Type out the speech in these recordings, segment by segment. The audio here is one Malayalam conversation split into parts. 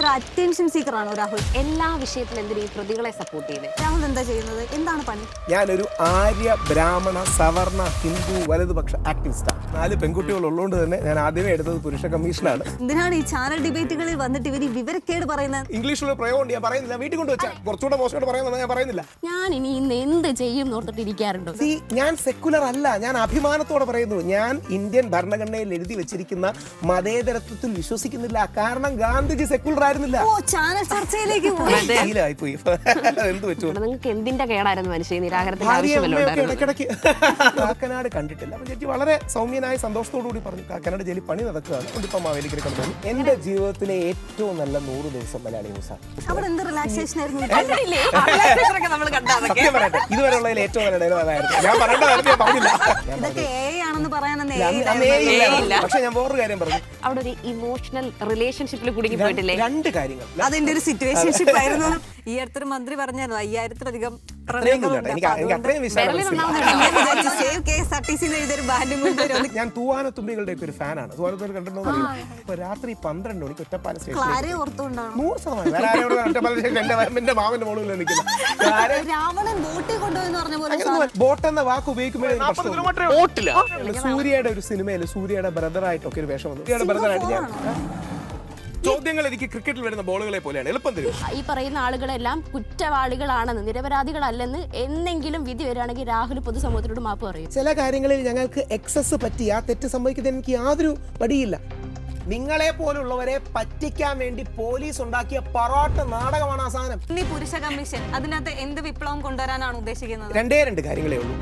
ഒരു അറ്റൻഷൻ സീക്കർ ആണോ രാഹുൽ? എല്ലാ വിഷയത്തിലും എന്തിനും ഈ പ്രതികളെ സപ്പോർട്ട് ചെയ്ത് രാഹുൽ എന്താ ചെയ്യുന്നത്? എന്താണ് പണി? ഞാനൊരു ആര്യ ബ്രാഹ്മണ സവർണ ഹിന്ദു വലതുപക്ഷ ആക്ടിവിസ്റ്റാണ്. 4 പെൺകുട്ടികൾ ഉള്ളതുകൊണ്ട് തന്നെ ഞാൻ ആദ്യമേ എടുത്തത് പുരുഷ കമ്മീഷനാണ്. എന്തിനാണ് ഈ ചാനൽ ഡിബേറ്റുകളിൽ വന്നിട്ട് ഇവർ വിവരക്കേട് പറയുന്നത്? ഇംഗ്ലീഷിലുള്ള പ്രയോഗം ഞാൻ പറയുന്നില്ല, വീട്ടിൽ കൊണ്ട് വെച്ചാൽ കുറച്ചുകൂടെ മോശമായിട്ട് പറയുന്നത് ഞാൻ പറയുന്നില്ല. ഞാൻ ഇനി ഇന്ന് എന്ത് ചെയ്യും എന്നോർത്തിട്ട് ഇരിക്കാറുണ്ടോ? ഞാൻ സെക്കുലർ അല്ല, ഞാൻ അഭിമാനത്തോടെ പറയുന്നു. ഞാൻ ഇന്ത്യൻ ഭരണഘടനയിൽ എഴുതി വെച്ചിരിക്കുന്ന മതേതരത്വത്തിൽ വിശ്വസിക്കുന്നില്ല. കാരണം ഗാന്ധിജി സെക്കുലർ ആയിരുന്നില്ല. ഓ, ചാനൽ ചർച്ചയിലേക്ക് പോയി. ശീലമായിപ്പോയി. എന്ത് വെച്ചു? നിങ്ങൾക്ക് എന്തിന്റെ കേടായിരുന്നു മനുഷ്യ നിരാകരത്തിന്റെ ആവശ്യമല്ലോ? ഇടയ്ക്കിടയ്ക്ക് കാക്കനാട് കണ്ടിട്ടില്ല. അപ്പം ചേച്ചി വളരെ സൗമ്യനായ സന്തോഷത്തോടു കൂടി പറഞ്ഞു കാക്കനാട് ജയിലിൽ പണി നടക്കുകയാണ്, കൊണ്ടിപ്പം മാവേലിക്കര കണ്ടു. എന്റെ ജീവിതത്തിലെ ഏറ്റവും നല്ല 100 ദിവസം മലയാളി ന്യൂസാണ്. അവിടെ എന്ത് റിലാക്സേഷൻ ആയിരുന്നു? സത്യം പറയട്ടെ, ഇതുവരെയുള്ളതിൽ ഏറ്റവും നല്ല ഡയലോഗ് അതായിരുന്നു. ഞാൻ പറയേണ്ടതായിരുന്നു, ഞാൻ പറഞ്ഞില്ല. ഇതൊക്കെ AI ആണെന്ന് പറയാനൊന്നും പക്ഷെ ഞാൻ വേറൊരു കാര്യം പറഞ്ഞു. അവിടെ ഒരു ഇമോഷണൽ റിലേഷൻഷിപ്പിൽ കുടുങ്ങി പോയിട്ടില്ലേ? 2 കാര്യങ്ങൾ. അതിന്റെ ഒരു സിറ്റുവേഷൻഷിപ്പ് ആയിരുന്നു. ഈ അടുത്തൊരു മന്ത്രി പറഞ്ഞല്ലോ 5000-ലധികം ഞാൻ തൂവാനത്തുമ്പികളുടെ ഒക്കെ ഒരു ഫാനാണ്. തൂവാനത്തുമ്പി കണ്ടിട്ടുണ്ടോ അറിയില്ല. ഇപ്പൊ രാത്രി 12 മണിക്ക് ഒറ്റപ്പാലം സ്റ്റേഷനിൽ 100% എന്റെ മാമന്റെ മോളിൽ നിൽക്കുന്ന രാവണൻ ബോട്ടിൽ കൊണ്ടുപോയെന്ന് പറഞ്ഞ പോലെ ബോട്ട് എന്ന വാക്ക് ഉപയോഗിക്കുമ്പോഴേ സൂര്യയുടെ ഒരു സിനിമയിൽ സൂര്യയുടെ ബ്രദറായിട്ടൊക്കെ ഒരു വേഷം വന്നു. സൂര്യയുടെ ബ്രദറായിട്ട് ഞാൻ ചോദ്യങ്ങൾ എനിക്ക് ക്രിക്കറ്റിൽ വരുന്ന ബോളുകളെ പോലെയാണ്, എളുപ്പം തരും. ഈ പറയുന്ന ആളുകളെല്ലാം കുറ്റവാളികളാണെന്ന്, നിരപരാധികളല്ലെന്ന് എന്നെങ്കിലും വിധി വരികയാണെങ്കിൽ രാഹുൽ പൊതുസമൂഹത്തിനോട് മാപ്പ് പറയും. ചില കാര്യങ്ങളിൽ ഞങ്ങൾക്ക് എക്സസ് പറ്റി ആ തെറ്റ് സംഭവിക്കുന്നത് എനിക്ക് യാതൊരു മടിയില്ല. നിങ്ങളെ പോലുള്ളവരെ പറ്റിക്കാൻ വേണ്ടി പോലീസ് ഉണ്ടാക്കിയ പൊറോട്ട നാടകമാണ് ആ സാധനം. ഈ പുരുഷ കമ്മീഷൻ അതിനകത്ത് എന്ത് വിപ്ലവം കൊണ്ടുവരാനാണ് ഉദ്ദേശിക്കുന്നത്? 2 കാര്യങ്ങളേ ഉള്ളൂ.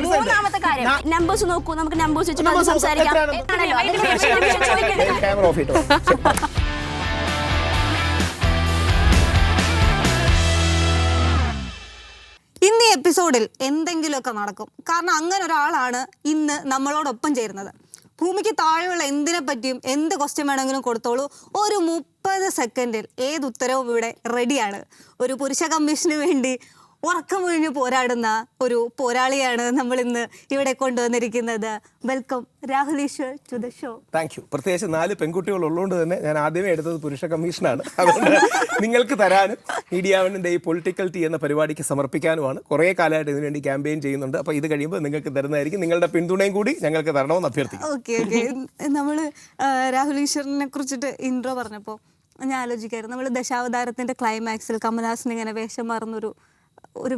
മൂന്നാമത്തെ കാര്യം നമ്പേഴ്സ് നോക്കൂ, നമുക്ക് നമ്പേഴ്സ് വെച്ച് സംസാരിക്കാം. ക്യാമറ ഓഫ് ചെയ്തോ. ഇന്ന് ഈ എപ്പിസോഡിൽ എന്തെങ്കിലുമൊക്കെ നടക്കും. കാരണം അങ്ങനെ ഒരാളാണ് ഇന്ന് നമ്മളോടൊപ്പം ചേരുന്നത്. ഭൂമിക്ക് താഴെയുള്ള എന്തിനെ പറ്റിയും എന്ത് ക്വസ്റ്റ്യൻ വേണമെങ്കിലും കൊടുത്തോളൂ. ഒരു 30 സെക്കൻഡിൽ ഏത് ഉത്തരവും ഇവിടെ റെഡിയാണ്. ഒരു പുരുഷ കമ്മീഷന് വേണ്ടി ഉറക്കമൊഴിഞ്ഞ് പോരാടുന്ന ഒരു പോരാളിയാണ് നമ്മൾ ഇന്ന് ഇവിടെ കൊണ്ടുവന്നിരിക്കുന്നത്. Welcome Rahul Easwar to the show. Thank you. പ്രത്യേകിച്ച് 4 പെൺകുട്ടികൾ ഉള്ളതുകൊണ്ട് തന്നെ ഞാൻ ആദ്യമേ എടുത്തത് പുരുഷ കമ്മീഷനാണ്. അതുകൊണ്ട് നിങ്ങൾക്ക് തരാനും മീഡിയാവിൻ്റെ ഈ പൊളിറ്റിക്കൽ ടീ എന്ന പരിപാടിക്ക് സമർപ്പിക്കാനുമാണ്. കുറേ കാലമായിട്ട് ഇതിനുവേണ്ടി ക്യാമ്പയിൻ ചെയ്യുന്നുണ്ട്. അപ്പോൾ ഇത് കഴിയുമ്പോൾ നിങ്ങൾക്ക് തരുന്നതായിരിക്കും. നിങ്ങളുടെ പിന്തുണയും കൂടി ഞങ്ങൾക്ക് തരണമെന്ന് അഭ്യർത്ഥിക്കും. ഓക്കെ. നമ്മൾ രാഹുൽ ഈശ്വറിനെ കുറിച്ചിട്ട് ഇൻട്രോ പറഞ്ഞപ്പോൾ ഞാൻ ആലോചിക്കായിരുന്നു, നമ്മൾ ദശാവതാരത്തിൻ്റെ ക്ലൈമാക്സിൽ കമൽഹാസൻ ഇങ്ങനെ വേഷം മാറുന്നൊരു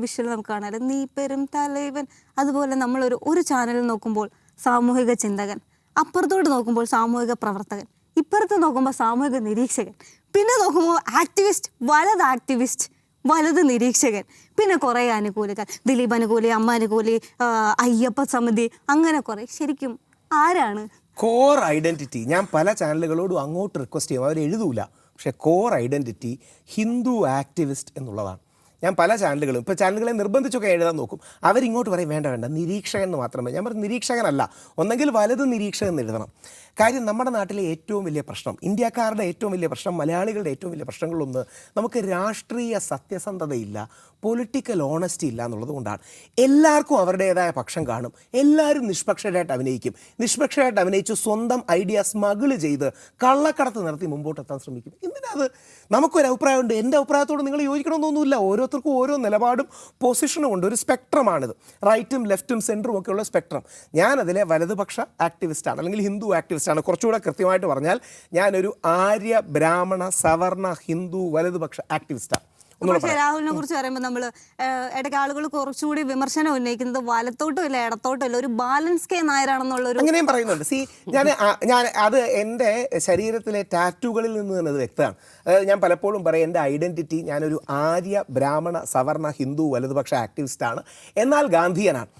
വിഷ്വൽ നമുക്ക് കാണാമല്ലോ, നീ പെരും തലൈവൻ. അതുപോലെ നമ്മളൊരു ചാനലിൽ നോക്കുമ്പോൾ സാമൂഹിക ചിന്തകൻ, അപ്പുറത്തോട്ട് നോക്കുമ്പോൾ സാമൂഹിക പ്രവർത്തകൻ, ഇപ്പുറത്ത് നോക്കുമ്പോൾ സാമൂഹിക നിരീക്ഷകൻ, പിന്നെ നോക്കുമ്പോൾ ആക്ടിവിസ്റ്റ് വലത് നിരീക്ഷകൻ, പിന്നെ കുറേ അനുകൂലികൾ, ദിലീപ് അനുകൂലി, അമ്മ അനുകൂലി, അയ്യപ്പ സമിതി, അങ്ങനെ കുറേ. ശരിക്കും ആരാണ് കോർ ഐഡൻറ്റിറ്റി? ഞാൻ പല ചാനലുകളോടും അങ്ങോട്ട് റിക്വസ്റ്റ് ചെയ്യും, അവർ എഴുതൂല. പക്ഷേ കോർ ഐഡൻറ്റിറ്റി ഹിന്ദു ആക്ടിവിസ്റ്റ് എന്നുള്ളതാണ്. ഞാൻ പല ചാനലുകളും ഇപ്പോൾ ചാനലുകളെ നിർബന്ധിച്ചൊക്കെ എഴുതാൻ നോക്കും. അവരിങ്ങോട്ട് പറയും വേണ്ട നിരീക്ഷകൻ എന്ന് മാത്രമേ. ഞാൻ പറഞ്ഞു നിരീക്ഷകനല്ല, ഒന്നെങ്കിൽ വലത് നിരീക്ഷകൻ എന്ന് എഴുതണം. കാര്യം നമ്മുടെ നാട്ടിലെ ഏറ്റവും വലിയ പ്രശ്നം, ഇന്ത്യക്കാരുടെ ഏറ്റവും വലിയ പ്രശ്നം, മലയാളികളുടെ ഏറ്റവും വലിയ പ്രശ്നങ്ങളൊന്ന് നമുക്ക് രാഷ്ട്രീയ സത്യസന്ധതയില്ല, പൊളിറ്റിക്കൽ ഓണസ്റ്റി ഇല്ല എന്നുള്ളത് കൊണ്ടാണ്. എല്ലാവർക്കും അവരുടേതായ പക്ഷം കാണും, എല്ലാവരും നിഷ്പക്ഷരായിട്ട് അഭിനയിക്കും. നിഷ്പക്ഷരായിട്ട് അഭിനയിച്ച് സ്വന്തം ഐഡിയ സ്മഗിൾ ചെയ്ത് കള്ളക്കടത്ത് നടത്തി മുമ്പോട്ടെത്താൻ ശ്രമിക്കും. എന്തിനാത്? നമുക്കൊരു അഭിപ്രായമുണ്ട്, എൻ്റെ അഭിപ്രായത്തോട് നിങ്ങൾ യോജിക്കണമെന്നൊന്നുമില്ല. ഓരോരുത്തർക്കും ഓരോ നിലപാടും പൊസിഷനും ഉണ്ട്. ഒരു സ്പെക്ട്രമാണിത്, റൈറ്റും ലെഫ്റ്റും സെൻറ്ററും ഒക്കെ ഉള്ള സ്പെക്ട്രം. ഞാനതിലെ വലതുപക്ഷ ആക്ടിവിസ്റ്റാണ്, അല്ലെങ്കിൽ ഹിന്ദു ആക്ടിവിസ്റ്റാണ്. കുറച്ചുകൂടെ കൃത്യമായിട്ട് പറഞ്ഞാൽ ഞാനൊരു ആര്യ ബ്രാഹ്മണ സവർണ ഹിന്ദു വലതുപക്ഷ ആക്ടിവിസ്റ്റാണ്. പക്ഷേ രാഹുലിനെ കുറിച്ച് പറയുമ്പോൾ നമ്മൾ ഇടയ്ക്ക് ആളുകൾ കുറച്ചുകൂടി വിമർശനം ഉന്നയിക്കുന്നത് വലത്തോട്ടും ഇല്ല ഇടത്തോട്ടും ഇല്ല, ഒരു ബാലൻസ് കെ നായരാണെന്നുള്ളൊരു അങ്ങനെയും പറയുന്നുണ്ട്. ഞാൻ അത് എൻ്റെ ശരീരത്തിലെ ടാറ്റൂകളിൽ നിന്ന് തന്നെ അത് വ്യക്തമാണ്. അതായത് ഞാൻ പലപ്പോഴും പറയും എൻ്റെ ഐഡൻറ്റിറ്റി ഞാനൊരു ആര്യ ബ്രാഹ്മണ സവർണ ഹിന്ദു വലതുപക്ഷ ആക്ടിവിസ്റ്റാണ്, എന്നാൽ ഗാന്ധിയനാണ്.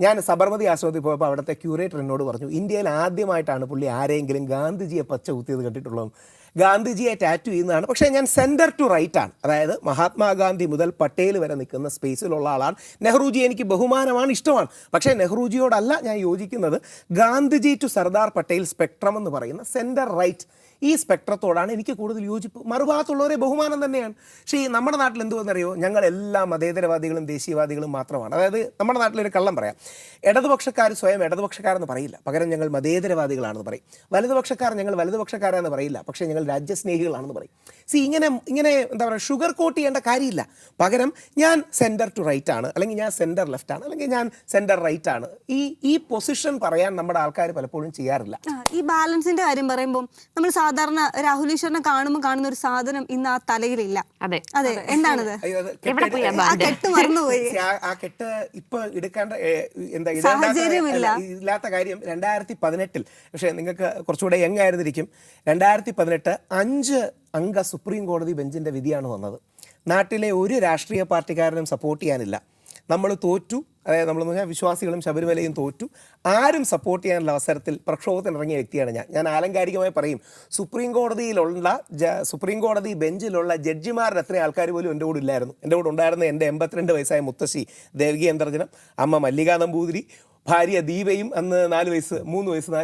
ഞാൻ സബർമതി ആശ്രമത്തിൽ പോയപ്പോൾ അവിടുത്തെ ക്യൂറേറ്റർ എന്നോട് പറഞ്ഞു, ഇന്ത്യയിൽ ആദ്യമായിട്ടാണ് പുള്ളി ആരെങ്കിലും ഗാന്ധിജിയെ പച്ച കുത്തിയത് കണ്ടിട്ടുള്ളത്. ഗാന്ധിജിയെ ടാറ്റു ചെയ്യുന്നതാണ്. പക്ഷേ ഞാൻ സെൻറ്റർ ടു റൈറ്റ് ആണ്, അതായത് മഹാത്മാഗാന്ധി മുതൽ പട്ടേൽ വരെ നിൽക്കുന്ന സ്പേസിലുള്ള ആളാണ്. നെഹ്റുജി എനിക്ക് ബഹുമാനമാണ്, ഇഷ്ടമാണ്. പക്ഷേ നെഹ്റുജിയോടല്ല ഞാൻ യോജിക്കുന്നത്. ഗാന്ധിജി ടു സർദാർ പട്ടേൽ സ്പെക്ട്രം എന്ന് പറയുന്ന സെൻറ്റർ റൈറ്റ് ഈ സ്പെക്ട്രത്തോടാണ് എനിക്ക് കൂടുതൽ യോജിപ്പ്. മറുഭാഗത്തുള്ളവരെ ബഹുമാനം തന്നെയാണ്. പക്ഷേ ഈ നമ്മുടെ നാട്ടിൽ എന്തുവെന്നറിയോ, ഞങ്ങളെല്ലാം മതേതരവാദികളും ദേശീയവാദികളും മാത്രമാണ്. അതായത് നമ്മുടെ നാട്ടിലൊരു കള്ളം പറയാം, ഇടതുപക്ഷക്കാർ സ്വയം ഇടതുപക്ഷക്കാരെന്ന് പറയില്ല, പകരം ഞങ്ങൾ മതേതരവാദികളാണെന്ന് പറയും. വലതുപക്ഷക്കാർ ഞങ്ങൾ വലതുപക്ഷക്കാരെന്ന് പറയില്ല, പക്ഷേ ഞങ്ങൾ രാജ്യസ്നേഹികളാണെന്ന് പറയും. ഇങ്ങനെ എന്താ പറയുക, ഷുഗർ കോട്ട് ചെയ്യേണ്ട കാര്യമില്ല. പകരം ഞാൻ സെൻറ്റർ ടു റൈറ്റ് ആണ്, അല്ലെങ്കിൽ ഞാൻ സെൻറ്റർ ലെഫ്റ്റ് ആണ്, അല്ലെങ്കിൽ ഞാൻ സെൻറ്റർ റൈറ്റ് ആണ്. ഈ പൊസിഷൻ പറയാൻ നമ്മുടെ ആൾക്കാർ പലപ്പോഴും ചെയ്യാറില്ല. ഈ ബാലൻസിന്റെ കാര്യം പറയുമ്പോൾ നമ്മൾ സാധാരണ രാഹുൽ ഈശ്വറിനെ കാണുന്ന ഒരു സാധനം ഇന്ന് ആ തലയിലില്ല. അതെ അതെ, എന്താണത്? ആ കെട്ട് മറന്നുപോയി. ആ കെട്ട് ഇപ്പൊ എടുക്കേണ്ട ഇല്ലാത്ത കാര്യം 2018, പക്ഷേ നിങ്ങൾക്ക് കുറച്ചുകൂടെ യങ് ആയിരുന്നിരിക്കും. 2018 5 അംഗ സുപ്രീം കോടതി ബെഞ്ചിന്റെ വിധിയാണ് വന്നത്. നാട്ടിലെ ഒരു രാഷ്ട്രീയ പാർട്ടിക്കാരനും സപ്പോർട്ട് ചെയ്യാനില്ല. നമ്മൾ തോറ്റു, അതായത് നമ്മളെന്ന് പറഞ്ഞാൽ വിശ്വാസികളും ശബരിമലയും തോറ്റു. ആരും സപ്പോർട്ട് ചെയ്യാനുള്ള അവസരത്തിൽ പ്രക്ഷോഭത്തിനിറങ്ങിയ വ്യക്തിയാണ് ഞാൻ ആലങ്കാരികമായി പറയും, സുപ്രീം കോടതി ബെഞ്ചിലുള്ള ജഡ്ജിമാരുടെ അത്രയും ആൾക്കാർ പോലും എൻ്റെ കൂടെ ഇല്ലായിരുന്നു. എൻ്റെ കൂടെ ഉണ്ടായിരുന്ന എൻ്റെ 82 വയസ്സായ മുത്തശ്ശി ദേവകി അന്തർജനം, അമ്മ മല്ലികാ നമ്പൂതിരി, ഭാര്യ ദീപയും, അന്ന് 4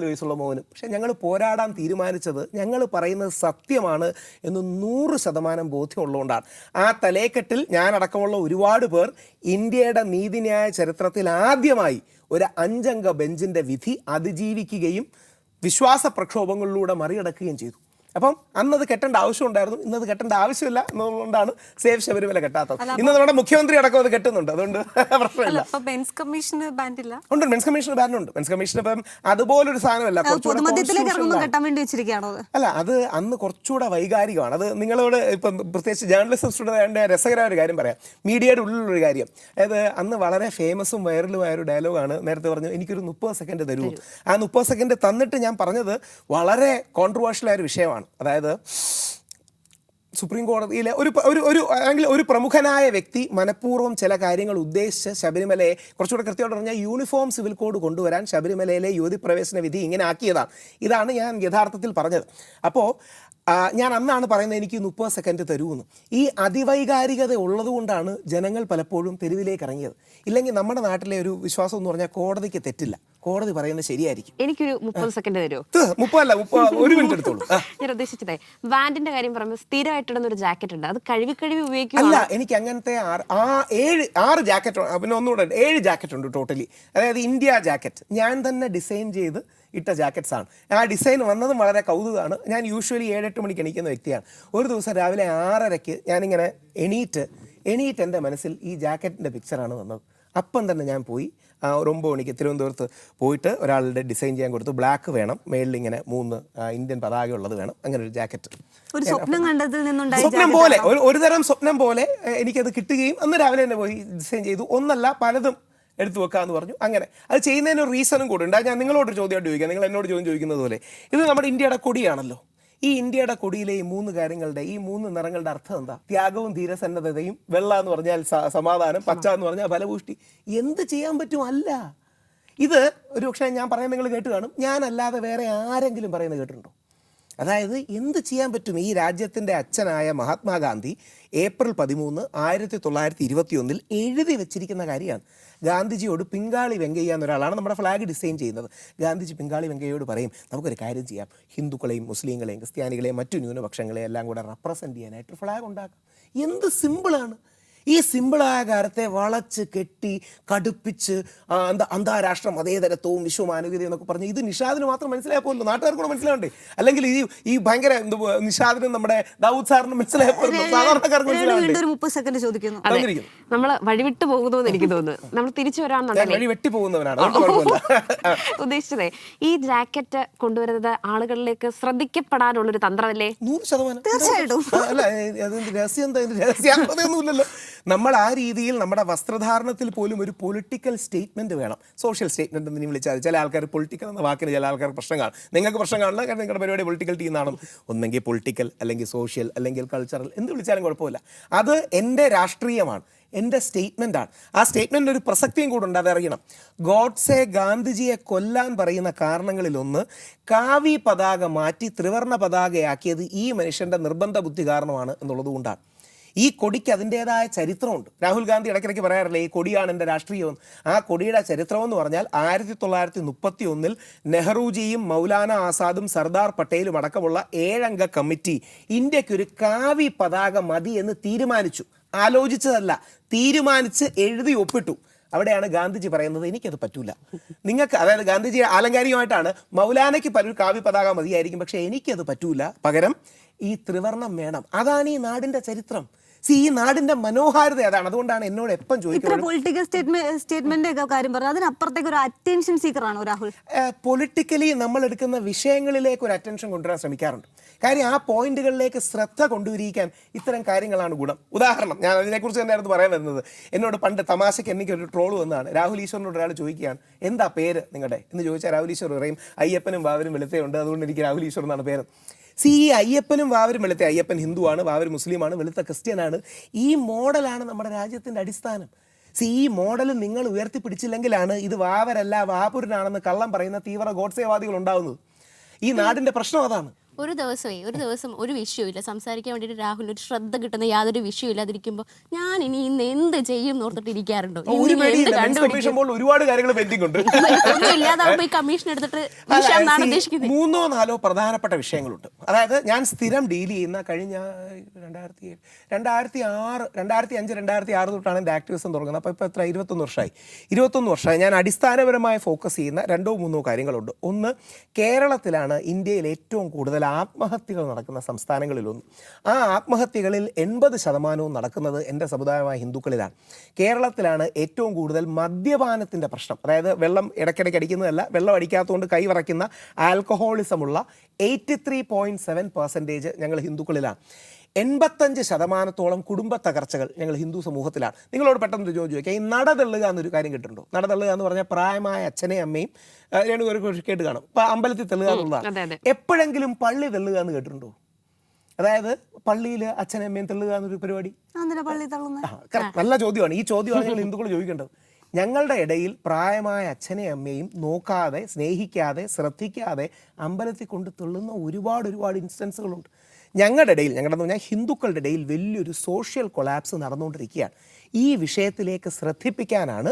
വയസ്സുള്ള മോനും. പക്ഷേ ഞങ്ങൾ പോരാടാൻ തീരുമാനിച്ചത് ഞങ്ങൾ പറയുന്നത് സത്യമാണ് എന്ന് 100% ബോധ്യമുള്ളതുകൊണ്ടാണ്. ആ തലേക്കെട്ടിൽ ഞാനടക്കമുള്ള ഒരുപാട് പേർ ഇന്ത്യയുടെ നീതിന്യായ ചരിത്രത്തിൽ ആദ്യമായി ഒരു 5 അംഗ ബെഞ്ചിൻ്റെ വിധി അതിജീവിക്കുകയും വിശ്വാസ പ്രക്ഷോഭങ്ങളിലൂടെ മറികടക്കുകയും ചെയ്തു. അപ്പം അന്നത് കെട്ടേണ്ട ആവശ്യമുണ്ടായിരുന്നു, ഇന്നത് കെട്ടേണ്ട ആവശ്യമില്ല എന്നുകൊണ്ടാണ് സേഫ് ശബരിമല കെട്ടാത്തത്. ഇന്ന് നമ്മുടെ മുഖ്യമന്ത്രി അടക്കം അത് കെട്ടുന്നുണ്ട്, അതുകൊണ്ട് പ്രശ്നമില്ല. മെൻസ് കമ്മീഷന് ബാൻഡില്ല. ഉണ്ട്, മെൻസ് കമ്മീഷന് ബാനുണ്ട്. മെൻസ് കമ്മീഷൻ ഇപ്പം അതുപോലൊരു സാധനമല്ല, അല്ല, അത് അന്ന് കുറച്ചുകൂടെ വൈകാരികമാണ്. അത് നിങ്ങളോട് ഇപ്പം പ്രത്യേകിച്ച് ജേർണലിസം സ്റ്റുഡൻ്റ് രസകരമായ ഒരു കാര്യം പറയാം, മീഡിയയുടെ ഉള്ളിലൊരു കാര്യം. അതായത് അന്ന് വളരെ ഫേമസും വൈറലുമായ ഒരു ഡയലോഗാണ്. നേരത്തെ പറഞ്ഞു എനിക്കൊരു 30 സെക്കൻഡ് തരൂ. ആ 30 സെക്കൻഡ് തന്നിട്ട് ഞാൻ പറഞ്ഞത് വളരെ കോൺട്രവേഴ്ഷ്യലായ ഒരു വിഷയമാണ്. അതായത് സുപ്രീം കോടതിയിലെ ഒരു പ്രമുഖനായ വ്യക്തി മനഃപൂർവ്വം ചില കാര്യങ്ങൾ ഉദ്ദേശിച്ച് ശബരിമലയെ, കുറച്ചുകൂടെ കൃത്യമായിട്ട് പറഞ്ഞാൽ യൂണിഫോം സിവിൽ കോഡ് കൊണ്ടുവരാൻ ശബരിമലയിലെ യുവതി പ്രവേശന വിധി ഇങ്ങനെ ആക്കിയതാണ്. ഇതാണ് ഞാൻ യഥാർത്ഥത്തിൽ പറഞ്ഞത്. അപ്പോൾ ഞാൻ അന്നാണ് പറയുന്നത് എനിക്ക് 30 സെക്കൻഡ് തരൂന്ന്. ഈ അതിവൈകാരികത ഉള്ളതുകൊണ്ടാണ് ജനങ്ങൾ പലപ്പോഴും തെരുവിലേക്ക് ഇറങ്ങിയത്. ഇല്ലെങ്കിൽ നമ്മുടെ നാട്ടിലെ ഒരു വിശ്വാസം എന്ന് പറഞ്ഞാൽ കോടതിക്ക് തെറ്റില്ല, കോടതി പറയുന്നത് ശരിയായിരിക്കും. എനിക്കൊരു 30 സെക്കൻഡ് തരുമോ? 1 മിനിറ്റ് എടുത്തോളൂ. ഞാൻ ഉദ്ദേശിച്ചതേ, വാൻഡിന്റെ കാര്യം പറയുമ്പോൾ സ്ഥിരമായിട്ടിടുന്ന ഒരു ജാക്കറ്റ് ഉണ്ട്, അത് കഴുകി ഉപയോഗിക്കും. അല്ല, എനിക്ക് അങ്ങനത്തെ 6 ജാക്കറ്റ്, പിന്നെ ഒന്നുകൂടെ 7 ജാക്കറ്റ് ഉണ്ട് ടോട്ടലി. അതായത് ഇന്ത്യ ജാക്കറ്റ് ഞാൻ തന്നെ ഡിസൈൻ ചെയ്ത് ഇട്ട ജാക്കറ്റ്സ് ആണ്. ആ ഡിസൈൻ വന്നതും വളരെ കൗതുകമാണ്. ഞാൻ യൂഷ്വലി 7-8 മണിക്ക് എണീക്കുന്ന വ്യക്തിയാണ്. ഒരു ദിവസം രാവിലെ 6:30 ഞാനിങ്ങനെ എണീറ്റ് എൻ്റെ മനസ്സിൽ ഈ ജാക്കറ്റിൻ്റെ പിക്ചറാണ് വന്നത്. അപ്പം തന്നെ ഞാൻ പോയി ഒരു 9 മണിക്ക് തിരുവനന്തപുരത്ത് പോയിട്ട് ഒരാളുടെ ഡിസൈൻ ചെയ്യാൻ കൊടുത്തു. ബ്ലാക്ക് വേണം, മേളിൽ ഇങ്ങനെ 3 ഇന്ത്യൻ പതാക ഉള്ളത് വേണം, അങ്ങനെ ഒരു ജാക്കറ്റ്. സ്വപ്നം പോലെ, ഒരു തരം സ്വപ്നം പോലെ എനിക്കത് കിട്ടുകയും അന്ന് രാവിലെ തന്നെ പോയി ഡിസൈൻ ചെയ്തു. ഒന്നല്ല പലതും എടുത്തു വെക്കാമെന്ന് പറഞ്ഞു. അങ്ങനെ അത് ചെയ്യുന്നതിന് ഒരു റീസണും കൂടെ ഉണ്ട്. ഞാൻ നിങ്ങളോടൊരു ചോദ്യമായിട്ട് ചോദിക്കാം, നിങ്ങൾ എന്നോട് ചോദിക്കുന്നത് പോലെ. ഇത് നമ്മുടെ ഇന്ത്യയുടെ കൊടിയാണല്ലോ. ഈ ഇന്ത്യയുടെ കൊടിയിലെ ഈ 3 കാര്യങ്ങളുടെ, ഈ 3 നിറങ്ങളുടെ അർത്ഥം എന്താ? ത്യാഗവും ധീരസന്നദ്ധതയും, വെള്ള എന്ന് പറഞ്ഞാൽ സമാധാനം, പച്ച എന്ന് പറഞ്ഞാൽ ഫലപുഷ്ടി. എന്ത് ചെയ്യാൻ പറ്റും? അല്ല, ഇത് ഒരു പക്ഷേ ഞാൻ പറയുന്നത് നിങ്ങൾ കേട്ട് കാണും, ഞാനല്ലാതെ വേറെ ആരെങ്കിലും പറയുന്നത് കേട്ടിട്ടുണ്ടോ? അതായത് എന്ത് ചെയ്യാൻ പറ്റും? ഈ രാജ്യത്തിൻ്റെ അച്ഛനായ മഹാത്മാഗാന്ധി ഏപ്രിൽ 13, 1921 എഴുതി വെച്ചിരിക്കുന്ന കാര്യമാണ്. ഗാന്ധിജിയോട് പിങ്കാളി വെങ്കയ്യ എന്നൊരാളാണ് നമ്മുടെ ഫ്ലാഗ് ഡിസൈൻ ചെയ്യുന്നത്. ഗാന്ധിജി പിങ്കാളി വെങ്കയ്യോട് പറയും, നമുക്കൊരു കാര്യം ചെയ്യാം, ഹിന്ദുക്കളെയും മുസ്ലിങ്ങളെയും ക്രിസ്ത്യാനികളെയും മറ്റു ന്യൂനപക്ഷങ്ങളെയും എല്ലാം കൂടെ റെപ്രസെൻറ്റ് ചെയ്യാനായിട്ട് ഫ്ലാഗ് ഉണ്ടാക്കാം. എന്ത് സിമ്പിളാണ്! ഈ സിമ്പിളായ കാര്യത്തെ വളച്ച് കെട്ടി കടുപ്പിച്ച് അന്താരാഷ്ട്ര മതേതരത്വവും വിശ്വമാനവികതയും എന്നൊക്കെ പറഞ്ഞ് ഇത് നിഷാദിന് മാത്രം മനസ്സിലായപ്പോഴല്ലോ, നാട്ടുകാർക്കൂടെ മനസ്സിലാവണ്ടേ? അല്ലെങ്കിൽ ഈ ഭയങ്കര നിഷാദിനും നമ്മുടെ ദാവൂദ് സാറിനും മനസ്സിലായപ്പോഴല്ലോ, സാധാരണക്കാർക്ക് മനസ്സിലാവണ്ടേ? നമ്മൾ വഴിവിട്ട് പോകുന്നു എനിക്ക് തോന്നുന്നു. നമ്മൾ തിരിച്ചു വഴി വെട്ടി പോകുന്നവനാണ് ഉദ്ദേശിച്ചതേ. ഈ ജാക്കറ്റ് കൊണ്ടുവരുന്നത് ആളുകളിലേക്ക് ശ്രദ്ധിക്കപ്പെടാനുള്ളൊരു തന്ത്രമല്ലേ? 100%. തീർച്ചയായിട്ടും. അല്ല, അതിന്റെ രഹസ്യം എന്താ? രഹസ്യമൊന്നുമില്ലല്ലോ. നമ്മൾ ആ രീതിയിൽ നമ്മുടെ വസ്ത്രധാരണത്തിൽ പോലും ഒരു പൊളിറ്റിക്കൽ സ്റ്റേറ്റ്മെന്റ് വേണം. സോഷ്യൽ സ്റ്റേറ്റ്മെന്റ് എന്ന് വിളിച്ചാൽ ചില ആൾക്കാർ പൊളിറ്റിക്കൽ എന്ന വാക്കിന് ചില ആൾക്കാർക്ക് പ്രശ്നം കാണും. നിങ്ങൾക്ക് പ്രശ്നം കാണില്ല, കാരണം നിങ്ങളുടെ പരിപാടി പൊളിറ്റിക്കൽ ടീം എന്നാണ്. ഒന്നെങ്കിൽ പൊളിറ്റിക്കൽ, അല്ലെങ്കിൽ സോഷ്യൽ, അല്ലെങ്കിൽ കൾച്ചറൽ, എന്ത് വിളിച്ചാലും കുഴപ്പമില്ല. അത് എൻ്റെ രാഷ്ട്രീയമാണ്, എൻ്റെ സ്റ്റേറ്റ്മെൻറ്റാണ്. ആ സ്റ്റേറ്റ്മെൻറ്റിന് ഒരു പ്രസക്തിയും കൂടെ ഉണ്ട്, അതറിയണം. ഗോഡ്സെ ഗാന്ധിജിയെ കൊല്ലാൻ പറയുന്ന കാരണങ്ങളിലൊന്ന് കാവി പതാക മാറ്റി ത്രിവർണ്ണ പതാകയാക്കിയത് ഈ മനുഷ്യൻ്റെ നിർബന്ധ ബുദ്ധി കാരണമാണ് എന്നുള്ളത് കൊണ്ടാണ്. ഈ കൊടിക്ക് അതിൻ്റെതായ ചരിത്രമുണ്ട്. രാഹുൽ ഗാന്ധി ഇടയ്ക്കിടയ്ക്ക് പറയാറില്ലേ ഈ കൊടിയാണ് എൻ്റെ രാഷ്ട്രീയം. ആ കൊടിയുടെ ചരിത്രം എന്ന് പറഞ്ഞാൽ 1931 നെഹ്റുജിയും മൗലാന ആസാദും സർദാർ പട്ടേലും അടക്കമുള്ള 7 അംഗ കമ്മിറ്റി ഇന്ത്യക്കൊരു കാവി പതാക മതി എന്ന് തീരുമാനിച്ചു. ആലോചിച്ചതല്ല, തീരുമാനിച്ച് എഴുതി ഒപ്പിട്ടു. അവിടെയാണ് ഗാന്ധിജി പറയുന്നത് എനിക്കത് പറ്റൂല. നിങ്ങൾക്ക്, അതായത് ഗാന്ധിജി ആലങ്കാരികമായിട്ടാണ്, മൗലാനയ്ക്ക് പലരും കാവ്യ പതാക മതിയായിരിക്കും, പക്ഷെ എനിക്കത് പറ്റൂല, പകരം ഈ ത്രിവർണം വേണം. അതാണ് ഈ നാടിന്റെ ചരിത്രം. ഈ നാടിന്റെ മനോഹാരിത അതാണ്. അതുകൊണ്ടാണ് എന്നോട് എപ്പം ചോദിക്കുന്നത് പൊളിറ്റിക്കൽ സ്റ്റേറ്റ്മെന്റ് ഒക്കെ കാര്യം പറഞ്ഞു, അതിനപ്പുറത്തേക്ക് ഒരു അറ്റൻഷൻ സീക്കർ ആണോ രാഹുൽ? പൊളിറ്റിക്കലി നമ്മൾ എടുക്കുന്ന വിഷയങ്ങളിലേക്ക് ഒരു അറ്റൻഷൻ കൊണ്ടുവരാൻ ശ്രമിക്കാറുണ്ട്. കാര്യം ആ പോയിന്റുകളിലേക്ക് ശ്രദ്ധ കൊണ്ടുവരിക്കാൻ ഇത്തരം കാര്യങ്ങളാണ് ഗുണം. ഉദാഹരണം, ഞാൻ അതിനെക്കുറിച്ച് തന്നെയായിരുന്നു പറയാൻ വരുന്നത്. എന്നോട് പണ്ട് തമാശയ്ക്ക് എനിക്കൊരു ട്രോൾ വന്നതാണ്. രാഹുൽ ഈശ്വറിനോട് ഒരാൾ ചോദിക്കുകയാണ് എന്താ പേര് നിങ്ങളുടെ എന്ന് ചോദിച്ചാൽ രാഹുൽ ഈശ്വർ പറയും അയ്യപ്പനും വാവരും വെളുത്തയുണ്ട്, അതുകൊണ്ട് എനിക്ക് രാഹുൽ ഈശ്വർ എന്നാണ് പേര്. ഈ അയ്യപ്പനും വാവരും വെളുത്ത, അയ്യപ്പൻ ഹിന്ദുവാണ്, വാവർ മുസ്ലിമാണ്, വെളുത്ത ക്രിസ്ത്യനാണ്. ഈ മോഡലാണ് നമ്മുടെ രാജ്യത്തിൻ്റെ അടിസ്ഥാനം. ഈ മോഡൽ നിങ്ങൾ ഉയർത്തിപ്പിടിച്ചില്ലെങ്കിലാണ് ഇത് വാവരല്ല വാപുരനാണെന്ന് കള്ളം പറയുന്ന തീവ്ര ഗോഡ്സേവാദികൾ ഉണ്ടാവുന്നത്. ഈ നാടിൻ്റെ പ്രശ്നം അതാണ്. ഒരു ദിവസം ഒരു വിഷയമില്ല സംസാരിക്കാൻ വേണ്ടിയിട്ട് രാഹുൽ ഒരു ശ്രദ്ധ കിട്ടുന്ന യാതൊരു വിഷയം ഇല്ലാതിരിക്കുമ്പോൾ ഞാൻ ഇനി ഇന്ന് എന്ത് ചെയ്യും ഓർത്തിട്ട് ഇരിക്കാറുണ്ടോ? ഒരുപാട് കാര്യങ്ങൾ പെൻഡിംഗ് ഉണ്ട്. ഇല്ലാതാവുമ്പോ ഈ കമ്മീഷൻ എടുത്തിട്ട് 3 or 4 പ്രധാനപ്പെട്ട വിഷയങ്ങളുണ്ട്. അതായത് ഞാൻ സ്ഥിരം ഡീൽ ചെയ്യുന്ന കഴിഞ്ഞ 2005 2006 തൊട്ടാണ് എൻ്റെ ആക്ടിവിസം തുടങ്ങുന്നത്. അപ്പോൾ ഇപ്പോൾ എത്ര 21 വർഷമായി ഞാൻ അടിസ്ഥാനപരമായി ഫോക്കസ് ചെയ്യുന്ന 2-3 കാര്യങ്ങളുണ്ട്. ഒന്ന്, കേരളത്തിലാണ് ഇന്ത്യയിൽ ഏറ്റവും കൂടുതൽ ആത്മഹത്യകൾ നടക്കുന്ന സംസ്ഥാനങ്ങളിലൊന്ന്. ആ ആത്മഹത്യകളിൽ 80% നടക്കുന്നത് എൻ്റെ സമുദായമായ ഹിന്ദുക്കളിലാണ്. കേരളത്തിലാണ് ഏറ്റവും കൂടുതൽ മദ്യപാനത്തിൻ്റെ പ്രശ്നം, അതായത് വെള്ളം ഇടയ്ക്കിടയ്ക്ക് അടിക്കുന്നതല്ല, വെള്ളം അടിക്കാത്തതുകൊണ്ട് കൈവറയ്ക്കുന്ന ആൽക്കഹോളിസമുള്ള 83.7% ഞങ്ങൾ ഹിന്ദുക്കളിലാണ്. 85% കുടുംബ തകർച്ചകൾ ഞങ്ങൾ ഹിന്ദു സമൂഹത്തിലാണ്. നിങ്ങളോട് പെട്ടെന്ന് ചോദിക്കാം, ഈ നടതള്ളുക എന്നൊരു കാര്യം കേട്ടിട്ടുണ്ടോ? നടതള്ളുക എന്ന് പറഞ്ഞാൽ പ്രായമായ അച്ഛനെയും അമ്മയും രണ്ടുപേരും കേട്ട് കാണും. ഇപ്പം അമ്പലത്തിൽ തെള്ളുക എന്നുള്ളതാണ്. എപ്പോഴെങ്കിലും പള്ളി തെള്ളുക എന്ന് കേട്ടിട്ടുണ്ടോ? അതായത് പള്ളിയിൽ അച്ഛനും അമ്മയും തെള്ളുക എന്നൊരു പരിപാടി. നല്ല ചോദ്യമാണ്. ഈ ചോദ്യമാണ് ഞങ്ങൾ ഹിന്ദുക്കൾ ചോദിക്കേണ്ടത്. ഞങ്ങളുടെ ഇടയിൽ പ്രായമായ അച്ഛനെയും അമ്മയും നോക്കാതെ, സ്നേഹിക്കാതെ, ശ്രദ്ധിക്കാതെ അമ്പലത്തിൽ കൊണ്ട് തെള്ളുന്ന ഒരുപാട് ഇൻസ്റ്റൻസുകളുണ്ട്. ഞങ്ങളുടെ ഇടയിൽ, ഞങ്ങളുടെ പറഞ്ഞാൽ ഹിന്ദുക്കളുടെ ഇടയിൽ വലിയൊരു സോഷ്യൽ കൊളാപ്സ് നടന്നുകൊണ്ടിരിക്കുകയാണ്. ഈ വിഷയത്തിലേക്ക് ശ്രദ്ധിപ്പിക്കാനാണ്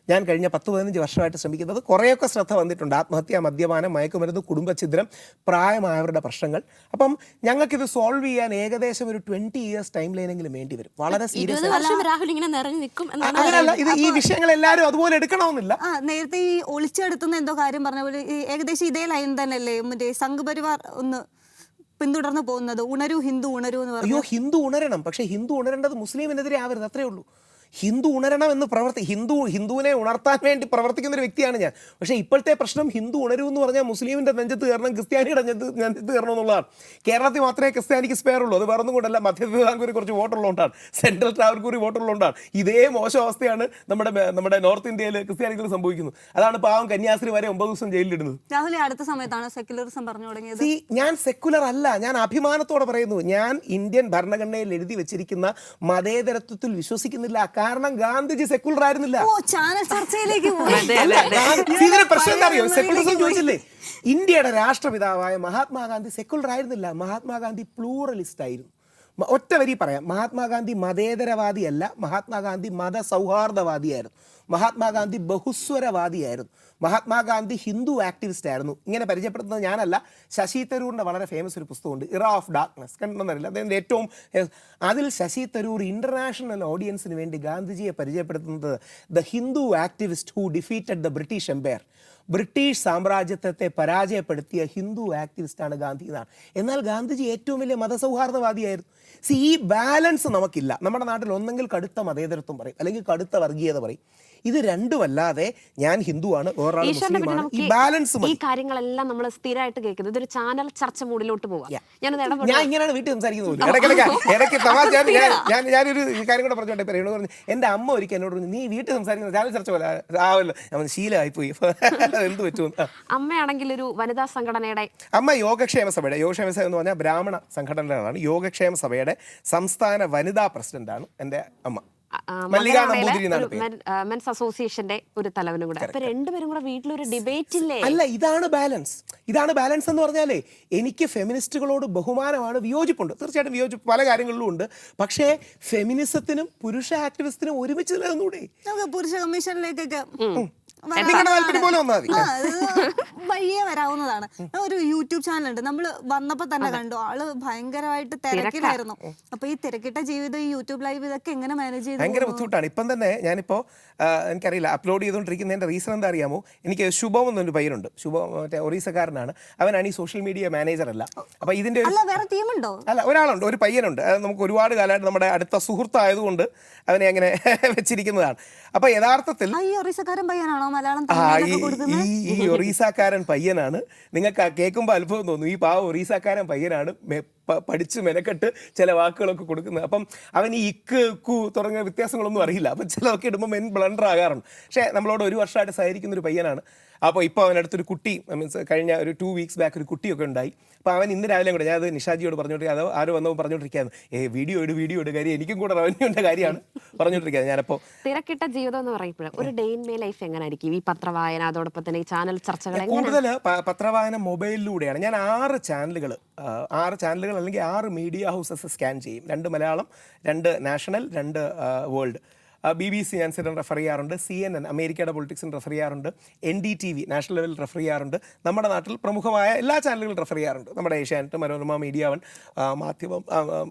ഞാൻ കഴിഞ്ഞ 10-15 വർഷമായിട്ട് ശ്രമിക്കുന്നത്. കുറേയൊക്കെ ശ്രദ്ധ വന്നിട്ടുണ്ട്. ആത്മഹത്യ, മദ്യപാനം, മയക്കുമരുന്ന്, കുടുംബഛിദ്രം, പ്രായമായവരുടെ പ്രശ്നങ്ങൾ. അപ്പം ഞങ്ങൾക്കിത് സോൾവ് ചെയ്യാൻ ഏകദേശം ഒരു 20 years ടൈം ലൈനെങ്കിലും വേണ്ടി വരും. വളരെ സീരിയസ് അങ്ങനെയല്ല, ഇത് ഈ വിഷയങ്ങൾ എല്ലാവരും അതുപോലെ എടുക്കണമെന്നില്ല. നേരത്തെ ഈ ഒളിച്ചെടുത്തുന്ന എന്തോ കാര്യം പറഞ്ഞ പോലെ ഏകദേശം ഇതേ ലൈൻ തന്നെയല്ലേ മറ്റേ സംഘ് പരിവാർ ഒന്ന് പിന്തുടർന്ന് പോകുന്നത്? ഉണരൂ ഹിന്ദു, ഉണരൂ എന്ന് പറഞ്ഞു. അയ്യോ, ഹിന്ദു ഉണരണം, പക്ഷേ ഹിന്ദു ഉണരേണ്ടത് മുസ്ലിമിനെതിരെ ആവരുത്, അത്രേ ഉള്ളൂ. ഹിന്ദു ഉണരണം എന്ന് ഹിന്ദുവിനെ ഉണർത്താൻ വേണ്ടി പ്രവർത്തിക്കുന്ന ഒരു വ്യക്തിയാണ് ഞാൻ. പക്ഷേ ഇപ്പോഴത്തെ പ്രശ്നം ഹിന്ദു ഉണരൂ എന്ന് പറഞ്ഞാൽ മുസ്ലിമിൻ്റെ നെഞ്ചത്ത് കയറണം, ക്രിസ്ത്യാനിയുടെ നെഞ്ചത്ത് കയറണം എന്നുള്ളതാണ്. കേരളത്തിൽ മാത്രമേ ക്രിസ്ത്യാനിക്ക് സ്പെയർ ഉള്ളൂ. അത് വേറൊന്നും കൊണ്ടല്ല, മധ്യ തിരുവിതാംകൂർ കുറച്ച് വോട്ടുള്ളതുകൊണ്ടാണ്, സെൻട്രൽ ട്രാവൻകൂർ വോട്ടുള്ളതുകൊണ്ടാണ്. ഇതേ മോശം അവസ്ഥയാണ് നമ്മുടെ നോർത്ത് ഇന്ത്യയിൽ ക്രിസ്ത്യാനികൾ സംഭവിക്കുന്നത്. അതാണ് പാവം കന്യാസ്ത്രീ വരെ 9 ദിവസം ജയിലിലിടുന്നത്. രാഹുൽ അടുത്ത സമയത്താണ് സെക്യുലറിസം പറഞ്ഞു തുടങ്ങിയത്. ഞാൻ സെക്യുലർ അല്ല, ഞാൻ അഭിമാനത്തോടെ പറയുന്നു, ഞാൻ ഇന്ത്യൻ ഭരണഘടനയിൽ എഴുതി വെച്ചിരിക്കുന്ന മതേതരത്വത്തിൽ വിശ്വസിക്കുന്നില്ല. കാരണം ഗാന്ധിജി സെക്യുലർ ആയിരുന്നില്ല. പ്രശ്നം എന്താ അറിയോ? സെക്യുലറിസം ചോദിച്ചില്ലേ? ഇന്ത്യയുടെ രാഷ്ട്രപിതാവായ മഹാത്മാഗാന്ധി സെക്യുലർ ആയിരുന്നില്ല. മഹാത്മാഗാന്ധി പ്ലൂറലിസ്റ്റ് ആയിരുന്നു. ഒറ്റ വരി പറയാം, മഹാത്മാഗാന്ധി മതേതരവാദിയല്ല, മഹാത്മാഗാന്ധി മതസൗഹാർദ്ദവാദിയായിരുന്നു. മഹാത്മാഗാന്ധി ബഹുസ്വരവാദിയായിരുന്നു. മഹാത്മാഗാന്ധി ഹിന്ദു ആക്ടിവിസ്റ്റ് ആയിരുന്നു. ഇങ്ങനെ പരിചയപ്പെടുത്തുന്നത് ഞാനല്ല, ശശി തരൂരിൻ്റെ വളരെ ഫേമസ് ഒരു പുസ്തകമുണ്ട്, ഇറ ഓഫ് ഡാർക്ക്നെസ്, കണ്ടെന്നറിയില്ല, അദ്ദേഹത്തിൻ്റെ ഏറ്റവും അതിൽ ശശി തരൂർ ഇൻ്റർനാഷണൽ ഓഡിയൻസിന് വേണ്ടി ഗാന്ധിജിയെ പരിചയപ്പെടുത്തുന്നത് the Hindu activist who defeated the British empire, British സാമ്രാജ്യത്വത്തെ പരാജയപ്പെടുത്തിയ ഹിന്ദു ആക്ടിവിസ്റ്റാണ് ഗാന്ധി എന്നാണ്. എന്നാൽ ഗാന്ധിജി ഏറ്റവും വലിയ മതസൗഹാർദ്ദവാദിയായിരുന്നു. ഈ ബാലൻസ് നമുക്കില്ല. നമ്മുടെ നാട്ടിൽ ഒന്നെങ്കിൽ കടുത്ത മതേതരത്വം പറയും, അല്ലെങ്കിൽ കടുത്ത വർഗീയത പറയും. ഇത് രണ്ടുമല്ലാതെ ഞാൻ ഹിന്ദുവാണ്, വേറൊരാൾ മുസ്ലിമാണ്. ഈ ബാലൻസ് ഈ കാര്യങ്ങളെല്ലാം നമ്മൾ സ്ഥിരമായിട്ട് കേൾക്കുന്നത് ഇതൊരു ചാനൽ ചർച്ച മൂഡിലോട്ട് പോവാം. ഞാൻ ഇങ്ങനെയാണ് വീട്ടിൽ സംസാരിക്കുന്നത്. ഇടയ്ക്ക് തമാശ ഞാനൊരു കാര്യം കൂടെ പറഞ്ഞോട്ടെ. പറഞ്ഞു എൻ്റെ അമ്മ ഒരിക്കൽ എന്നോട് പറഞ്ഞു, നീ വീട്ടിൽ സംസാരിക്കുന്നത് ചാനൽ ചർച്ച പോലെ ആവല്ലോ. ഞാൻ ശീലമായിപ്പോയി, എന്ത് പറ്റും. അമ്മയാണെങ്കിൽ ഒരു വനിതാ സംഘടനയുടെ അമ്മ യോഗക്ഷേമ സഭയുടെ, യോഗക്ഷേമ സഭ എന്ന് പറഞ്ഞാൽ ബ്രാഹ്മണ സംഘടനകളാണ്. യോഗക്ഷേമ സഭയുടെ സംസ്ഥാന വനിതാ പ്രസിഡന്റാണ് എൻ്റെ അമ്മ. മല്ലിക നമ്പൂതിരി എന്നാണ് പേര്. മെൻസ് അസോസിയേഷന്റെ ഒരു തലവനും കൂടെ. അപ്പൊ രണ്ടുപേരും കൂടെ വീട്ടിലൊരു ഡിബേറ്റ് ഇല്ലേ? അല്ല, ഇതാണ് ബാലൻസ് എന്ന് പറഞ്ഞാലേ എനിക്ക് ഫെമിനിസ്റ്റുകളോട് ബഹുമാനമാണ്, വിയോജിപ്പുണ്ട്, തീർച്ചയായിട്ടും വിയോജിപ്പ് പല കാര്യങ്ങളിലും ഉണ്ട്. പക്ഷേ ഫെമിനിസത്തിനും പുരുഷ ആക്ടിവിസ്റ്റിനും ഒരുമിച്ച് നിലനിന്നൂടെ? നമുക്ക് പുരുഷ കമ്മീഷനിലേക്കൊക്കെ നിങ്ങളുടെ താല്പര്യം പോലെ വന്നാൽ മതി. വഴിയെ വരാവുന്നതാണ്. ഒരു യൂട്യൂബ് ചാനൽ ഉണ്ട്, നമ്മൾ വന്നപ്പോ തന്നെ കണ്ടു, ആള് ഭയങ്കരമായിട്ട് തിരക്കിലായിരുന്നു. അപ്പൊ ഈ തിരക്കിട്ട ജീവിതം, ഈ യൂട്യൂബ് ലൈവ്, ഇതൊക്കെ എങ്ങനെ മാനേജ് ചെയ്തു? ഭയങ്കര ബുദ്ധിമുട്ടാണ്. ഇപ്പം തന്നെ ഞാനിപ്പോൾ എനിക്കറിയില്ല അപ്ലോഡ് ചെയ്തുകൊണ്ടിരിക്കുന്നതിൻ്റെ റീസൺ എന്താ അറിയാമോ? എനിക്ക് ശുഭം എന്നൊരു പയ്യനുണ്ട്, ശുഭം മറ്റേ ഒറീസക്കാരനാണ്. അവനാണ് ഈ സോഷ്യൽ മീഡിയ മാനേജർ അല്ല. അപ്പോൾ ഇതിൻ്റെ വേറെ ടീമുണ്ടോ? അല്ല, ഒരാളുണ്ട്, ഒരു പയ്യനുണ്ട്. അത് നമുക്ക് ഒരുപാട് കാലമായിട്ട് നമ്മുടെ അടുത്ത സുഹൃത്തായതുകൊണ്ട് അവനെ അങ്ങനെ വെച്ചിരിക്കുന്നതാണ്. അപ്പോൾ യഥാർത്ഥത്തിൽ ഈ ഒറീസക്കാരൻ പയ്യനാണോ മലയാളം? ഈ ഒറീസക്കാരൻ പയ്യനാണ്. നിങ്ങൾക്ക് കേൾക്കുമ്പോൾ അത്ഭുതം തോന്നും, ഈ പാവ ഒറീസക്കാരൻ പയ്യനാണ് പഠിച്ച് മെനക്കെട്ട് ചില വാക്കുകളൊക്കെ കൊടുക്കുന്നത്. അപ്പം അവൻ ഈ ഇക്ക് കു തുടങ്ങിയ വ്യത്യാസങ്ങളൊന്നും അറിയില്ല. അപ്പം ചിലതൊക്കെ ഇടുമ്പോൾ മെൻ ബ്ലണ്ടർ ആകാറുണ്ട്. പക്ഷേ നമ്മളോട് ഒരു വർഷമായിട്ട് സഹകരിക്കുന്ന ഒരു പയ്യനാണ്. അപ്പോൾ ഇപ്പോൾ അവനടുത്തൊരു കുട്ടി, മീൻസ് കഴിഞ്ഞ ഒരു 2 weeks ബാക്ക് ഒരു കുട്ടിയൊക്കെ ഉണ്ടായി. അപ്പോൾ അവൻ ഇന്ന് രാവിലെ കൂടെ, ഞാൻ അത് നിഷാജിയോട് പറഞ്ഞോണ്ടിരിക്കുക, അത് ആരോ വന്നപ്പോൾ പറഞ്ഞുകൊണ്ടിരിക്കുകയാണ്, വീഡിയോ ഇട് കാര്യം എനിക്കും കൂടെ റവന്യൂൻ്റെ കാര്യമാണ് പറഞ്ഞുകൊണ്ടിരിക്കുന്നത്. ഞാനപ്പോൾ തിരക്കിട്ട ജീവിതം എന്ന് പറയുമ്പോൾ ഒരു ഡേ ഇൻ മൈ ലൈഫ് എങ്ങനെ ആയിരിക്കും? ഈ പത്രവായന, അതോടൊപ്പം തന്നെ ഈ ചാനൽ ചർച്ചകൾ കൂടുതൽ പത്രവായന മൊബൈലിലൂടെയാണ്. ഞാൻ 6 ചാനലുകൾ അല്ലെങ്കിൽ 6 മീഡിയ ഹൗസസ് സ്കാൻ ചെയ്യും. 2 മലയാളം, 2 നാഷണൽ, 2 വേൾഡ്. BBC ഞാൻ സ്ഥിരം റെഫർ ചെയ്യാറുണ്ട്, CNN അമേരിക്കയുടെ പൊളിറ്റിക്സിന് റെഫർ ചെയ്യാറുണ്ട്, NDTV നാഷണൽ ലെവലിൽ റെഫർ ചെയ്യാറുണ്ട്, നമ്മുടെ നാട്ടിൽ പ്രമുഖമായ എല്ലാ ചാനലുകളും റെഫർ ചെയ്യാറുണ്ട്, നമ്മുടെ ഏഷ്യാനെറ്റ്, മനോരമ, മീഡിയ വൺ, മാധ്യമം,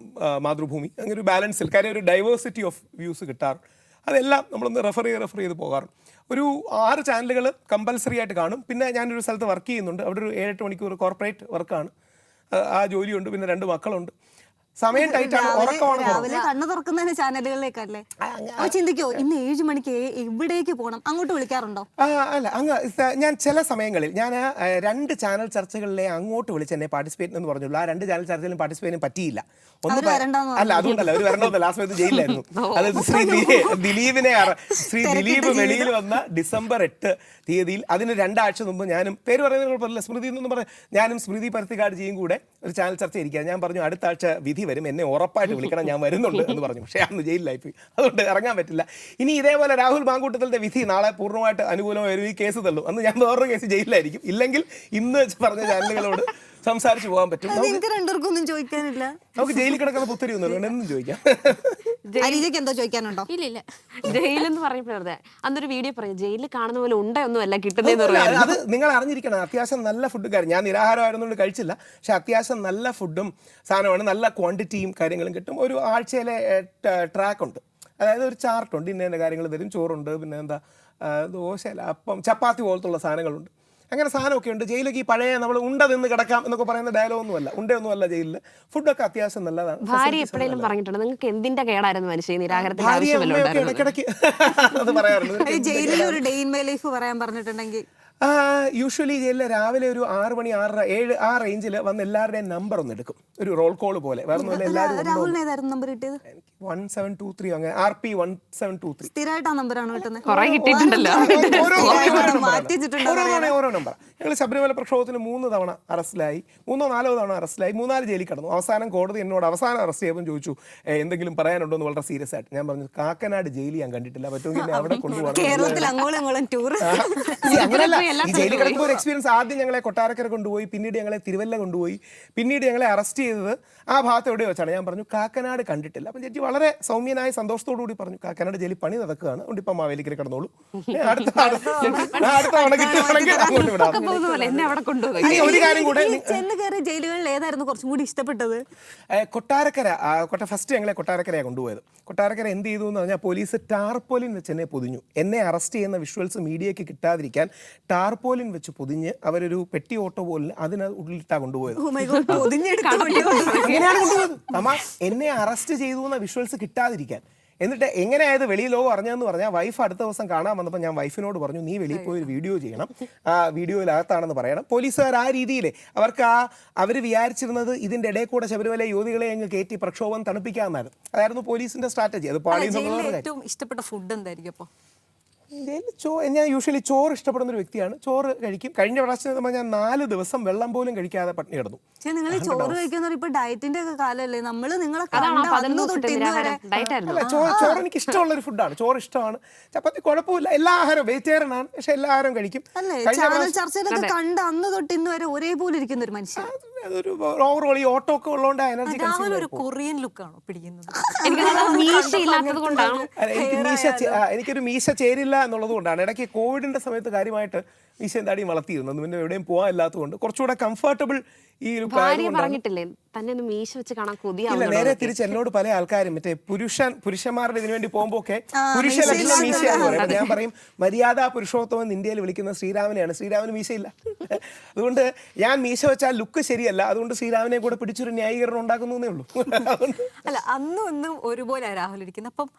മാതൃഭൂമി, അങ്ങനെ ഒരു ബാലൻസിൽ. കാര്യം ഒരു ഡൈവേഴ്സിറ്റി ഓഫ് വ്യൂസ് കിട്ടാറുണ്ട്. അതെല്ലാം നമ്മളൊന്ന് റെഫർ ചെയ്ത് പോകാറുണ്ട്. ഒരു 6 ചാനലുകൾ കമ്പൽസറി ആയിട്ട് കാണും. പിന്നെ ഞാനൊരു സ്ഥലത്ത് വർക്ക് ചെയ്യുന്നുണ്ട്, അവിടെ ഒരു 7-8 മണിക്കൂർ കോർപ്പറേറ്റ് വർക്കാണ്, ആ ജോലിയുണ്ട്. പിന്നെ 2 മക്കളുണ്ട്. സമയം ടൈറ്റാണ്, ഉറക്കമാണ്. രാവിലെ കണ്ണു തുറക്കുന്നതിന് ചാനലുകളിലേക്കല്ലേ? അപ്പൊ ചിന്തിക്കോ, ഇന്ന് 7 മണിക്ക് എവിടേക്ക് പോകണം? അങ്ങോട്ട് വിളിക്കാറുണ്ടോ? അല്ല, ഞാൻ ചില സമയങ്ങളിൽ ഞാൻ 2 ചാനൽ ചർച്ചകളിലെ അങ്ങോട്ട് വിളിച്ച് എന്നെ പാർട്ടിസിപ്പേറ്റ് എന്ന് പറഞ്ഞുള്ളൂ. ആ 2 ചാനൽ ചർച്ചയിലും പാർട്ടിസിപ്പേറ്റ് ചെയ്യാൻ പറ്റിയില്ല. അല്ല, അതുകൊണ്ടല്ല, അവർ വരണമെന്ന് ലാസ്റ്റ് സമയത്ത് ജയിലിലായിരുന്നു. അത് ശ്രീ ദിലീപ് വെളിയിൽ വന്ന ഡിസംബർ 8 തീയതിയിൽ, അതിന് 2 ആഴ്ച മുമ്പ് ഞാനും, പേര് പറയുന്നത് കുഴപ്പമില്ല, സ്മൃതി എന്നൊന്നും പറഞ്ഞാൽ, ഞാനും സ്മൃതി പരുത്തിക്കാട്ജിയും കൂടെ ഒരു ചാനൽ ചർച്ച ഇരിക്കുക. ഞാൻ പറഞ്ഞു അടുത്ത ആഴ്ച വിധി വരും, എന്നെ ഉറപ്പായിട്ട് വിളിക്കണം, ഞാൻ വരുന്നുണ്ട് എന്ന് പറഞ്ഞു. പക്ഷേ അന്ന് ജയിലിലായിപ്പോയി, അതുകൊണ്ട് ഇറങ്ങാൻ പറ്റില്ല. ഇനി ഇതേപോലെ രാഹുൽ മാങ്കൂട്ടത്തിൻ്റെ വിധി നാളെ പൂർണ്ണമായിട്ട് അനുകൂലമായി ഈ കേസ് തള്ളും, അന്ന് ഞാൻ വേറൊരു കേസ് ജയിലിലായിരിക്കും. ഇല്ലെങ്കിൽ ഇന്ന് പറഞ്ഞ ചാനലുകളോട് സംസാരിച്ച് പോകാൻ പറ്റും. രണ്ടുപേർക്കൊന്നും ചോദിക്കാനില്ല, നമുക്ക് ജയിലിൽ കിടക്കുന്ന പുത്തരി ഒന്നും എന്നും ചോദിക്കാം. എന്തോ ചോദിക്കാനുണ്ടോ? ഇല്ല. ജയിലെന്ന് പറഞ്ഞപ്പോഴേ അന്നൊരു വീഡിയോ പറഞ്ഞു, ജയിലിൽ കാണുന്ന പോലെ ഉണ്ടൊന്നും അല്ല കിട്ടുന്നതെന്ന് പറയാം. അത് നിങ്ങൾ അറിഞ്ഞിരിക്കണം. അത്യാവശ്യം നല്ല ഫുഡ്, ഞാൻ നിരാഹാരമായിരുന്നുകൊണ്ട് കഴിച്ചില്ല, പക്ഷെ അത്യാവശ്യം നല്ല ഫുഡും സാധനമാണ്, നല്ല ക്വാണ്ടിറ്റിയും കാര്യങ്ങളും കിട്ടും. ഒരു ആഴ്ചയിലെ ട്രാക്ക് ഉണ്ട്, അതായത് ഒരു ചാർട്ടുണ്ട്, ഇന്ന കാര്യങ്ങൾ തരും. ചോറുണ്ട്, പിന്നെ എന്താ ദോശ, അപ്പം, ചപ്പാത്തി പോലത്തുള്ള സാധനങ്ങളുണ്ട്. അങ്ങനെ സാധനമൊക്കെ ഉണ്ട്. ജയിലിലേക്ക് ഈ പഴയ നമ്മൾ ഉണ്ട നിന്ന് കിടക്കാം എന്നൊക്കെ പറയുന്ന ഡയലോഗൊന്നുമല്ല, ഉണ്ടയൊന്നുമല്ല ജയിലിൽ. ഫുഡൊക്കെ അത്യാവശ്യം നല്ലതാണ്. ഭാര്യ എപ്പോഴേലും പറഞ്ഞിട്ടുണ്ട് നിങ്ങൾക്ക് എന്തിന്റെ കേടായിരുന്നു മനുഷ്യ നിരാഹാരത്തിന്? ഇടയ്ക്കിടയ്ക്ക് അത് പറയാറുണ്ട്. ജയിലിൽ ഒരു ഡേ ഇൻ മൈ ലൈഫ് പറയാൻ പറഞ്ഞിട്ടുണ്ടെങ്കിൽ യൂഷ്വലി ജയിലിൽ രാവിലെ ഒരു 6 മണി 6:30 7 ആ റേഞ്ചിൽ വന്ന് എല്ലാവരുടെയും നമ്പർ ഒന്ന് എടുക്കും, ഒരു റോൾ കോൾ പോലെ. വേറെ എല്ലാവരും 1723 അങ്ങനെ RP 1723 സ്ഥിരമായിട്ട് ആ നമ്പറാണ് കിട്ടുന്നത്. ഓരോ നമ്പർ. ഞങ്ങൾ ശബരിമല പ്രക്ഷോഭത്തിന് 3 തവണ അറസ്റ്റിലായി, 3 4 തവണ അറസ്റ്റിലായി, 3-4 ജയിലിൽ കിടന്നു. അവസാനം കോടതി എന്നോട് അവസാനം അറസ്റ്റ് ചെയ്യുമ്പോൾ ചോദിച്ചു എന്തെങ്കിലും പറയാനുണ്ടോ എന്ന് വളരെ സീരിയസ് ആയിട്ട്. ഞാൻ പറഞ്ഞു കാക്കനാട് ജയിൽ ഞാൻ കണ്ടിട്ടില്ല, പറ്റുമെങ്കിൽ അവിടെ കൊണ്ടുപോകണം. കേരളത്തിൽ അങ്ങോളം ടൂർ അങ്ങനെയല്ല, ഈ ജയിലിൽ കിടക്കുമ്പോൾ ഒരു എക്സ്പീരിയൻസ്. ആദ്യം ഞങ്ങളെ കൊട്ടാരക്കര കൊണ്ടുപോയി, പിന്നീട് ഞങ്ങളെ തിരുവല്ല കൊണ്ടുപോയി, പിന്നീട് ഞങ്ങളെ അറസ്റ്റ് ചെയ്തത് ആ ഭാഗത്ത് എവിടെ വെച്ചാണ്. ഞാൻ പറഞ്ഞു കാക്കനാട് കണ്ടിട്ടില്ല. അപ്പം ജഡ്ജി വളരെ സൗമ്യനായ സന്തോഷത്തോടു കൂടി പറഞ്ഞു കാക്കനാട് ജയിലിൽ പണി നടക്കുകയാണ്, അതുകൊണ്ട് ഇപ്പം മാവേലിക്കര കിടന്നോളൂ, അടുത്ത തവണ കിട്ടുകയാണെങ്കിൽ അങ്ങോട്ട് വിടാം. ഒരു കാര്യം കൂടെ, ചെന്ന് കയറിയ ജയിലുകളിൽ ഏതായിരുന്നു കുറച്ചും കൂടി ഇഷ്ടപ്പെട്ടത്? കൊട്ടാരക്കര. ഫസ്റ്റ് ഞങ്ങളെ കൊട്ടാരക്കരയാണ് കൊണ്ടുപോയത്. കൊട്ടാരക്കര എന്ത് ചെയ്തു എന്ന് പറഞ്ഞാൽ പോലീസ് ടാർപോലിൻ വെച്ച് എന്നെ പൊതിഞ്ഞു. എന്നെ അറസ്റ്റ് ചെയ്യുന്ന വിഷ്വൽസ് മീഡിയയ്ക്ക് കിട്ടാതിരിക്കാൻ ടാർപോലിൻ വെച്ച് പൊതിഞ്ഞ് അവരൊരു പെട്ടി ഓട്ടോ പോലെ അതിന് ഉള്ളിലിട്ടാ കൊണ്ടുപോയത്. എന്നെ അറസ്റ്റ് ചെയ്തു എന്ന വിഷ്വൽസ് കിട്ടാതിരിക്കാൻ. എന്നിട്ട് എങ്ങനെയായത് വെളിയിൽ ലോകം അറിഞ്ഞതെന്ന് പറഞ്ഞാൽ വൈഫ് അടുത്ത ദിവസം കാണാൻ വന്നപ്പോൾ ഞാൻ വൈഫിനോട് പറഞ്ഞു നീ വെളിയിൽ പോയി ഒരു വീഡിയോ ചെയ്യണം, ആ വീഡിയോയിലകത്താണെന്ന് പറയണം. പോലീസുകാർ ആ രീതിയിൽ അവർക്ക് അവർ വിചാരിച്ചിരുന്നത് ഇതിൻ്റെ ഇടയിൽ കൂടെ ശബരിമല യുവതികളെ അങ്ങ് കയറ്റി പ്രക്ഷോഭം തണുപ്പിക്കാമെന്നായിരുന്നു. അതായിരുന്നു പോലീസിന്റെ സ്ട്രാറ്റജി. അത് പാളി. ഏറ്റവും ഇഷ്ടപ്പെട്ട ഫുഡ് എന്തായിരിക്കും അപ്പോൾ? ഞാൻ യൂഷ്വലി ചോറ് ഇഷ്ടപ്പെടുന്ന ഒരു വ്യക്തിയാണ്. ചോറ് കഴിക്കും. കഴിഞ്ഞ പ്രാവശ്യം ഞാൻ 4 ദിവസം വെള്ളം പോലും കഴിക്കാതെ പട്ടിണി കിടന്നു. പക്ഷെ നിങ്ങൾ ചോറ് കഴിക്കുന്ന ഇപ്പൊ ഡയറ്റിന്റെ ഒക്കെ കാലമല്ലേ, നമ്മള് നിങ്ങളെ ഡയറ്റ് ആയിരുന്നു. അല്ല, ചോറ് എനിക്ക് ഇഷ്ടമുള്ള ഒരു ഫുഡാണ്. ചോറ് ഇഷ്ടമാണ്. ചപ്പാത്തി കുഴപ്പമില്ല. എല്ലാ ആഹാരവും വെജിറ്റേറിയൻ ആണ്, പക്ഷെ എല്ലാ ആഹാരവും കഴിക്കും. അല്ലേ? ചാനൽ ചർച്ചയിലൊക്കെ കണ്ട് അന്ന് തൊട്ട് ഇന്ന് വരെ ഒരേപോലെ ഇരിക്കുന്ന ഒരു മനുഷ്യൻ. അതൊരു ഓവറോൾ ഈ ഓട്ടോ ഒക്കെ ഉള്ളതുകൊണ്ട് എനർജി ഒരു കൊറിയൻ ലുക്കാണോ പിടിക്കുന്നത്? എനിക്കൊരു മീശ ചേരില്ല എന്നുള്ളത് കൊണ്ടാണ്. ഇടയ്ക്ക് കോവിഡിന്റെ സമയത്ത് കാര്യമായിട്ട് മീശയും താടിയും വളർത്തിയിരുന്നു. പിന്നെ എവിടെയും പോകാൻ ഇല്ലാത്തതുകൊണ്ട് കുറച്ചുകൂടെ കംഫർട്ടബിൾ ഈ ഒരു പറഞ്ഞിട്ടില്ലേ തന്നെ ഒന്ന് മീശ വെച്ച് കാണാൻ കൊതിയാ. നേരെ തിരിച്ച് എന്നോട് പല ആൾക്കാരും മറ്റേ പുരുഷന്മാരുടെ ഇതിനു വേണ്ടി പോകുമ്പോ ഒക്കെ പുരുഷ ലക്ഷണം മീശയാന്ന് പറയും. ഞാൻ പറയും മര്യാദ പുരുഷോത്തമൻ ഇന്ത്യയിൽ വിളിക്കുന്ന ശ്രീരാമനെയാണ്. ശ്രീരാമന് മീശയില്ല. അതുകൊണ്ട് ഞാൻ മീശ വെച്ചാൽ ലുക്ക് ശരിയല്ല. അതുകൊണ്ട് ശ്രീരാമനെ കൂടെ പിടിച്ചൊരു ന്യായീകരണം ഉണ്ടാക്കുന്നേ ഉള്ളൂ. അല്ല, അന്നും ഇന്നും ഒരുപോലെ രാഹുൽ ഇരിക്കുന്നത്. അപ്പം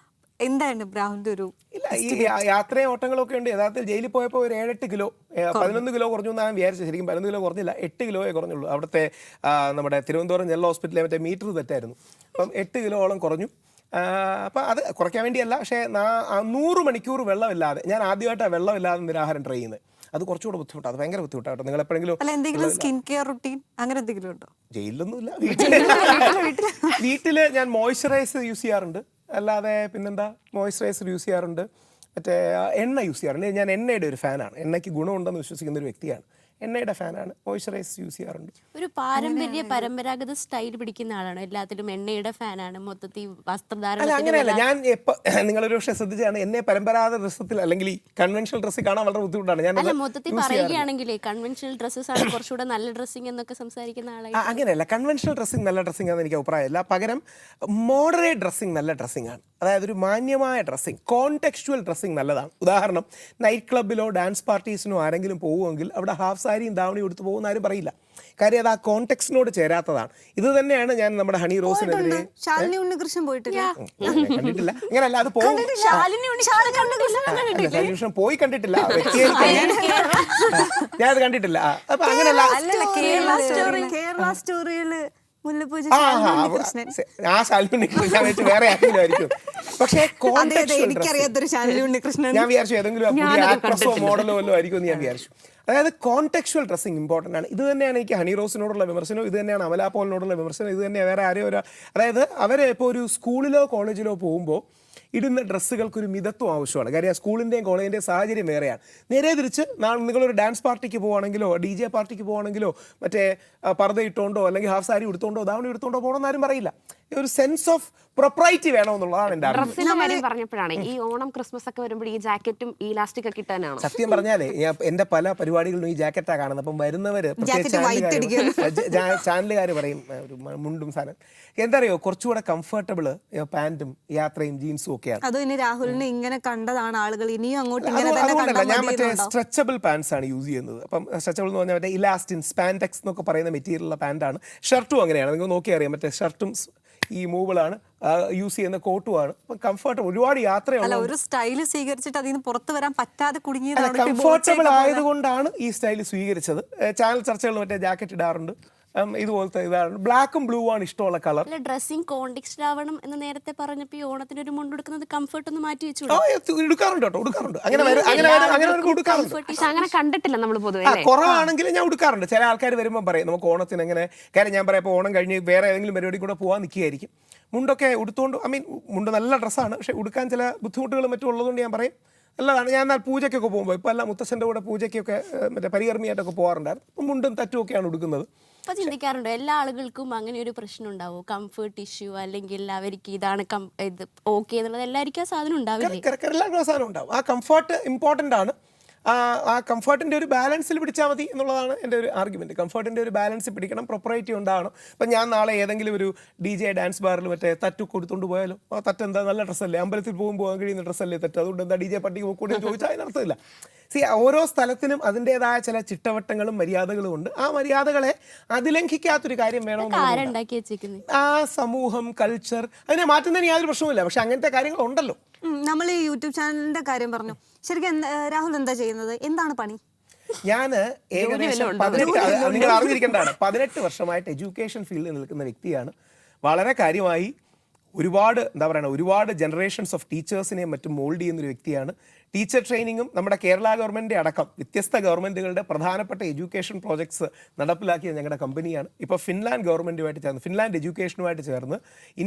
എന്താണ് രാഹുലിന്റെ ഒരു ഇല്ല, ഈ യാത്രയും ഓട്ടങ്ങളൊക്കെ ഉണ്ട്. യഥാർത്ഥത്തിൽ ജയിലിൽ പോയപ്പോൾ ഒരു 7-8 കിലോ 11 കിലോ കുറഞ്ഞു എന്നാണ് വിചാരിച്ചത്. ശരിക്കും 11 കിലോ കുറഞ്ഞില്ല, 8 കിലോയെ കുറഞ്ഞുള്ളൂ. അവിടുത്തെ നമ്മുടെ തിരുവനന്തപുരം ജനറൽ ഹോസ്പിറ്റലിലെ മറ്റേ മീറ്റർ തെറ്റായിരുന്നു. അപ്പം 8 കിലോളം കുറഞ്ഞു. അപ്പം അത് കുറയ്ക്കാൻ വേണ്ടിയല്ല, പക്ഷേ 100 മണിക്കൂർ വെള്ളമില്ലാതെ, ഞാൻ ആദ്യമായിട്ടാണ് വെള്ളമില്ലാതെ നിരാഹാരം ട്രൈ ചെയ്യുന്നത്. അത് കുറച്ചുകൂടെ ബുദ്ധിമുട്ടാണ്. അത് ഭയങ്കര ബുദ്ധിമുട്ടാണ്. നിങ്ങൾ എപ്പോഴെങ്കിലും എന്തെങ്കിലും സ്കിൻ കെയർ റുട്ടീൻ അങ്ങനെ എന്തെങ്കിലും ഉണ്ടോ? ജയിലിലൊന്നുമില്ല, വീട്ടിൽ ഞാൻ മോയ്സ്ചറൈസർ യൂസ് ചെയ്യാറുണ്ട്. അല്ലാതെ പിന്നെന്താ, മോയ്സ്ചറൈസർ യൂസ് ചെയ്യാറുണ്ട്. മറ്റേ എണ്ണ യൂസ് ചെയ്യാറുണ്ട്. ഞാൻ എണ്ണയുടെ ഒരു ഫാനാണ്. എണ്ണയ്ക്ക് ഗുണമുണ്ടെന്ന് വിശ്വസിക്കുന്ന ഒരു വ്യക്തിയാണ്. എണ്ണയുടെ ഫാനാണ്. മോയ്സ്ചറൈസർ യൂസ് ചെയ്യാറുണ്ട്. ഒരു പരമ്പരാഗത സ്റ്റൈൽ പിടിക്കുന്ന ആളാണ്. എല്ലാത്തിലും എണ്ണയുടെ ഫാനാണ്. മൊത്തത്തിൽ വസ്ത്രധാരണ അങ്ങനെയല്ല. ഞാൻ നിങ്ങളൊരു പക്ഷേ ശ്രദ്ധിച്ചാണ്, എന്നെ പരമ്പരാഗത ഡ്രസ്സത്തിൽ അല്ലെങ്കിൽ ഈ കൺവെൻഷണൽ ഡ്രസ്സ് കാണാൻ വളരെ ബുദ്ധിമുട്ടാണ്. ഞാൻ മൊത്തത്തിൽ പറയുകയാണെങ്കിൽ കൺവെൻഷണൽ ഡ്രസ്സസ് ആണ് കുറച്ചുകൂടെ നല്ല ഡ്രസ്സിംഗ് എന്നൊക്കെ സംസാരിക്കുന്ന ആളാണ്. അങ്ങനെയല്ല, കൺവെൻഷണൽ ഡ്രസ്സിംഗ് നല്ല ഡ്രസ്സിംഗ് ആണെന്ന് എനിക്ക് അഭിപ്രായമില്ല. പകരം മോഡറേറ്റ് ഡ്രസ്സിംഗ് നല്ല ഡ്രസ്സിംഗ് ആണ്. അതായത് ഒരു മാന്യമായ ഡ്രസ്സിംഗ്, കോണ്ടെക്സ്റ്റുവൽ ഡ്രസ്സിംഗ് നല്ലതാണ്. ഉദാഹരണം, നൈറ്റ് ക്ലബ്ബിലോ ഡാൻസ് പാർട്ടീസിനോ ആരെങ്കിലും പോകുമെങ്കിൽ അവിടെ ഹാഫ് സാരിയും ധാവണി എടുത്ത് പോകുന്ന ആരും പറയില്ല. കാര്യം അത് ആ കോണ്ടെക്സ്റ്റിനോട് ചേരാത്തതാണ്. ഇത് തന്നെയാണ് ഞാൻ നമ്മുടെ ഹണി റോസിനെതിരെ ശാലിനി ഉണ്ണികൃഷ്ണൻ പോയിട്ടില്ല, കണ്ടിട്ടില്ല. അങ്ങനെയല്ല, അത് പോകും. പോയി കണ്ടിട്ടില്ല, ഞാനത് കണ്ടിട്ടില്ല. അപ്പൊ അങ്ങനെയല്ല, കേരള സ്റ്റോറിയില് മുല്ലപ്പൂജ ആ ശാലിനി ഞാൻ വെച്ച് വേറെ ആരെങ്കിലും ആയിരിക്കും. പക്ഷേ എനിക്കറിയാത്തൊരു ശാലിനി ഉണ്ണികൃഷ്ണൻ ഞാൻ വിചാരിച്ചു ഏതെങ്കിലും ആക്ട്രസോ മോഡലോ വല്ലോ ആയിരിക്കും എന്ന് ഞാൻ വിചാരിച്ചു. അതായത് കോണ്ടെക്സ്റ്റുവൽ ഡ്രസ്സിങ് ഇമ്പോർട്ടൻ്റ് ആണ്. ഇത് തന്നെയാണ് എനിക്ക് ഹണി റോസിനോടുള്ള വിമർശനം. ഇത് തന്നെയാണ് അമല പോളിനോടുള്ള വിമർശനം. ഇത് തന്നെയാണ് വേറെ ആരെയോ അതായത് അവർ ഇപ്പോൾ ഒരു സ്കൂളിലോ കോളേജിലോ പോകുമ്പോൾ ഇടുന്ന ഡ്രസ്സുകൾക്കൊരു മിതത്വം ആവശ്യമാണ്. കാര്യം സ്കൂളിൻ്റെയും കോളേജിൻ്റെയും സാഹചര്യം വേറെയാണ്. നേരെ തിരിച്ച് നിങ്ങളൊരു ഡാൻസ് പാർട്ടിക്ക് പോകുകയാണെങ്കിലോ DJ പാർട്ടിക്ക് പോകുകയാണെങ്കിലോ മറ്റേ പർദ്ദ ഇട്ടുകൊണ്ടോ അല്ലെങ്കിൽ ഹാഫ് സാരി എടുത്തുകൊണ്ടോ ധാവണി എടുത്തുകൊണ്ടോ പോകണമെന്ന് ആരും പറയില്ല. ഒരു സെൻസ് ഓഫ് പ്രൊപ്രൈറ്റി വേണമെന്നുള്ളതാണ് എൻ്റെ ഡ്രസ്സിന്റെ കാര്യം പറഞ്ഞപ്പോഴാണ് ഈ ഓണം ക്രിസ്മസ് ഒക്കെ വരുമ്പോൾ ഈ ജാക്കറ്റും ഈ ഇലാസ്റ്റിക് ഒക്കെ ഇട്ടാനാണ്. സത്യം പറഞ്ഞാലേ എൻ്റെ പല പരിപാടികളിലും ഈ ജാക്കറ്റാണ് കാണുന്നത്. അപ്പം വരുന്നവർ ചാനലുകാർ പറയും ഒരു മുണ്ടും സാധനം. എന്താ അറിയോ, കുറച്ചുകൂടെ കംഫർട്ടബിൾ പാൻറ്റും യാത്രയും ജീൻസും ഒക്കെയാണ്. അതോ ഇനി രാഹുലിനെ ഇങ്ങനെ കണ്ടതാണ് ആളുകൾ ഇനിയും അങ്ങോട്ട് അതുകൊണ്ടല്ല, ഞാൻ മറ്റേ സ്ട്രെച്ചബിൾ പാൻസ് ആണ് യൂസ് ചെയ്യുന്നത്. അപ്പം സ്ട്രെച്ചബിൾ എന്ന് പറഞ്ഞാൽ മറ്റേ ഇലാസ്റ്റിൻ, സ്പാൻടെക്സ് എന്നൊക്കെ പറയുന്ന മെറ്റീരിയലുള്ള പാൻറ്റാണ്. ഷർട്ടും അങ്ങനെയാണ്, നിങ്ങൾ നോക്കി അറിയാം. മറ്റേ ഷർട്ടും ഈ മൂവളാണ് യൂസ് ചെയ്യുന്ന, കോട്ടുമാണ്. അപ്പം കംഫർട്ട്, ഒരുപാട് യാത്രയുള്ള ഒരു സ്റ്റൈല് സ്വീകരിച്ചിട്ട് അതിൽ നിന്ന് പുറത്ത് വരാൻ പറ്റാതെ കുടുങ്ങിയതാണ്. കംഫർട്ടബിൾ ആയതുകൊണ്ടാണ് ഈ സ്റ്റൈൽ സ്വീകരിച്ചത്. ചാനൽ ചർച്ചകളിൽ മറ്റേ ജാക്കറ്റ് ഇടാറുണ്ട്. ഇതുപോലത്തെ ഇതാണ്. ബ്ലാക്കും ബ്ലൂ ആണ് ഇഷ്ടമുള്ള കളർ. ഡ്രസ്സിംഗ് കോണ്ടെക്സ്റ്റ് ആവണം എന്ന് നേരത്തെ പറഞ്ഞപ്പോൾ ഈ ഓണത്തിന് ഒരു മുണ്ട് എടുക്കുന്നത് കംഫർട്ട് ഒന്ന് മാറ്റി വെച്ചു എടുക്കാറുണ്ട് കേട്ടോ, എടുക്കാറുണ്ട്. അങ്ങനെ എടുക്കാറുണ്ട്. അങ്ങനെ കണ്ടിട്ടില്ല നമ്മൾ പൊതുവെ. കുറവാണെങ്കിൽ ഞാൻ എടുക്കാറുണ്ട്. ചില ആൾക്കാർ വരുമ്പോൾ പറയും നമുക്ക് ഓണത്തിന് എങ്ങനെ, കാര്യം ഞാൻ പറയാം ഇപ്പോൾ ഓണം കഴിഞ്ഞ് വേറെ ഏതെങ്കിലും പരിപാടി കൂടെ പോകാൻ നിൽക്കുകയായിരിക്കും. മുണ്ടൊക്കെ ഉടുത്തുകൊണ്ട്, മുണ്ട് നല്ല ഡ്രസ്സാണ്, പക്ഷേ ഉടുക്കാൻ ചില ബുദ്ധിമുട്ടുകളും മറ്റും ഉള്ളതുകൊണ്ട് ഞാൻ പറയും നല്ലതാണ്. ഞാൻ എന്നാൽ പൂജയ്ക്കൊക്കെ പോകുമ്പോൾ ഇപ്പോൾ എല്ലാം മുത്തശ്ശൻ്റെ കൂടെ പൂജയ്ക്കൊക്കെ മറ്റേ പരികർമ്മിയായിട്ടൊക്കെ പോകാറുണ്ടായിരുന്നു. അപ്പം മുണ്ടും തറ്റും ഒക്കെയാണ് ഉടുക്കുന്നത്. അപ്പൊ ചിന്തിക്കാറുണ്ടോ എല്ലാ ആളുകൾക്കും അങ്ങനെ ഒരു പ്രശ്നം ഉണ്ടാവും, കംഫർട്ട് ഇഷ്യൂ, അല്ലെങ്കിൽ അവർക്ക് ഇതാണ് ഇത് ഓക്കെ എന്നുള്ളത് എല്ലാവർക്കും ആ സാധനം ഉണ്ടാവില്ലേ? എല്ലാവർക്കും സാധനം ഉണ്ടാവും. ആ കംഫർട്ട് ഇമ്പോർട്ടൻ്റ് ആണ്. ആ കംഫർട്ടിൻ്റെ ഒരു ബാലൻസിൽ പിടിച്ചാൽ മതി എന്നുള്ളതാണ് എൻ്റെ ഒരു ആർഗ്യുമെൻറ്റ്. കംഫർട്ടിൻ്റെ ഒരു ബാലൻസ് പിടിക്കണം, പ്രൊപ്പറേറ്റി ഉണ്ടാവണം. ഇപ്പം ഞാൻ നാളെ ഏതെങ്കിലും ഒരു DJ ഡാൻസ് ബാറിൽ മറ്റേ തറ്റു കൊടുത്തുകൊണ്ട് പോയാലോ, ആ തട്ട് എന്താ നല്ല ഡ്രസ്സല്ലേ, അമ്പലത്തിൽ പോകുമ്പോൾ പോകാൻ കഴിയുന്ന ഡ്രസ്സല്ലേ തട്ട്, അതുകൊണ്ട് എന്താ DJ പാർട്ടിക്ക് പോയി ചോദിച്ചാൽ അതിനർത്ഥമില്ല. ഓരോ സ്ഥലത്തിനും അതിൻ്റെതായ ചില ചിട്ടവട്ടങ്ങളും മര്യാദകളും ഉണ്ട്. ആ മര്യാദകളെ അതിലംഘിക്കാത്തൊരു കാര്യം വേണമെന്ന് ആ സമൂഹം, കൾച്ചർ, അതിനെ മാറ്റുന്നതിന് യാതൊരു പ്രശ്നവുമില്ല. പക്ഷെ അങ്ങനത്തെ കാര്യങ്ങൾ ഉണ്ടല്ലോ. നമ്മൾ ഈ യൂട്യൂബ് ചാനലിന്റെ കാര്യം പറഞ്ഞു. ശരിക്കും രാഹുൽ എന്താ ചെയ്യുന്നത്, എന്താണ് പണി? ഞാൻ ഏകദേശം 18, നിങ്ങൾ അറിഞ്ഞിരിക്കേണ്ടതാണ്, 18 വർഷമായിട്ട് എഡ്യൂക്കേഷൻ ഫീൽഡിൽ നിൽക്കുന്ന വ്യക്തിയാണ്. വളരെ കാര്യമായി ഒരുപാട് എന്താ പറയുക, ഒരുപാട് ജനറേഷൻസ് ഓഫ് ടീച്ചേഴ്സിനെയും മറ്റും മോൾഡ് ചെയ്യുന്നൊരു വ്യക്തിയാണ്. ടീച്ചർ ട്രെയിനിങ്ങും നമ്മുടെ കേരള ഗവൺമെൻറ് അടക്കം വ്യത്യസ്ത ഗവൺമെൻറ്റുകളുടെ പ്രധാനപ്പെട്ട എഡ്യൂക്കേഷൻ പ്രോജക്ട്സ് നടപ്പിലാക്കിയ ഞങ്ങളുടെ കമ്പനിയാണ്. ഇപ്പോൾ ഫിൻലാൻഡ് ഗവൺമെൻറ്റുമായിട്ട് ചേർന്ന്, ഫിൻലാൻഡ് എഡ്യൂക്കേഷനുമായിട്ട് ചേർന്ന്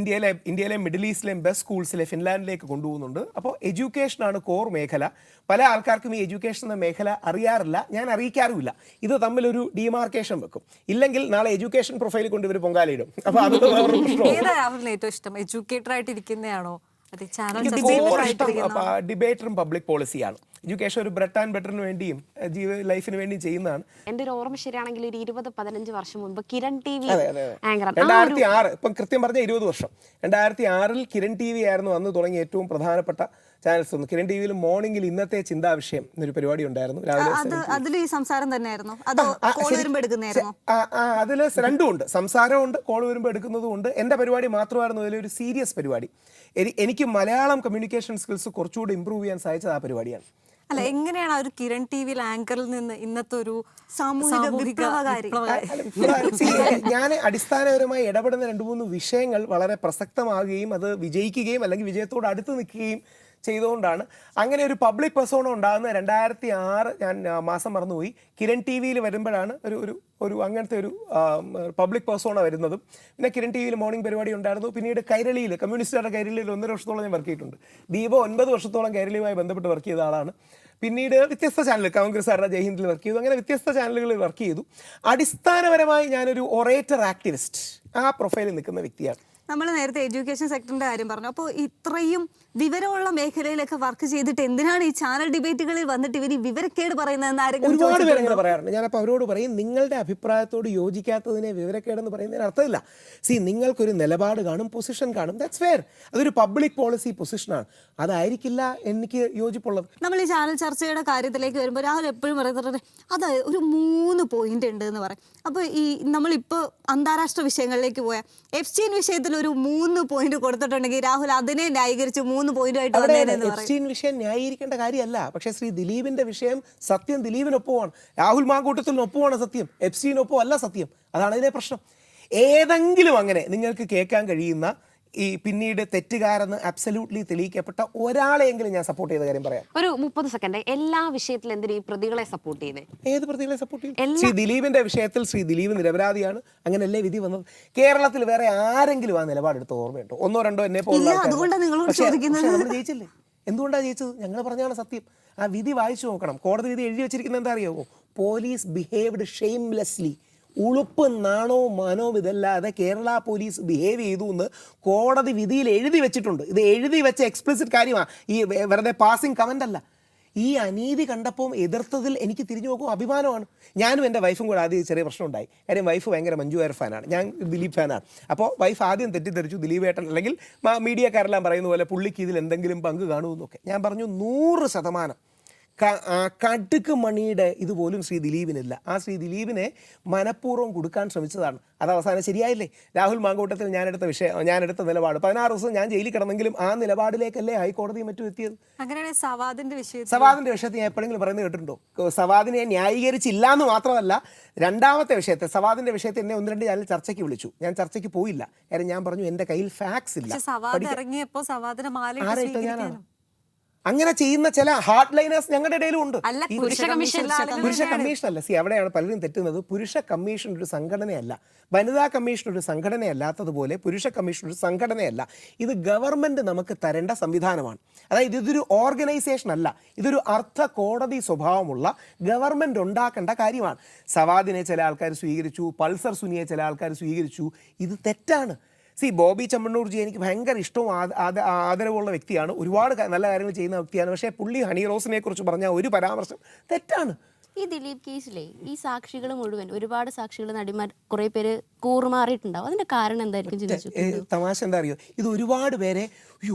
ഇന്ത്യയിലെ മിഡിൽ ഈസ്റ്റിലെയും ബെസ്റ്റ് സ്കൂൾസിലെ ഫിൻലാൻഡിലേക്ക് കൊണ്ടുപോകുന്നുണ്ട്. അപ്പോൾ എഡ്യൂക്കേഷനാണ് കോർ മേഖല. പല ആൾക്കാർക്കും ഈ എഡ്യൂക്കേഷൻ എന്ന മേഖല അറിയാറില്ല, ഞാൻ അറിയിക്കാറുമില്ല. ഇത് തമ്മിലൊരു ഡിമാർക്കേഷൻ വെക്കും. ഇല്ലെങ്കിൽ നാളെ എഡ്യൂക്കേഷൻ പ്രൊഫൈൽ കൊണ്ട് ഇവർ പൊങ്കാലയിടും. അപ്പോൾ അത് വേറൊരു പ്രശ്നമാണ്. ഏതാ രാഹുലിന് ഏറ്റവും ഇഷ്ടം? എഡ്യൂക്കേറ്റർ ആയിട്ട് ഇരിക്കുന്നതാണോ അതെ ചാനൽ ഡിബേറ്ററും പബ്ലിക് പോളിസിയാണ്. എഡ്യൂക്കേഷൻ ഒരു ബ്രെഡ് ആൻഡ് ബെറ്ററിന് വേണ്ടിയും ലൈഫിന് വേണ്ടിയും ചെയ്യുന്നതാണ്. എന്റെ ഒരു ഓർമ്മ ശരിയാണെങ്കിൽ ഒരു 20-15 വർഷം മുമ്പ് കിരൺ TV ആങ്കർ 2006, ഇപ്പം കൃത്യം പറഞ്ഞ 20 വർഷം, 2006 കിരൺ TV ആയിരുന്നു അന്ന് തുടങ്ങിയ ഏറ്റവും പ്രധാനപ്പെട്ട ചാനൽസ് ഒന്ന്. കിരൺ ടിവിയിൽ മോർണിംഗിൽ ഇന്നത്തെ ചിന്താ വിഷയം എന്നൊരു പരിപാടി ഉണ്ടായിരുന്നു. അതിൽ ഈ സംസാരം തന്നെയായിരുന്നു അതോ കോൾ വരുമ്പോ എടുക്കുന്നതായിരുന്നു? അതിൽ രണ്ടും ഉണ്ട്, സംസാരമുണ്ട്, കോൾ വരുമ്പോൾ എടുക്കുന്നതും ഉണ്ട്. എൻ്റെ പരിപാടി മാത്രമായിരുന്നു അതിലൊരു സീരിയസ് പരിപാടി. എനിക്ക് മലയാളം കമ്മ്യൂണിക്കേഷൻ സ്കിൽസ് കുറച്ചുകൂടി ഇമ്പ്രൂവ് ചെയ്യാൻ സാധിച്ചത് ആ പരിപാടിയാണ്. അല്ല, എങ്ങനെയാണ് ആ ഒരു കിരൺ ടിവിയിൽ ആങ്കറിൽ നിന്ന് ഇന്നത്തെ ഒരു സാമൂഹിക വിപ്ലവകാരി? ഞാൻ അടിസ്ഥാനപരമായി ഇടപെടുന്ന 2-3 വിഷയങ്ങൾ വളരെ പ്രസക്തമാകുകയും അത് വിജയിക്കുകയും അല്ലെങ്കിൽ വിജയത്തോട് അടുത്ത് നിൽക്കുകയും ചെയ്തുകൊണ്ടാണ് അങ്ങനെ ഒരു പബ്ലിക് പെർസോണ ഉണ്ടാകുന്നത്. 2006 ഞാൻ മാസം മറന്നുപോയി, കിരൺ ടിവിയിൽ വരുമ്പോഴാണ് ഒരു അങ്ങനത്തെ ഒരു പബ്ലിക് പെർസോണ വരുന്നതും. പിന്നെ കിരൺ ടിവിയിൽ മോർണിംഗ് പരിപാടി ഉണ്ടായിരുന്നു. പിന്നീട് കൈരളിയിൽ, കമ്മ്യൂണിസ്റ്റുകാരുടെ കൈരളിയിൽ 1.5 വർഷത്തോളം ഞാൻ വർക്ക് ചെയ്തിട്ടുണ്ട്. ദീപോ 9 വർഷത്തോളം കൈരളിയുമായി ബന്ധപ്പെട്ട് വർക്ക് ചെയ്ത ആളാണ്. പിന്നീട് വ്യത്യസ്ത ചാനൽ, കോൺഗ്രസ്സുകാരുടെ ജയ്ഹിന്ദിൽ വർക്ക് ചെയ്തു. അങ്ങനെ വ്യത്യസ്ത ചാനലുകളിൽ വർക്ക് ചെയ്തു. അടിസ്ഥാനപരമായി ഞാനൊരു ഒറേറ്റർ ആക്ടിവിസ്റ്റ്, ആ പ്രൊഫൈലിൽ നിൽക്കുന്ന വ്യക്തിയാണ്. നമ്മൾ നേരത്തെ എഡ്യൂക്കേഷൻ സെക്ടറിന്റെ കാര്യം പറഞ്ഞു. അപ്പോൾ ഇത്രയും വിവരമുള്ള മേഖലയിലൊക്കെ വർക്ക് ചെയ്തിട്ട് എന്തിനാണ് ഈ ചാനൽ ഡിബേറ്റുകളിൽ വന്നിട്ട് ഇവർ വിവരക്കേട് പറയുന്നതെന്ന് ആരെങ്കിലും ഒരുപാട് പേര് അങ്ങനെ പറയാറുണ്ട്. ഞാനപ്പോൾ അവരോട് പറയും, നിങ്ങളുടെ അഭിപ്രായത്തോട് യോജിക്കാത്തതിനെ വിവരക്കേടെന്ന് പറയുന്നതിന് അർത്ഥമില്ല. നിങ്ങൾക്കൊരു നിലപാട് കാണും, പൊസിഷൻ കാണും, ദാറ്റ്സ് ഫെയർ. അതൊരു പബ്ലിക് പോളിസി പൊസിഷനാണ്, അതായിരിക്കില്ല എനിക്ക് യോജിപ്പുള്ളത്. നമ്മൾ ഈ ചാനൽ ചർച്ചയുടെ കാര്യത്തിലേക്ക് വരുമ്പോൾ രാഹുൽ എപ്പോഴും പറയുന്നത് അതായത് ഒരു 3 പോയിന്റ് ഉണ്ട് എന്ന് പറയും. അപ്പോൾ ഈ നമ്മളിപ്പോൾ അന്താരാഷ്ട്ര വിഷയങ്ങളിലേക്ക് പോയാൽ എപ്സ്റ്റീൻ വിഷയത്തിൽ ഒരു 3 പോയിന്റ് കൊടുത്തിട്ടുണ്ടെങ്കിൽ രാഹുൽ അതിനെ ന്യായീകരിച്ച് 3 പോയിന്റായിട്ട് എപ്സ്റ്റീൻ വിഷയം ന്യായീകരിക്കേണ്ട കാര്യമല്ല. പക്ഷേ ശ്രീ ദിലീപിന്റെ വിഷയം സത്യം ദിലീപിനൊപ്പമാണ്, രാഹുൽ മാങ്കൂട്ടത്തിനൊപ്പമാണ് സത്യം, എപ്സ്റ്റീനൊപ്പം അല്ല സത്യം. അതാണ് അതിലെ പ്രശ്നം. ഏതെങ്കിലും അങ്ങനെ നിങ്ങൾക്ക് കേൾക്കാൻ കഴിയുന്ന ഈ പിന്നീട് തെറ്റുകാരെന്ന് അബ്സല്യൂട്ട്ലി തെളിയിക്കപ്പെട്ട ഒരാളെയെങ്കിലും ഞാൻ സപ്പോർട്ട് ചെയ്ത കാര്യം പറയാം. ഒരു 30 സെക്കൻഡ്. എല്ലാ വിഷയത്തിലും എന്തിനാ ഈ പ്രതികളെ സപ്പോർട്ട് ചെയ്യുന്നത്? ഏത് പ്രതികളെ സപ്പോർട്ട് ചെയ്യും? ശ്രീ ദിലീപിന്റെ വിഷയത്തിൽ ശ്രീ ദിലീപ് നിരപരാധിയാണ്, അങ്ങനെയല്ലേ വിധി വന്നത്. കേരളത്തിൽ വേറെ ആരെങ്കിലും ആ നിലപാടെടുത്ത് ഓർമ്മയുണ്ടോ? 1-2 എന്നെ പോലെ നമ്മൾ ജയിച്ചില്ലേ? എന്തുകൊണ്ടാണ് ജയിച്ചത്? ഞങ്ങൾ പറഞ്ഞാണ് സത്യം. ആ വിധി വായിച്ചു നോക്കണം. കോടതി വിധി എഴുതി വെച്ചിരിക്കുന്നത് എന്താ അറിയാമോ? Police behaved ഷെയിംലെസ്ലി. ഉളുപ്പ് നാണവും മാനവും ഇതല്ലാതെ കേരള പോലീസ് ബിഹേവ് ചെയ്തു എന്ന് കോടതി വിധിയിൽ എഴുതി വെച്ചിട്ടുണ്ട്. ഇത് എഴുതി വെച്ച എക്സ്പ്ലിസിറ്റ് കാര്യമാണ്, ഈ വെറുതെ പാസിംഗ് കമൻ്റ് അല്ല. ഈ അനീതി കണ്ടപ്പോൾ എതിർത്തതിൽ എനിക്ക് തിരിഞ്ഞു നോക്കും അഭിമാനമാണ്. ഞാനും എൻ്റെ വൈഫും കൂടെ ആദ്യം ചെറിയ പ്രശ്നം ഉണ്ടായി. കാര്യം വൈഫ് ഭയങ്കര മഞ്ജു വാര്യർ ഫാനാണ്, ഞാൻ ദിലീപ് ഫാനാണ്. അപ്പോൾ വൈഫ് ആദ്യം തെറ്റിദ്ധരിച്ചു ദിലീപ് ഏട്ടൻ അല്ലെങ്കിൽ മീഡിയക്കാരെല്ലാം പറയുന്ന പോലെ പുള്ളിക്ക് ഇതിൽ എന്തെങ്കിലും പങ്ക് കാണുമെന്നൊക്കെ. ഞാൻ പറഞ്ഞു 100% കടുക്ക് മണിയുടെ ഇതുപോലും ശ്രീ ദിലീപിനില്ല. ആ ശ്രീ ദിലീപിനെ മനഃപൂർവ്വം കൊടുക്കാൻ ശ്രമിച്ചതാണ്. അത് അവസാനം ശരിയായില്ലേ? രാഹുൽ മാങ്കൂട്ടത്തിൽ ഞാനെടുത്ത നിലപാട് 16 ദിവസം ഞാൻ ജയിലിൽ കിടന്നെങ്കിലും ആ നിലപാടിലേക്കല്ലേ ഹൈക്കോടതിയും മറ്റും എത്തിയത്. അങ്ങനെയാണെങ്കിൽ സവാദിന്റെ വിഷയത്തിൽ ഞാൻ എപ്പോഴെങ്കിലും പറയുന്നത് കേട്ടിട്ടുണ്ടോ? സവാദിനെ ന്യായീകരിച്ചില്ല എന്ന് മാത്രമല്ല, രണ്ടാമത്തെ വിഷയത്തെ സവാദിന്റെ വിഷയത്തിൽ എന്നെ 1-2 ചാനൽ ചർച്ചയ്ക്ക് വിളിച്ചു. ഞാൻ ചർച്ചയ്ക്ക് പോയില്ല. കാര്യം ഞാൻ പറഞ്ഞു എൻ്റെ കയ്യിൽ ഫാക്സ് ഇല്ല. ഞാനാണ് അങ്ങനെ ചെയ്യുന്ന ചില ഹാർഡ് ലൈനേഴ്സ് ഞങ്ങളുടെ ഇടയിലും ഉണ്ട്. പുരുഷ കമ്മീഷനല്ല. അവിടെയാണ് പലരും തെറ്റുന്നത്. പുരുഷ കമ്മീഷൻ ഒരു സംഘടനയല്ല, വനിതാ കമ്മീഷൻ ഒരു സംഘടനയല്ലാത്തതുപോലെ പുരുഷ കമ്മീഷൻ ഒരു സംഘടനയല്ല. ഇത് ഗവൺമെന്റ് നമുക്ക് തരേണ്ട സംവിധാനമാണ്. അതായത് ഇതൊരു ഓർഗനൈസേഷൻ അല്ല, ഇതൊരു അർദ്ധ കോടതി സ്വഭാവമുള്ള ഗവൺമെന്റ് ഉണ്ടാക്കേണ്ട കാര്യമാണ്. സവാദിനെ ചില ആൾക്കാർ സ്വീകരിച്ചു, പൾസർ സുനിയെ ചില ആൾക്കാർ സ്വീകരിച്ചു. ഇത് തെറ്റാണ്. ബോബി ചെമ്മണ്ണൂർജി എനിക്ക് ഭയങ്കര ഇഷ്ടവും ആദരവുള്ള വ്യക്തിയാണ്, ഒരുപാട് നല്ല കാര്യങ്ങൾ ചെയ്യുന്ന വ്യക്തിയാണ്. പക്ഷേ പുള്ളി ഹണി റോസിനെ കുറിച്ച് പറഞ്ഞ ഒരു പരാമർശം തെറ്റാണ്. ഈ ദിലീപ് കേസിലെ ഈ സാക്ഷികൾ മുഴുവൻ, ഒരുപാട് സാക്ഷികൾ, നടിമാർ കുറെ പേര് കൂറുമാറിയിട്ടുണ്ടാവും. അതിന്റെ കാരണം എന്തായിരിക്കും? തമാശ എന്താ അറിയോ? ഇത് ഒരുപാട് പേരെ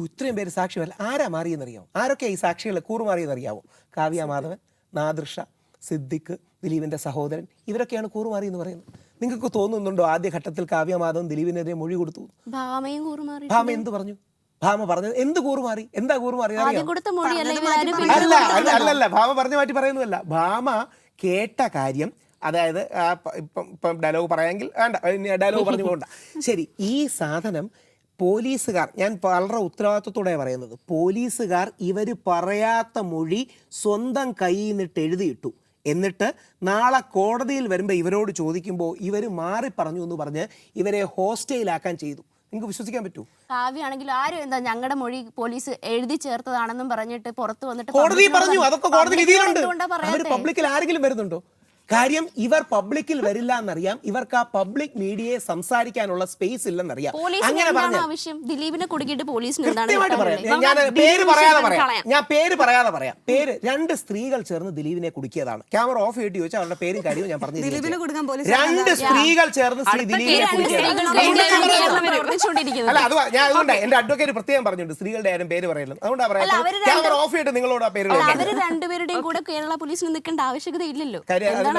ഇത്രയും പേര് സാക്ഷിയല്ല, ആരാ മാറിയെന്നറിയാമോ? ആരൊക്കെ ഈ സാക്ഷികളെ കൂറുമാറിയെന്നറിയാമോ? കാവ്യ മാധവൻ, നാദിർഷ, സിദ്ദിഖ്, ദിലീപിന്റെ സഹോദരൻ, ഇവരൊക്കെയാണ് കൂറുമാറി എന്ന് പറയുന്നത്. നിങ്ങൾക്ക് തോന്നുന്നുണ്ടോ ആദ്യഘട്ടത്തിൽ കാവ്യ മാധവൻ ദിലീപിനെതിരെ മൊഴി കൊടുത്തു? ഭാമ എന്ത് പറഞ്ഞു? ഭാമ പറഞ്ഞത് എന്ത് കൂറുമാറി? എന്താ കൂറുമാറി? അല്ലല്ല, ഭാമ പറഞ്ഞു മാറ്റി പറയുന്നതല്ല. ഭാമ കേട്ട കാര്യം, അതായത് ഇപ്പം ഡയലോഗ് പറയാമെങ്കിൽ വേണ്ട, ഡയലോഗ് പറഞ്ഞു പോകണ്ട. ശരി, ഈ സാധനം പോലീസുകാർ, ഞാൻ വളരെ ഉത്തരവാദിത്വത്തോടെ പറയുന്നത്, പോലീസുകാർ ഇവർ പറയാത്ത മൊഴി സ്വന്തം കയ്യിൽ നിന്നിട്ട് എഴുതിയിട്ടു. എന്നിട്ട് നാളെ കോടതിയിൽ വരുമ്പോൾ ഇവരോട് ചോദിക്കുമ്പോൾ ഇവർ മാറി പറഞ്ഞു എന്ന് പറഞ്ഞ് ഇവരെ ഹോസ്റ്റയിലാക്കാൻ ചെയ്തു. നിങ്ങൾക്ക് വിശ്വസിക്കാൻ പറ്റൂ? കാവ്യാണെങ്കിലും ആരും എന്താ ഞങ്ങളുടെ മൊഴി പോലീസ് എഴുതി ചേർത്തതാണെന്നും പറഞ്ഞിട്ട് പുറത്ത് വന്നിട്ട് കോടതി പറഞ്ഞു, അതൊക്കെ കോടതി വിധിയിലുണ്ട്. എന്തുകൊണ്ടാ അവർ പറയാത്തെ? പബ്ലിക്കിൽ ആരെങ്കിലും വരുന്നുണ്ടോ? കാര്യം ഇവർ പബ്ലിക്കിൽ വരില്ല എന്നറിയാം, ഇവർക്ക് ആ പബ്ലിക് മീഡിയയെ സംസാരിക്കാനുള്ള സ്പേസ് ഇല്ലെന്നറിയാം. പോലീസിന് അങ്ങനെ എന്താണ് പറഞ്ഞാൽ ആവശ്യം? ദിലീപിനെ കുടുക്കിയിട്ട് പോലീസിന് എന്താണ് കൃത്യമായിട്ട് പറയാം. ഞാൻ പേര് പറയാതെ പറയാം. പേര് 2 സ്ത്രീകൾ ചേർന്ന് ദിലീപിനെ കുടുക്കിയതാണ്. ക്യാമറ ഓഫ് ചെയ്തിട്ട് ചോദിച്ചാൽ അവരുടെ പേരും കാര്യവും ഞാൻ പറഞ്ഞു. ദിലീപിനെ കൊടുക്കാൻ പോലീസ് 2 സ്ത്രീകൾ ചേർന്ന് ദിലീപിനെ കുടുക്കിയതാണ്. അല്ല, അത് ഞാൻ അതുകൊണ്ട് എന്റെ അഡ്വക്കേറ്റ് പ്രത്യേകം പറഞ്ഞിട്ടുണ്ട് സ്ത്രീകളുടെ ആരും പേര് പറയല്ലോ. അതുകൊണ്ടാ പറയാം. ക്യാമറ ഓഫ് ചെയ്തിട്ട് നിങ്ങളോട് ആ പേര് അവര് രണ്ടുപേരുടെയും കൂടെ കേരള പോലീസിന് നിൽക്കേണ്ട ആവശ്യകത ഇല്ലല്ലോ.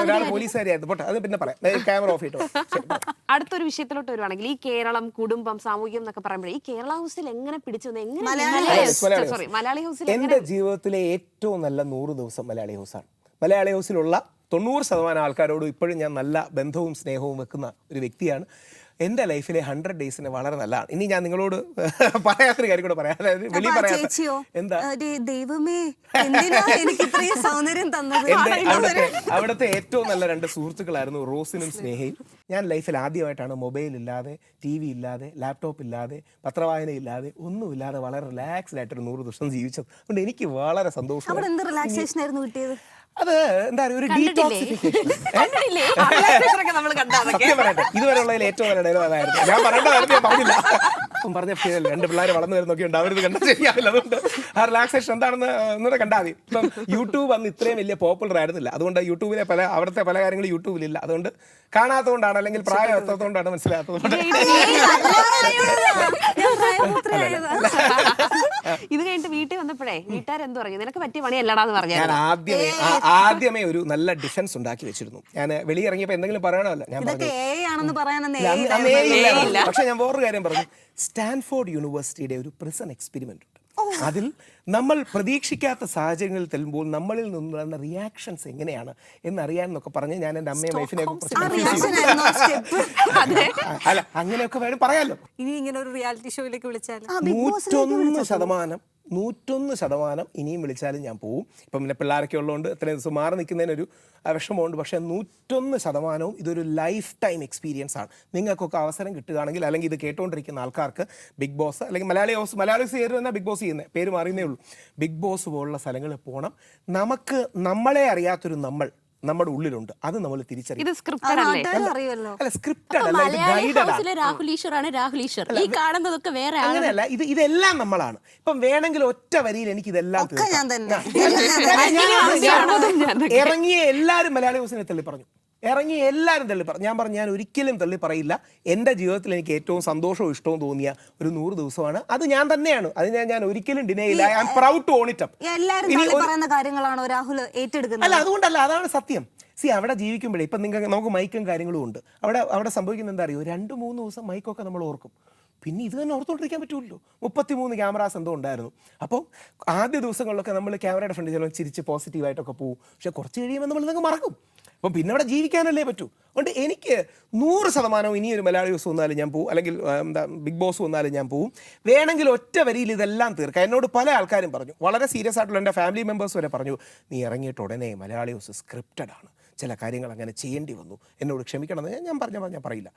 ഒരാൾ പോലീസുകാരിയായിരുന്നു. പോട്ടെ, അത് പിന്നെ പറയാം. ക്യാമറ ഓഫ് ചെയ്തോ. അടുത്തൊരു വിഷയത്തിലോട്ട് വരുവാണെങ്കിൽ ഈ കേരളം, കുടുംബം, സാമൂഹ്യം എന്നൊക്കെ പറയുമ്പോഴേ ഈ കേരള ഹൗസിൽ എങ്ങനെ പിടിച്ചു മലയാളി ഹൗസിൽ എന്റെ ജീവിതത്തിലെ ഏറ്റവും നല്ല 100 ദിവസം മലയാളി ഹൗസാണ്. മലയാളി ഹൗസിലുള്ള 90% ആൾക്കാരോടും ഇപ്പോഴും ഞാൻ നല്ല ബന്ധവും സ്നേഹവും വെക്കുന്ന ഒരു വ്യക്തിയാണ്. എൻ്റെ ലൈഫിലെ 100 ഡേയ്സിന് വളരെ നല്ലതാണ്. ഇനി ഞാൻ നിങ്ങളോട് പറയാത്തൊരു കാര്യം കൂടെ പറയാം. അതായത് വെളി പറയാത്ത എന്താ, ദൈവമേ എന്തിനാ എനിക്ക് ഇത്രയും സൗന്ദര്യം തന്നത്? അവിടുത്തെ ഏറ്റവും നല്ല 2 സുഹൃത്തുക്കളായിരുന്നു റോസിനും സ്നേഹയും. ഞാൻ ലൈഫിൽ ആദ്യമായിട്ടാണ് മൊബൈൽ ഇല്ലാതെ, TV ഇല്ലാതെ, ലാപ്ടോപ്പ് ഇല്ലാതെ, പത്രവായന ഇല്ലാതെ, ഒന്നുമില്ലാതെ വളരെ റിലാക്സ്ഡ് ആയിട്ടൊരു 100 ദിവസം ജീവിച്ചത്. അതുകൊണ്ട് എനിക്ക് വളരെ സന്തോഷം. അവിടെ എന്ത് റിലാക്സേഷൻ ആയിരുന്നു കിട്ടിയത്? അത് എന്താ പറയുക, ഒരു ഡീടോക്സിഫിക്കേഷൻ. ഇതുവരെയുള്ളതിൽ ഏറ്റവും നല്ല ഡയലോഗ് അതായിരുന്നു. ഞാൻ പറയേണ്ടതായിരുന്നു, ഞാൻ പറഞ്ഞില്ല. പറഞ്ഞ 2 പിള്ളേർ വളർന്നു വരുന്നൊക്കെ ഉണ്ട്, അവരിത് കണ്ടാൽ ശരിയാവില്ല. അതുകൊണ്ട് ആ റിലാക്സേഷൻ എന്താണെന്ന് ഒന്നുകൂടെ കണ്ടാൽ മതി. ഇപ്പം യൂട്യൂബ് അന്ന് ഇത്രയും വലിയ പോപ്പുലർ ആയിരുന്നില്ല. അതുകൊണ്ട് യൂട്യൂബിലെ അവിടുത്തെ പല കാര്യങ്ങളും യൂട്യൂബിലില്ല. അതുകൊണ്ട് കാണാത്തതുകൊണ്ടാണ്, അല്ലെങ്കിൽ പ്രായം എത്താത്തതുകൊണ്ടാണ്, മനസ്സിലാത്തതുകൊണ്ട്. ഇത് കഴിഞ്ഞിട്ട് വീട്ടിൽ വന്നപ്പോഴേ വീട്ടുകാരെന്ത് പറഞ്ഞു? നിനക്ക് പറ്റിയ പണിയല്ലടാന്ന് പറഞ്ഞു. ഞാൻ ആദ്യമേ ഒരു നല്ല ഡിഫൻസ് ഉണ്ടാക്കി വെച്ചിരുന്നു. ഞാൻ വെളിയിറങ്ങിയപ്പോൾ എന്തെങ്കിലും പറയണമല്ലോ, ഞാൻ പറഞ്ഞു. പക്ഷെ ഞാൻ വേറൊരു കാര്യം പറഞ്ഞു. സ്റ്റാൻഫോർഡ് യൂണിവേഴ്സിറ്റിയുടെ ഒരു പ്രിസൺ എക്സ്പെരിമെന്റ് ഉണ്ട്. അതിൽ നമ്മൾ പ്രതീക്ഷിക്കാത്ത സാഹചര്യങ്ങളിൽ തെല്ലുമ്പോൾ നമ്മളിൽ നിന്നുള്ള റിയാക്ഷൻസ് എങ്ങനെയാണ് എന്നറിയാൻ എന്നൊക്കെ പറഞ്ഞ് ഞാൻ എൻ്റെ അമ്മയും വൈഫിനെ അല്ല അങ്ങനെയൊക്കെ വേണം പറയാമല്ലോ. ഇനി ഇങ്ങനെ ഒരു റിയാലിറ്റി ഷോയിലേക്ക് വിളിച്ചാൽ 101% ഇനിയും വിളിച്ചാലും ഞാൻ പോവും. ഇപ്പം പിന്നെ പിള്ളേരൊക്കെ ഉള്ളതുകൊണ്ട് ഇത്രയും ദിവസം മാറി നിൽക്കുന്നതിനൊരു വിഷമമുണ്ട്. പക്ഷേ 101% ഇതൊരു ലൈഫ് ടൈം എക്സ്പീരിയൻസ് ആണ്. നിങ്ങൾക്കൊക്കെ അവസരം കിട്ടുകയാണെങ്കിൽ, അല്ലെങ്കിൽ ഇത് കേട്ടുകൊണ്ടിരിക്കുന്ന ആൾക്കാർക്ക് ബിഗ് ബോസ്, അല്ലെങ്കിൽ മലയാളി ഹൗസ് കയറി വന്നാൽ ബിഗ് ബോസ് ചെയ്യുന്നത്, പേര് മാറിയേ ഉള്ളൂ, ബിഗ് ബോസ് പോലുള്ള സ്ഥലങ്ങളിൽ പോകണം. നമുക്ക് നമ്മളെ അറിയാത്തൊരു നമ്മുടെ ഉള്ളിലുണ്ട്, അത് നമ്മൾ തിരിച്ചറിയും. അല്ല, സ്ക്രിപ്റ്റഡ് അല്ല, രാഹുൽ ഈശ്വറാണ് രാഹുൽ ഈശ്വർ. ഈ കാണുന്നതൊക്കെ വേറെ അങ്ങനെയല്ല. ഇതെല്ലാം നമ്മളാണ്. ഇപ്പം വേണമെങ്കിൽ ഒറ്റ വരിയിൽ എനിക്ക് ഇതെല്ലാം ഇറങ്ങിയ എല്ലാവരും മലയാളി ഹൗസിനെ തള്ളി പറഞ്ഞു. ഞാൻ പറഞ്ഞു ഞാൻ ഒരിക്കലും തള്ളി പറയില്ല. എൻ്റെ ജീവിതത്തിൽ എനിക്ക് ഏറ്റവും സന്തോഷവും ഇഷ്ടവും തോന്നിയ ഒരു 100 ദിവസമാണ്. അത് ഞാൻ തന്നെയാണ്. അതിനെ ഞാൻ ഒരിക്കലും ഡിനേ ചെയ്യില്ല. I am proud to own it. അല്ല, അതുകൊണ്ടല്ല, അതാണ് സത്യം. അവിടെ ജീവിക്കുമ്പോഴേ ഇപ്പം നമുക്ക് മൈക്കും കാര്യങ്ങളും ഉണ്ട്. അവിടെ സംഭവിക്കുന്നത് എന്താ അറിയോ, 2-3 ദിവസം മൈക്കൊക്കെ നമ്മൾ ഓർക്കും. പിന്നെ ഇത് തന്നെ ഓർത്തുകൊണ്ടിരിക്കാൻ പറ്റുമല്ലോ. 33 ക്യാമറാസ് എന്തോ ഉണ്ടായിരുന്നു. അപ്പോൾ ആദ്യ ദിവസങ്ങളിലൊക്കെ നമ്മൾ ക്യാമറയുടെ ഫ്രണ്ട് ചിലപ്പോൾ ചിരിച്ച് പോസിറ്റീവായിട്ടൊക്കെ പോകും. പക്ഷെ കുറച്ച് കഴിയുമ്പോൾ നമ്മൾ ഇതൊക്കെ മറക്കും. അപ്പം പിന്നെ അവിടെ ജീവിക്കാനല്ലേ പറ്റൂ. അതുകൊണ്ട് എനിക്ക് 100% ഇനിയൊരു മലയാളി ഹൗസ് വന്നാലും ഞാൻ പോകും, അല്ലെങ്കിൽ ബിഗ് ബോസ് വന്നാലും ഞാൻ പോകും. വേണമെങ്കിൽ ഒറ്റ വരിയിൽ ഇതെല്ലാം തീർക്കാം. എന്നോട് പല ആൾക്കാരും പറഞ്ഞു, വളരെ സീരിയസ് ആയിട്ടുള്ള എൻ്റെ ഫാമിലി മെമ്പേഴ്സ് വരെ പറഞ്ഞു, നീ ഇറങ്ങിയിട്ട് ഉടനെ മലയാളി ഹൗസ് സ്ക്രിപ്റ്റഡ് ആണ്, ചില കാര്യങ്ങൾ അങ്ങനെ ചെയ്യേണ്ടി വന്നു, എന്നോട് ക്ഷമിക്കണമെന്ന് ഞാൻ പറയില്ല.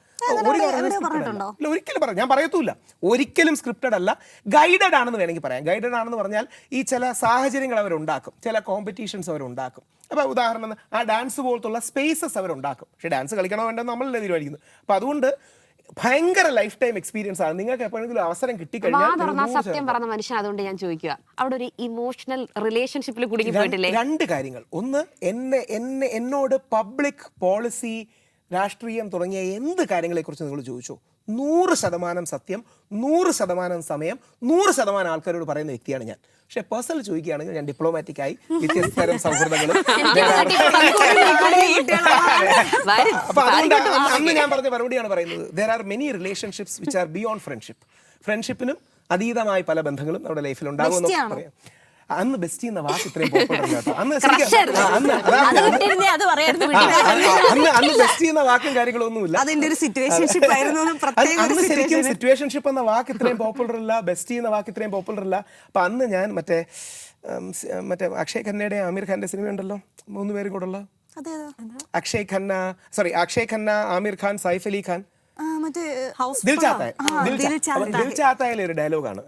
ഒരിക്കലും ഞാൻ പറയത്തുമില്ല. ഒരിക്കലും സ്ക്രിപ്റ്റഡ് അല്ല, ഗൈഡഡ് ആണെന്ന് വേണമെങ്കിൽ പറയാം. ഗൈഡഡ് ആണെന്ന് പറഞ്ഞാൽ ഈ ചില സാഹചര്യങ്ങൾ അവരുണ്ടാക്കും, ചില കോമ്പറ്റീഷൻസ് അവരുണ്ടാക്കും. അപ്പോൾ ഉദാഹരണം, ആ ഡാൻസ് പോലത്തുള്ള സ്പേസസ് അവരുണ്ടാക്കും. പക്ഷേ ഡാൻസ് കളിക്കണോ വേണ്ടെന്ന് നമ്മളല്ലേ തീരുമാനിക്കുന്നത്. അപ്പോൾ അതുകൊണ്ട് ഭയങ്കര ലൈഫ് ടൈം എക്സ്പീരിയൻസ് ആണ്. നിങ്ങൾക്ക് എപ്പോഴെങ്കിലും അവസരം കിട്ടിക്കഴിഞ്ഞാൽ സത്യം പറഞ്ഞ മനുഷ്യൻ. അതുകൊണ്ട് ഞാൻ ചോദിക്കുക, അവിടെ ഒരു ഇമോഷണൽ റിലേഷൻഷിപ്പിൽ കുടുങ്ങി പോയിട്ടില്ലേ? 2 കാര്യങ്ങൾ. ഒന്ന്, എന്നോട് പബ്ലിക് പോളിസി, രാഷ്ട്രീയം തുടങ്ങിയ എന്ത് കാര്യങ്ങളെക്കുറിച്ച് നിങ്ങൾ ചോദിച്ചോ, 100% സത്യം, 100% സമയം, 100% ആൾക്കാരോട് പറയുന്ന വ്യക്തിയാണ് ഞാൻ. പക്ഷെ പേഴ്സണൽ ചോദിക്കുകയാണെങ്കിൽ ഞാൻ ഡിപ്ലോമാറ്റിക് ആയി വ്യത്യസ്തരം സൗഹൃദങ്ങളും. അപ്പൊ അതുകൊണ്ട് അന്ന് ഞാൻ പറഞ്ഞ മറുപടിയാണ് പറയുന്നത്. there are many relationships which are beyond friendship. ഫ്രണ്ട്ഷിപ്പിനും അതീതമായ പല ബന്ധങ്ങളും നമ്മുടെ ലൈഫിൽ ഉണ്ടാകുമെന്ന് പറയാം. അന്ന് ബെസ്റ്റി എന്ന വാക്ക് ഇത്രയും പോപ്പുലർ അല്ല കേട്ടോ. അന്ന് ശരിക്കും അന്ന് അതാണ് അത് പറയായിരുന്നു അന്ന് ബെസ്റ്റി എന്ന വാക്കും കാര്യങ്ങളൊന്നുമില്ല. അതിന്റെ ഒരു സിറ്റുവേഷൻഷിപ്പ് ആയിരുന്നു എന്ന് പ്രത്യേക ഒരു അന്ന് ശരിക്കും situation. സിറ്റുവേഷൻഷിപ്പ് എന്ന വാക്ക് ഇത്രയും പോപ്പുലർ അല്ല, ബെസ്റ്റി എന്ന വാക്ക് ഇത്രയും പോപ്പുലർ അല്ല. അപ്പൊ അന്ന് ഞാൻ മറ്റേ അക്ഷയ് ഖന്നയുടെയും ആമിർ ഖാന്റെ സിനിമ ഉണ്ടല്ലോ, 3 പേരും കൂടെ ഉള്ള അക്ഷയ് ഖന്ന, ആമിർ ഖാൻ, സൈഫ് അലി ഖാൻ, മറ്റേ ദിൽ ചാത്തായിലെ ഒരു ഡയലോഗാണ്,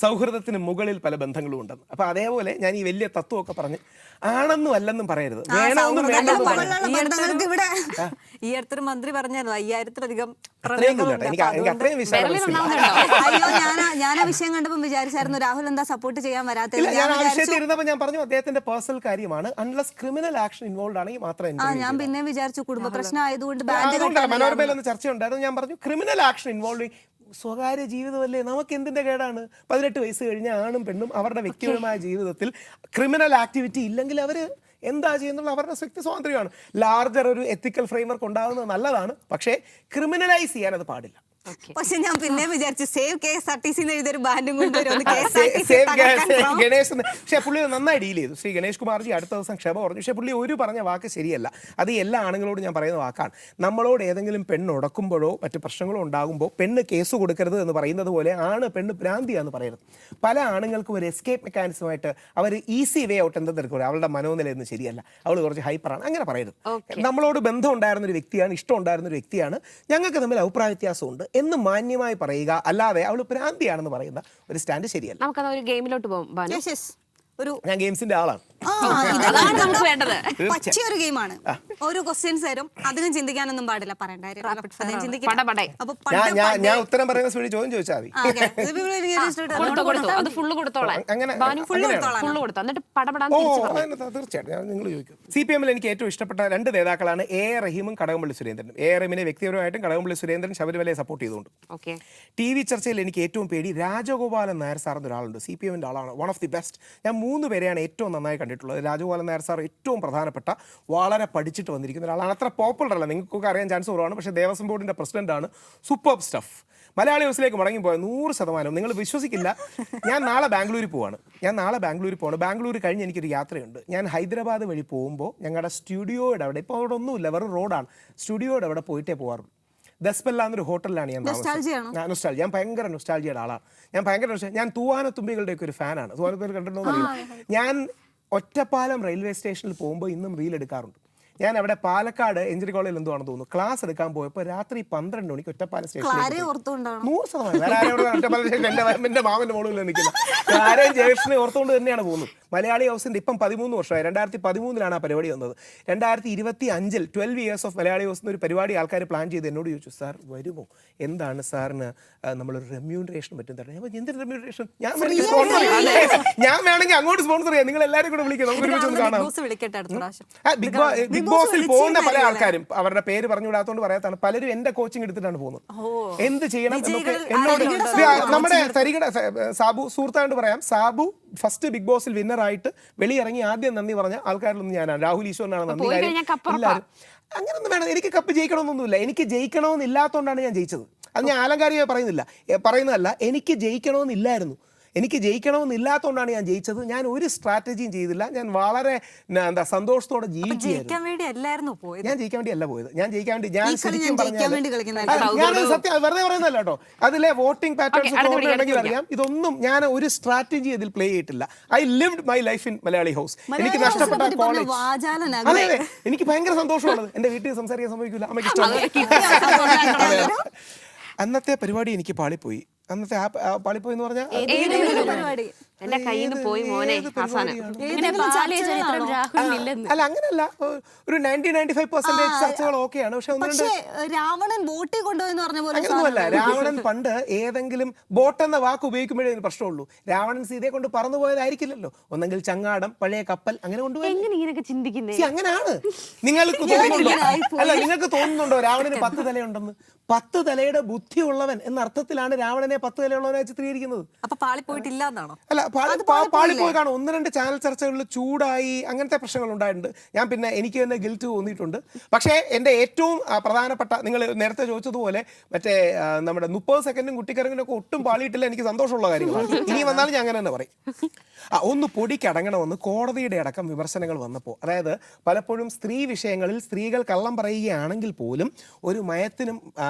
സൗഹൃദത്തിന് മുകളിൽ പല ബന്ധങ്ങളും ഉണ്ടെന്ന്. അപ്പൊ അതേപോലെ ഞാൻ ഈ വലിയ തത്വമൊക്കെ പറഞ്ഞ് ആണെന്നും അല്ലെന്നും പറയരുത്, വേണമെന്നും വേണ്ടെന്നും പറയരുത്. ഇവിടെ ഈ അടുത്തൊരു മന്ത്രി പറഞ്ഞായിരുന്നു 5000-ലധികം അത്രയൊന്നുമില്ല, എനിക്ക് അത്രയും വിശ്വാസം. അയ്യോ ഞാൻ ആ വിഷയം കണ്ടപ്പോൾ വിചാരിച്ചായിരുന്നു രാഹുൽ എന്താ സപ്പോർട്ട് ചെയ്യാൻ വരാത്തത്. ഇല്ല, ഞാൻ ആ വിഷയത്തിൽ ഇരുന്നപ്പോൾ ഞാൻ പറഞ്ഞു അദ്ദേഹത്തിന്റെ പേഴ്സണൽ കാര്യമാണ്, അൺലെസ് ക്രിമിനൽ ആക്ഷൻ ഇൻവോൾവ് ആണെങ്കിൽ മാത്രമേ. ഞാൻ പിന്നെ വിചാരിച്ചു കുടുംബ പ്രശ്നം ആയതുകൊണ്ട് അതുകൊണ്ടാണ് മനോരമയിൽ ഒന്ന് ചർച്ച ഉണ്ടായിരുന്നു. ഞാൻ പറഞ്ഞു ക്രിമിനൽ ആക്ഷൻ ഇൻവോൾവ് സ്വകാര്യ ജീവിതമല്ലേ, നമുക്ക് എന്തിന്റെ കേടാണ്? 18 വയസ്സ് കഴിഞ്ഞ ആണും പെണ്ണും അവരുടെ വ്യക്തിപരമായ ജീവിതത്തിൽ ക്രിമിനൽ ആക്ടിവിറ്റി ഇല്ലെങ്കിൽ അവർ എന്താ ചെയ്യുന്നുള്ള അവരുടെ വ്യക്തി സ്വാതന്ത്ര്യമാണ്. ലാർജർ ഒരു എത്തിക്കൽ ഫ്രെയിംവർക്ക് ഉണ്ടാകുന്നത് നല്ലതാണ്, പക്ഷേ ക്രിമിനലൈസ് ചെയ്യാൻ അത് പാടില്ല. പക്ഷെ ഞാൻ പിന്നെ വിചാരിച്ചു സേവ് KSRTC എഴുതിയൊരു ബാൻഡും കൊണ്ടുവരും ഗണേശ്. പക്ഷേ പുള്ളി നന്നായി ഡീൽ ചെയ്തു. ശ്രീ ഗണേഷ് കുമാർജി അടുത്ത ദിവസം ക്ഷമ പറഞ്ഞു. പക്ഷേ പുള്ളി ഒരു പറഞ്ഞ വാക്ക് ശരിയല്ല, അത് എല്ലാ ആണുങ്ങളോടും ഞാൻ പറയുന്ന വാക്കാണ്. നമ്മളോട് ഏതെങ്കിലും പെണ്ണ് ഉടക്കുമ്പോഴോ മറ്റു പ്രശ്നങ്ങളോ ഉണ്ടാകുമ്പോൾ പെണ്ണ് കേസ് കൊടുക്കരുത് എന്ന് പറയുന്നത് പോലെ ആണ് പെണ്ണ് ഭ്രാന്തിയാന്ന് പറയരുത്. പല ആണുങ്ങൾക്കും ഒരു എസ്കേപ്പ് മെക്കാനിസമായിട്ട് അവർ ഈസി വേ ഔട്ട് എന്തെടുക്കും, അവളുടെ മനോനിലയൊന്നും ശരിയല്ല, അവൾ കുറച്ച് ഹൈപ്പറാണ്, അങ്ങനെ പറയരുത്. നമ്മളോട് ബന്ധം ഉണ്ടായിരുന്ന ഒരു വ്യക്തിയാണ്, ഇഷ്ടം ഉണ്ടായിരുന്ന ഒരു വ്യക്തിയാണ്, ഞങ്ങൾക്ക് തമ്മിൽ അഭിപ്രായ വ്യത്യാസമുണ്ട് എന്ന് മാന്യമായി പറയുക, അല്ലാതെ അവള് ഭ്രാന്തിയാണെന്ന് പറയുന്ന ഒരു സ്റ്റാൻഡ് ശരിയല്ല. നമുക്കത് ഒരു ഗെയിമിലോട്ട് പോകും. ഞാൻ ഗെയിംസിന്റെ ആളാണ്. നമുക്ക് വേണ്ടത് പച്ചയൊരു ഗെയിമാണ്. ഓരോ ക്വസ്റ്റ്യൻസ് തരും, അധികം ചിന്തിക്കാനൊന്നും പാടില്ല, പറയണ്ട. ഞാൻ ഉത്തരം പറയുന്ന സ്പീഡിൽ ചോദ്യം ചോദിച്ചാൽ മതി. അത് ഫുള്ള് കൊടുത്തോളാം. തീർച്ചയായിട്ടും നിങ്ങൾ ചോദിക്കും. CPM-ൽ എനിക്ക് ഏറ്റവും ഇഷ്ടപ്പെട്ട 2 നേതാക്കളാണ് A. റഹീമും കടകംപള്ളി സുരേന്ദ്രനും. A. റഹീമിനെ വ്യക്തിപരമായിട്ടും കടകംപള്ളി സുരേന്ദ്രൻ ശബരിമലയെ സപ്പോർട്ട് ചെയ്തുകൊണ്ട്. TV ചർച്ചയിൽ എനിക്ക് ഏറ്റവും പേടി രാജഗോപാലൻ നായർ സാർ എന്നൊരാളുണ്ട്, CPM-ന്റെ ആളാണ്, വൺ ഓഫ് ദി ബെസ്റ്റ്. ഞാൻ 3 പേരെയാണ് ഏറ്റവും നന്നായി കണ്ടിട്ടുള്ളത്. രാജഗോപാലൻ നായർ സാർ ഏറ്റവും പ്രധാനപ്പെട്ട, വളരെ പഠിച്ചിട്ട് വന്നിരിക്കുന്ന ഒരാളാണ്. അത്ര പോപ്പുലർ അല്ല, നിങ്ങൾക്കൊക്കെ അറിയാൻ ചാൻസ് കുറവാണ്, പക്ഷേ ദേവസ്വം ബോർഡിൻ്റെ പ്രസിഡന്റാണ്. Super stuff. മലയാളി ഹൗസിലേക്ക് മടങ്ങിപ്പോയ 100%. നിങ്ങൾ വിശ്വസിക്കില്ല, ഞാൻ നാളെ ബാംഗ്ലൂരിൽ പോവാണ്. ബാംഗ്ലൂർ കഴിഞ്ഞ് എനിക്കൊരു യാത്രയുണ്ട്. ഞാൻ ഹൈദരാബാദ് വഴി പോകുമ്പോൾ ഞങ്ങളുടെ സ്റ്റുഡിയോയുടെ അവിടെ, ഇപ്പോൾ അവിടെ ഒന്നുമില്ല, വെറും റോഡാണ്, സ്റ്റുഡിയോയുടെ അവിടെ പോയിട്ടേ പോകാറുള്ളൂ. ദസ്പെല്ല എന്നൊരു ഹോട്ടലിലാണ് ഞാൻ താമസിച്ചത്. ഞാൻ ഭയങ്കര നൊസ്റ്റാൾജിയുടെ ആളാണ്. ഞാൻ തൂവാനത്തുമ്പികളുടെയൊക്കെ ഒരു ഫാനാണ്. തൂവാനത്തുമ്പി കണ്ടിട്ടുണ്ടോ അറിയില്ല. ഞാൻ ഒറ്റപ്പാലം റെയിൽവേ സ്റ്റേഷനിൽ പോകുമ്പോൾ ഇന്നും റീൽ എടുക്കാറുണ്ട്. ഞാൻ അവിടെ പാലക്കാട് എഞ്ചിനീയറിംഗ് കോളേജിൽ എന്തുവാണെന്ന് തോന്നുന്നു ക്ലാസ് എടുക്കാൻ പോയപ്പോൾ രാത്രി 12 മണിക്ക് ഒറ്റപ്പാലം സ്റ്റേഷനിൽ 100% എന്റെ മാമന്റെ മോളിൽ നിൽക്കുന്ന കാര്യം ജംഗ്ഷനെ ഓർത്തുകൊണ്ട് തന്നെയാണ് പോകുന്നത്. മലയാളി ഹൗസിന്റെ ഇപ്പം 13 വർഷമായി. 2013 ആ പരിപാടി വന്നത്. 2025 12 ഇയേഴ്സ് ഓഫ് മലയാളി ഹൗസിന് ഒരു പരിപാടി ആൾക്കാർ പ്ലാൻ ചെയ്ത് എന്നോട് ചോദിച്ചു, സാർ വരുമോ, എന്താണ് സാറിന് നമ്മളൊരു റെമ്യൂണറേഷൻ പറ്റും തരാം. എന്തൊരു റെമ്യൂണറേഷൻ? ഞാൻ വേണമെങ്കിൽ അങ്ങോട്ട് സ്പോൺസർ ചെയ്യാം, നിങ്ങൾ എല്ലാവരും കൂടെ വിളിക്കാം, നമുക്ക് ഒരുമിച്ച് കാണാം. ബിഗ് ബോസിൽ പോകുന്ന പല ആൾക്കാരും അവരുടെ പേര് പറഞ്ഞുവിടാത്തോണ്ട് പറയാത്താണ്, പലരും എന്റെ കോച്ചിങ് എടുത്തിട്ടാണ് പോകുന്നത്. എന്ത് ചെയ്യണം എന്നൊക്കെ എന്നോട് നമ്മുടെ തരികട സാബു സുഹൃത്തായോണ്ട് പറയാം. സാബു ഫസ്റ്റ് ബിഗ് ബോസിൽ വിന്നറായിട്ട് വെളിയിറങ്ങി ആദ്യം നന്ദി പറഞ്ഞ ആൾക്കാരിലൊന്നും ഞാനാണ്. രാഹുൽ ഈശ്വരനാണ് നന്ദി. എല്ലാവരും അങ്ങനൊന്നും വേണം, എനിക്ക് കപ്പ് ജയിക്കണമെന്നൊന്നുമില്ല. എനിക്ക് ജയിക്കണമെന്നില്ലാത്തതുകൊണ്ടാണ് ഞാൻ ജയിച്ചത്. അത് ഞാൻ ആലങ്കാരികമായി പറയുന്നതല്ല, എനിക്ക് ജയിക്കണമെന്നില്ലാത്തതുകൊണ്ടാണ് ഞാൻ ജയിച്ചത്. ഞാൻ ഒരു സ്ട്രാറ്റജിയും ചെയ്തില്ല. ഞാൻ വളരെ സന്തോഷത്തോടെ ജീവിക്കാൻ വേണ്ടിയല്ലായിരുന്നു പോയത്. ഞാൻ ജയിക്കാൻ വേണ്ടിയല്ല പോയത്. ഞാൻ ശരിക്കും ഞാൻ സത്യം വെറുതെ പറയുന്നതല്ല കേട്ടോ. അതിലെ വോട്ടിംഗ് പാറ്റേൺസ് ഉണ്ടെങ്കിൽ അറിയാം. ഇതൊന്നും ഞാൻ ഒരു സ്ട്രാറ്റജി ഇതിൽ പ്ലേ ചെയ്തിട്ടില്ല. I lived my life in Malayali house. എനിക്ക് നഷ്ടപ്പെട്ട കോളേജ്. അതെ, എനിക്ക് ഭയങ്കര സന്തോഷമുള്ളത്. എന്റെ വീട്ടിൽ സംസാരിക്കാൻ സമ്മതിക്കില്ല, അമ്മയ്ക്ക് ഇഷ്ടമല്ല. അന്നത്തെ പരിപാടി എനിക്ക് പാളിപ്പോയി. അന്നത്തെ പാളിപ്പോയി എന്ന് പറഞ്ഞാൽ എന്റെ കയ്യിൽ നിന്ന് പോയി മോനെ. അല്ല, അങ്ങനെയല്ല, ഒരു 90-95% ചർച്ചകൾ ഓക്കെയാണ്. പക്ഷേ രാവണൻ ബോട്ടിൽ കൊണ്ടുപോയെന്ന് പറഞ്ഞ പോലെ അങ്ങനെയൊന്നുമല്ല. രാവണൻ പണ്ട് ഏതെങ്കിലും ബോട്ട് എന്ന വാക്ക് ഉപയോഗിക്കുമ്പോഴേ ഇതിന് പ്രശ്നമുള്ളൂ. രാവണൻ സീതയെ കൊണ്ട് പറന്നു പോയതായിരിക്കില്ലല്ലോ. ഒന്നെങ്കിൽ ചങ്ങാടം, പഴയ കപ്പൽ, അങ്ങനെ കൊണ്ടുപോയി. അങ്ങനെയാണ്. നിങ്ങൾക്ക് തോന്നുന്നുണ്ടോ രാവണന് 10 തലയുണ്ടെന്ന്? 10 തലയുടെ ബുദ്ധിയുള്ളവൻ എന്ന അർത്ഥത്തിലാണ് രാവണനെ 10 തലയുള്ളവനായി ചിത്രീകരിക്കുന്നത്. അപ്പൊ പാളി പോയിട്ടില്ല എന്നാണോ? അല്ല, പാളിപ്പോയി കാണും. 1-2 ചാനൽ ചർച്ചകളിൽ ചൂടായി അങ്ങനത്തെ പ്രശ്നങ്ങൾ ഉണ്ടായിട്ടുണ്ട്. ഞാൻ പിന്നെ എനിക്ക് തന്നെ ഗിൽറ്റ് തോന്നിയിട്ടുണ്ട്. പക്ഷേ എൻ്റെ ഏറ്റവും പ്രധാനപ്പെട്ട, നിങ്ങൾ നേരത്തെ ചോദിച്ചതുപോലെ മറ്റേ നമ്മുടെ 30 സെക്കൻഡും കുട്ടിക്കരങ്ങിനൊക്കെ ഒട്ടും പാളിയിട്ടില്ല, എനിക്ക് സന്തോഷമുള്ള കാര്യങ്ങളാണ്. ഇനി വന്നാലും ഞാൻ അങ്ങനെ തന്നെ പറയും. ഒന്ന് പൊടിക്കടങ്ങണമെന്ന് കോടതിയുടെ അടക്കം വിമർശനങ്ങൾ വന്നപ്പോൾ, അതായത് പലപ്പോഴും സ്ത്രീ വിഷയങ്ങളിൽ സ്ത്രീകൾ കള്ളം പറയുകയാണെങ്കിൽ പോലും ഒരു മയത്തിനും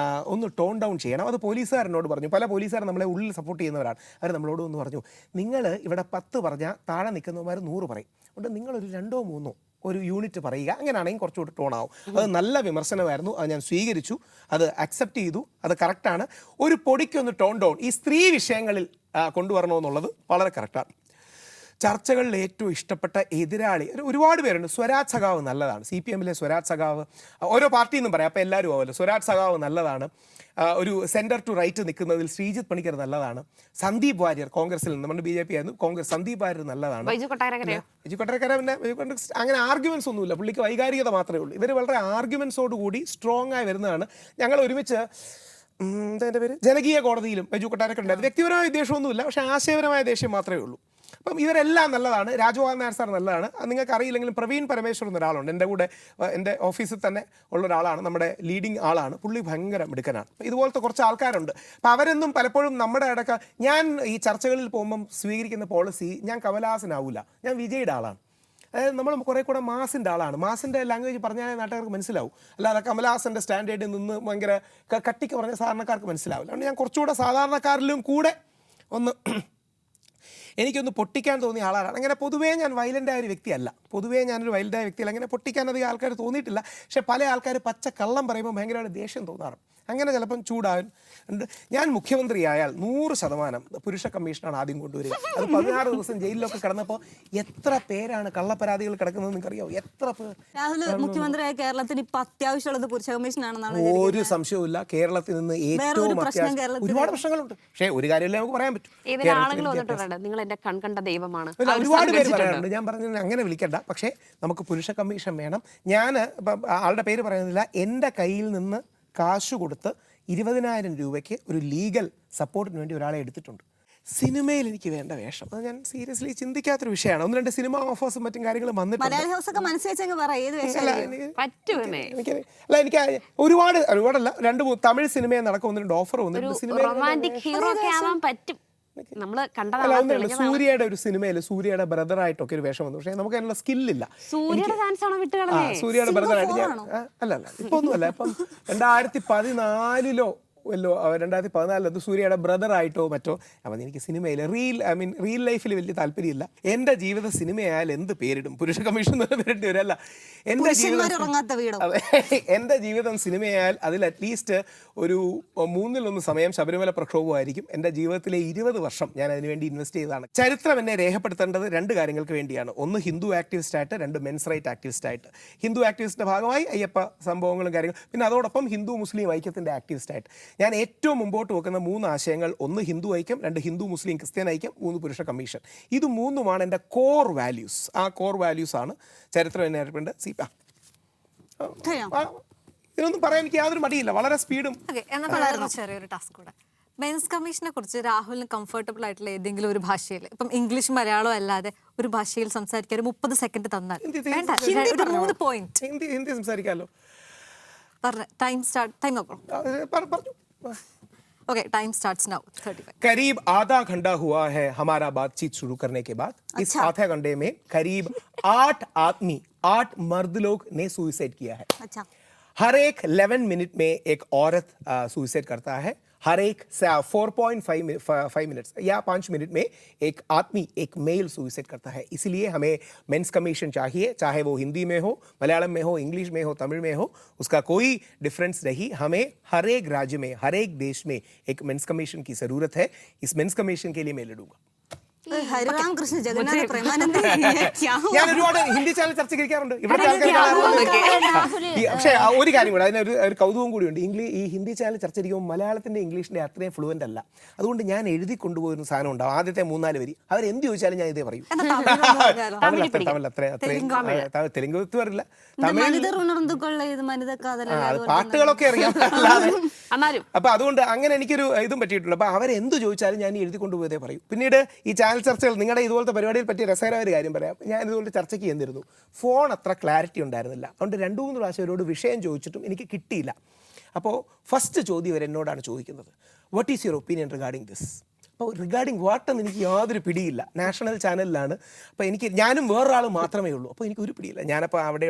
ഒന്ന് ടോൺ ഡൗൺ ചെയ്യണം. അത് പോലീസുകാരനോട് പറഞ്ഞു. പല പോലീസുകാരും നമ്മളെ ഉള്ളിൽ സപ്പോർട്ട് ചെയ്യുന്നവരാണ്. അവർ നമ്മളോട് ഒന്ന് പറഞ്ഞു, നിങ്ങൾ ഇവിടെ 10 പറഞ്ഞാൽ താഴെ നിൽക്കുന്നവന്മാർ 100 പറയും, അതുകൊണ്ട് നിങ്ങളൊരു 2-3 ഒരു യൂണിറ്റ് പറയുക, അങ്ങനെയാണെങ്കിൽ കുറച്ചുകൂടി ടോണാവും. അത് നല്ല വിമർശനമായിരുന്നു, അത് ഞാൻ സ്വീകരിച്ചു, അത് അക്സെപ്റ്റ് ചെയ്തു, അത് കറക്റ്റാണ്. ഒരു പൊടിക്കൊന്ന് ടോൺ ഡൗൺ ഈ സ്ത്രീ വിഷയങ്ങളിൽ കൊണ്ടുവരണമെന്നുള്ളത് വളരെ കറക്റ്റാണ്. ചർച്ചകളിൽ ഏറ്റവും ഇഷ്ടപ്പെട്ട എതിരാളി ഒരുപാട് പേരുണ്ട്. സ്വരാജ് സഖാവ് നല്ലതാണ്. CPM-ലെ സ്വരാജ് സഖാവ്, ഓരോ പാർട്ടിയിൽ നിന്നും പറയാം, അപ്പോൾ എല്ലാവരും ആവുമല്ലോ. സ്വരാജ് സഖാവ് നല്ലതാണ്. ഒരു സെൻറ്റർ ടു റൈറ്റ് നിൽക്കുന്നതിൽ ശ്രീജിത്ത് പണിക്കർ നല്ലതാണ്. സന്ദീപ് വാര്യർ കോൺഗ്രസിൽ നിന്ന്, നമ്മുടെ BJP ആയിരുന്നു, കോൺഗ്രസ്, സന്ദീപ് വാര്യർ നല്ലതാണ്. ബൈജു കൊട്ടാരക്കര പിന്നെ അങ്ങനെ ആർഗ്യുമെന്റ്സ് ഒന്നുമില്ല, പുള്ളിക്ക് വൈകാരികത മാത്രമേ ഉള്ളൂ. ഇവർ വളരെ ആർഗ്യുമെന്റ്സോട് കൂടി സ്ട്രോങ് ആയി വരുന്നതാണ്. ഞങ്ങൾ ഒരുമിച്ച് എൻ്റെ പേര് ജനകീയ കോടതിയിലും ബൈജു കൊട്ടാരക്കര ഉണ്ടായിരുന്നു. വ്യക്തിപരമായ ദേഷ്യമൊന്നുമില്ല, പക്ഷേ ആശയപരമായ ദേഷ്യം മാത്രമേ ഉള്ളൂ. അപ്പം ഇവരെല്ലാം നല്ലതാണ്. രാജഗോപാൽ നായർ സാർ നല്ലതാണ്. നിങ്ങൾക്ക് അറിയില്ലെങ്കിലും പ്രവീൺ പരമേശ്വർ എന്നൊരാളുണ്ട്, എൻ്റെ കൂടെ എൻ്റെ ഓഫീസിൽ തന്നെ ഉള്ള ഒരാളാണ്, നമ്മുടെ ലീഡിങ് ആളാണ്. പുള്ളി ഭയങ്കര മിടുക്കനാണ്. ഇതുപോലത്തെ കുറച്ച് ആൾക്കാരുണ്ട്. അപ്പോൾ അവരെന്നും പലപ്പോഴും നമ്മുടെ അടക്കം, ഞാൻ ഈ ചർച്ചകളിൽ പോകുമ്പം സ്വീകരിക്കുന്ന പോളിസി, ഞാൻ കമലഹാസനാവില്ല, ഞാൻ വിജയുടെ ആളാണ്. അതായത് നമ്മൾ കുറേ കൂടെ മാസിൻ്റെ ആളാണ്. മാസിൻ്റെ ലാംഗ്വേജ് പറഞ്ഞാൽ നാട്ടുകാർക്ക് മനസ്സിലാവും. അല്ലാതെ കമലഹാസൻ്റെ സ്റ്റാൻഡേർഡിൽ നിന്ന് ഭയങ്കര കട്ടിക്ക് പറഞ്ഞ സാധാരണക്കാർക്ക് മനസ്സിലാവില്ല. അതുകൊണ്ട് ഞാൻ കുറച്ചുകൂടെ സാധാരണക്കാരിലും കൂടെ എനിക്കൊന്ന് പൊട്ടിക്കാൻ തോന്നിയ ആളാണ്. അങ്ങനെ പൊതുവേ ഞാൻ വയലൻ്റായ ഒരു വ്യക്തിയല്ല. അങ്ങനെ പൊട്ടിക്കാൻ അധികം ആൾക്കാർ തോന്നിയിട്ടില്ല. പക്ഷേ പല ആൾക്കാർ പച്ച കള്ളം പറയുമ്പോൾ ഭയങ്കരമായിട്ട് ദേഷ്യം തോന്നാറുണ്ട്. അങ്ങനെ ചിലപ്പം ചൂടാൻ ഉണ്ട്. ഞാൻ മുഖ്യമന്ത്രിയായാൽ 100% പുരുഷ കമ്മീഷനാണ് ആദ്യം കൊണ്ടുവരിക. അത് 16 ദിവസം ജയിലിലൊക്കെ കിടന്നപ്പോൾ എത്ര പേരാണ് കള്ളപ്പരാതികൾ കിടക്കുന്നത് നിങ്ങൾക്കറിയാമോ? എത്ര പേർ. രാഹുൽ മുഖ്യമന്ത്രിയായ കേരളത്തിന് ഇപ്പൊ അത്യാവശ്യമുള്ളത് പുരുഷ കമ്മീഷനാണെന്നാണ്. ഒരു സംശയവുമില്ല. കേരളത്തിൽ നിന്ന് ഏറ്റവും ഒരുപാട് പ്രശ്നങ്ങളുണ്ട്. പക്ഷേ ഒരു കാര്യമല്ലേ നമുക്ക് പറയാൻ പറ്റും. നിങ്ങൾ എന്റെ കൺകണ്ട ദൈവമാണ്. ഒരുപാട് പേര് പറയാറുണ്ട്. ഞാൻ പറഞ്ഞത് അങ്ങനെ വിളിക്കണ്ട. പക്ഷേ നമുക്ക് പുരുഷ കമ്മീഷൻ വേണം. ഞാൻ ആളുടെ പേര് പറയുന്നില്ല. എൻ്റെ കയ്യിൽ നിന്ന് കാശ് കൊടുത്ത് 20,000 രൂപയ്ക്ക് ഒരു ലീഗൽ സപ്പോർട്ടിന് വേണ്ടി ഒരാളെ എടുത്തിട്ടുണ്ട്. സിനിമയിൽ എനിക്ക് വേണ്ട വേഷം അത് ഞാൻ സീരിയസ്ലി ചിന്തിക്കാത്തൊരു വിഷയമാണ്. 1-2 സിനിമ ഓഫേഴ്സും മറ്റും കാര്യങ്ങൾ വന്നിട്ടുണ്ട്. എനിക്ക് ഒരുപാടല്ല 2-3 തമിഴ് സിനിമയെ നടക്കും 1-2 ഓഫർ വന്നിട്ടുണ്ട്. സൂര്യയുടെ ഒരു സിനിമയിൽ സൂര്യയുടെ ബ്രദറായിട്ടൊക്കെ ഒരു വേഷം വന്നു. പക്ഷേ നമുക്ക് അതിനുള്ള സ്കില്ലില്ല. സൂര്യയുടെ ബ്രദറായിട്ട് ഞാൻ അല്ല ഇപ്പൊ ഒന്നുമല്ല. ഇപ്പം 2014 2014 അത് സൂര്യയുടെ ബ്രദറായിട്ടോ മറ്റോ. അപ്പം എനിക്ക് സിനിമയിൽ റിയൽ ലൈഫിൽ വലിയ താല്പര്യമില്ല. എൻ്റെ ജീവിത സിനിമയായാൽ എന്ത് പേരിടും? പുരുഷ കമ്മീഷൻ പേരിട്ട് വരല്ല. എൻ്റെ ജീവിതം സിനിമയായാൽ അതിൽ അറ്റ്ലീസ്റ്റ് ഒരു 3-1 സമയം ശബരിമല പ്രക്ഷോഭമായിരിക്കും. എൻ്റെ ജീവിതത്തിലെ 20 വർഷം ഞാൻ അതിനുവേണ്ടി ഇൻവെസ്റ്റ് ചെയ്തതാണ്. ചരിത്രം എന്നെ രേഖപ്പെടുത്തേണ്ടത് 2 കാര്യങ്ങൾക്ക് വേണ്ടിയാണ്. ഒന്ന് ഹിന്ദു ആക്ടിവിസ്റ്റായിട്ട്, 2 മെൻസ് റൈറ്റ് ആക്ടിവിസ്റ്റായിട്ട്. ഹിന്ദു ആക്ടിവിസ്റ്റിൻ്റെ ഭാഗമായി അയ്യപ്പ സംഭവങ്ങളും കാര്യങ്ങളും, പിന്നെ അതോടൊപ്പം ഹിന്ദു മുസ്ലിം ഐക്യത്തിൻ്റെ ആക്ടിവിസ്റ്റായിട്ട് ഞാൻ ഏറ്റവും മുമ്പോട്ട് വെക്കുന്ന 3 ആശയങ്ങൾ. 1 ഹിന്ദു ഐക്യം, 2 ഹിന്ദു മുസ്ലിം ക്രിസ്ത്യൻ ഐക്യം, 3 പുരുഷ കമ്മീഷൻ. ഇത് 3ഉമാണ് എൻ്റെ കോർ വാല്യൂസ്. ആ കോർ വാല്യൂസാണ് ചരിത്രം എന്നെ ഏർപ്പെടേണ്ടത്. ഇതിനൊന്നും പറയാൻ എനിക്ക് യാതൊരു മടിയില്ല. വളരെ സ്പീഡും. ചെറിയൊരു ടാസ്ക് കൂടെ. മെൻസ് കമ്മീഷനെ കുറിച്ച് രാഹുലിന് കംഫർട്ടബിൾ ആയിട്ടുള്ള ഏതെങ്കിലും ഒരു ഭാഷയിൽ, ഇപ്പം ഇംഗ്ലീഷ് മലയാളം അല്ലാതെ ഒരു ഭാഷയിൽ സംസാരിക്കാൻ 30 സെക്കൻഡ് തന്നാൽ 3 പോയിന്റ് ഹിന്ദി സംസാരിക്കാമല്ലോ. Time start time okay time starts now 35. करीब आधा घंटा हुआ है हमारा बातचीत शुरू करने के बाद. इस आधे घंटे में करीब 8 मर्द लोग ने सुसाइड किया है. अच्छा. हर एक 11 मिनट में एक औरत सुसाइड करता है. हर एक 4.5 मिनट्स या 5 मिनट में एक आदमी, एक मेल सुसाइड करता है. इसलिए हमें मेंस कमीशन चाहिए, चाहे वो हिंदी में हो, मलयालम में हो, इंग्लिश में हो, तमिल में हो, उसका कोई डिफरेंस नहीं. हमें हर एक राज्य में, हर एक देश में एक मेंस कमीशन की ज़रूरत है. इस मेंस कमीशन के लिए मैं लड़ूंगा. ഹരിറാം കൃഷ്ണ ജഗന്നാഥ പ്രേമാനന്ദ ഞാൻ ഒരുപാട് ഹിന്ദി ചാനൽ ചർച്ചയ്ക്ക് ഇരിക്കാറുണ്ട്. ഇവിടുത്തെ പക്ഷേ ഒരു കാര്യം കൂടെ, അതിനൊരു ഒരു കൗതുകം കൂടിയുണ്ട്. ഈ ഹിന്ദി ചാനൽ ചർച്ച ഇരിക്കുമ്പോൾ മലയാളത്തിന്റെ ഇംഗ്ലീഷിന്റെ അത്രയും ഫ്ലുവൻ്റ് അല്ല. അതുകൊണ്ട് ഞാൻ എഴുതി കൊണ്ടുപോയൊരു സാധനം ഉണ്ടാവും. ആദ്യത്തെ 3-4 വരി അവരെന്ത് ചോദിച്ചാലും ഞാൻ ഇതേ പറയും. തെലുങ്ക് വരില്ല, പാട്ടുകളൊക്കെ അറിയാം. അപ്പൊ അതുകൊണ്ട് അങ്ങനെ എനിക്കൊരു ഇതും പറ്റിയിട്ടുണ്ട്. അപ്പൊ അവരെന്ത് ചോദിച്ചാലും ഞാൻ എഴുതി കൊണ്ടുപോയതേ പറയും. പിന്നീട് ഈ ചാനൽ ചർച്ചകൾ, നിങ്ങളുടെ ഇതുപോലത്തെ പരിപാടിയിൽ പറ്റിയ രസകരമായ ഒരു കാര്യം പറയാം. ഞാൻ ഇതുപോലെ ചർച്ചയ്ക്ക് ചെന്നിരുന്നു. ഫോൺ അത്ര ക്ലാരിറ്റി ഉണ്ടായിരുന്നില്ല. അതുകൊണ്ട് 2-3 പ്രാവശ്യം അവരോട് വിഷയം ചോദിച്ചിട്ടും എനിക്ക് കിട്ടിയില്ല. അപ്പോൾ ഫസ്റ്റ് ചോദ്യം അവർ എന്നോടാണ് ചോദിക്കുന്നത്, what is your opinion regarding this? അപ്പോൾ റിഗാർഡിങ് വാട്ടെന്ന് എനിക്ക് യാതൊരു പിടിയില്ല. നാഷണൽ ചാനലിലാണ്. അപ്പോൾ ഞാനും വേറൊരാൾ മാത്രമേ ഉള്ളൂ. അപ്പോൾ എനിക്ക് ഒരു പിടിയില്ല. ഞാനപ്പോൾ അവിടെ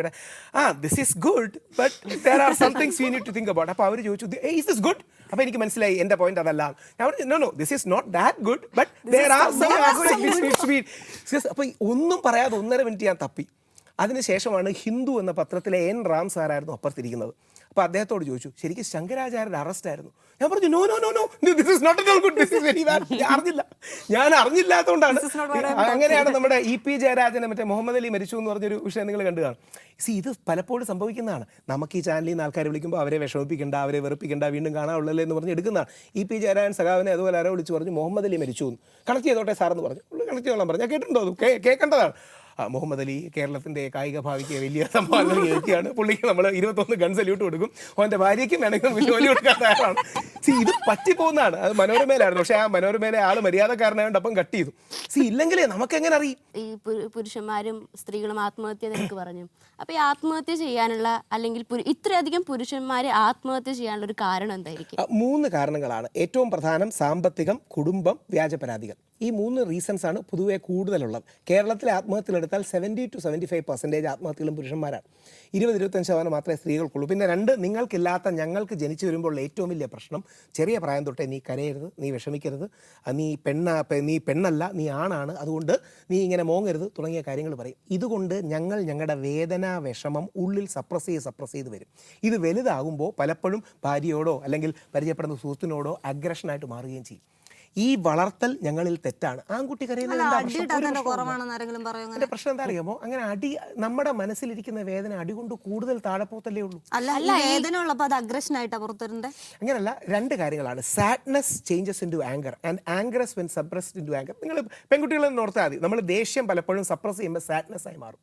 this is good but there are some things you need to think about. അപ്പോൾ അവർ ചോദിച്ചു, ഈസ് ദിസ് ഗുഡ്? അപ്പോൾ എനിക്ക് മനസ്സിലായി എൻ്റെ പോയിന്റ് അതല്ല. ഞാൻ no this is not that good but there are some aspects. അപ്പോൾ ഒന്നും പറയാതെ 1.5 മിനിറ്റ് ഞാൻ തപ്പി. അതിനുശേഷമാണ് ഹിന്ദു എന്ന പത്രത്തിലെ എൻ റാം സാറായിരുന്നു അപ്പുറത്തിരിക്കുന്നത്. അപ്പോൾ അദ്ദേഹത്തോട് ചോദിച്ചു, ശരിക്കും ശങ്കരാചാര്യരുടെ അറസ്റ്റ് ആയിരുന്നു? ഞാൻ പറഞ്ഞു, no no no no this is not at all good, this is very bad. ഞാൻ അറിഞ്ഞില്ലാത്തതുകൊണ്ടാണ്. അങ്ങനെയാണ് നമ്മുടെ EP ജയരാജനെ മറ്റേ മുഹമ്മദ് അലി മരിച്ചു എന്ന് പറഞ്ഞൊരു വിഷയം നിങ്ങൾ കണ്ടു കാണും. ഇത് പലപ്പോഴും സംഭവിക്കുന്നതാണ്. നമുക്ക് ഈ ചാനലിൽ നിന്ന് ആൾക്കാരെ വിളിക്കുമ്പോൾ അവരെ വിഷമിപ്പിക്കേണ്ട, അവരെ വെറുപ്പിക്കേണ്ട, വീണ്ടും കാണാനുള്ളല്ലേ എന്ന് പറഞ്ഞ് എടുക്കുന്നതാണ്. EP ജയരാജൻ സഖാവിനെ അതുപോലെ ആരോ വിളിച്ച് പറഞ്ഞു മുഹമ്മദ് അലി മരിച്ചു എന്ന്. കണക്ട് ചെയ്തോട്ടെ സാറെന്ന് പറഞ്ഞു. കണക്ട് ചെയ്തോളാൻ പറഞ്ഞു. ഞാൻ കേട്ടിട്ടുണ്ടോ? അത് കേൾക്കേണ്ടതാണ്. മുഹമ്മദ് അലി കേരളത്തിൻ്റെ കായിക ഭാവിക്ക് വലിയ സംഭാവന നൽകിയാണ്. പുള്ളിക്ക് നമ്മൾ 21 ഗൺ സല്യൂട്ട് കൊടുക്കും. അവൻ്റെ ഭാര്യയ്ക്കും വേണമെങ്കിൽ ജോലി കൊടുക്കാൻ തയ്യാറാണ്. ഇത് പറ്റിപ്പോകുന്നതാണ്. അത് മനോരമയിലായിരുന്നു. പക്ഷേ ആ മനോരമയിലെ ആൾ മര്യാദക്കാരനായതുകൊണ്ട് അപ്പം കട്ട് ചെയ്തു. ഇല്ലെങ്കിലേ നമുക്കെങ്ങനെ അറിയും? ഈ പുരുഷന്മാരും സ്ത്രീകളും ആത്മഹത്യ നിനക്ക് പറഞ്ഞു. അപ്പോൾ ഈ ആത്മഹത്യ ചെയ്യാനുള്ള, അല്ലെങ്കിൽ ഇത്രയധികം പുരുഷന്മാരെ ആത്മഹത്യ ചെയ്യാനുള്ള ഒരു കാരണം എന്തായിരിക്കും? 3 കാരണങ്ങളാണ്. ഏറ്റവും പ്രധാനം സാമ്പത്തികം, കുടുംബം, വ്യാജ പരാതികൾ. ഈ 3 റീസൺസാണ് പൊതുവെ കൂടുതലുള്ളത്. കേരളത്തിലെ ആത്മഹത്യകളെടുത്താൽ 70 to 75% ആത്മഹത്യകളും പുരുഷന്മാരാണ്. 20-25% മാത്രമേ സ്ത്രീകൾക്കുള്ളൂ. പിന്നെ 2, നിങ്ങൾക്കില്ലാത്ത ഞങ്ങൾക്ക് ജനിച്ചു വരുമ്പോൾ ഏറ്റവും വലിയ പ്രശ്നം, ചെറിയ പ്രായം തൊട്ടേ നീ കരയരുത്, നീ വിഷമിക്കരുത്, നീ പെണ്ണല്ല, നീ ആണാണ്, അതുകൊണ്ട് നീ ഇങ്ങനെ മോങ്ങരുത് തുടങ്ങിയ കാര്യങ്ങൾ പറയും. ഇതുകൊണ്ട് ഞങ്ങളുടെ വേദന, വിഷമം ഉള്ളിൽ സപ്രസ് ചെയ്ത് വരും. ഇത് വലുതാകുമ്പോൾ പലപ്പോഴും ഭാര്യയോടോ അല്ലെങ്കിൽ പരിചയപ്പെടുന്ന സുഹൃത്തിനോടോ അഗ്രഷനായിട്ട് മാറുകയും ചെയ്യും. ഈ വളർത്തൽ ഞങ്ങളിൽ തെറ്റാണ്. ആൺകുട്ടി കരയുന്നത് എൻ്റെ പ്രശ്നം എന്താ അറിയാമോ? അങ്ങനെ അടി, നമ്മുടെ മനസ്സിലിരിക്കുന്ന വേദന അടികൊണ്ട് കൂടുതൽ താഴെപ്പോത്തല്ലേ ഉള്ളൂ. അങ്ങനല്ല, 2 കാര്യങ്ങളാണ്. Sadness changes in to anger and anger is when suppressed in to anger. നിങ്ങൾ പെൺകുട്ടികളെ ഓർത്താൽ മതി. നമ്മൾ ദേഷ്യം പലപ്പോഴും സപ്രസ് ചെയ്യുമ്പോൾ സാഡ്നെസ് ആയി മാറും.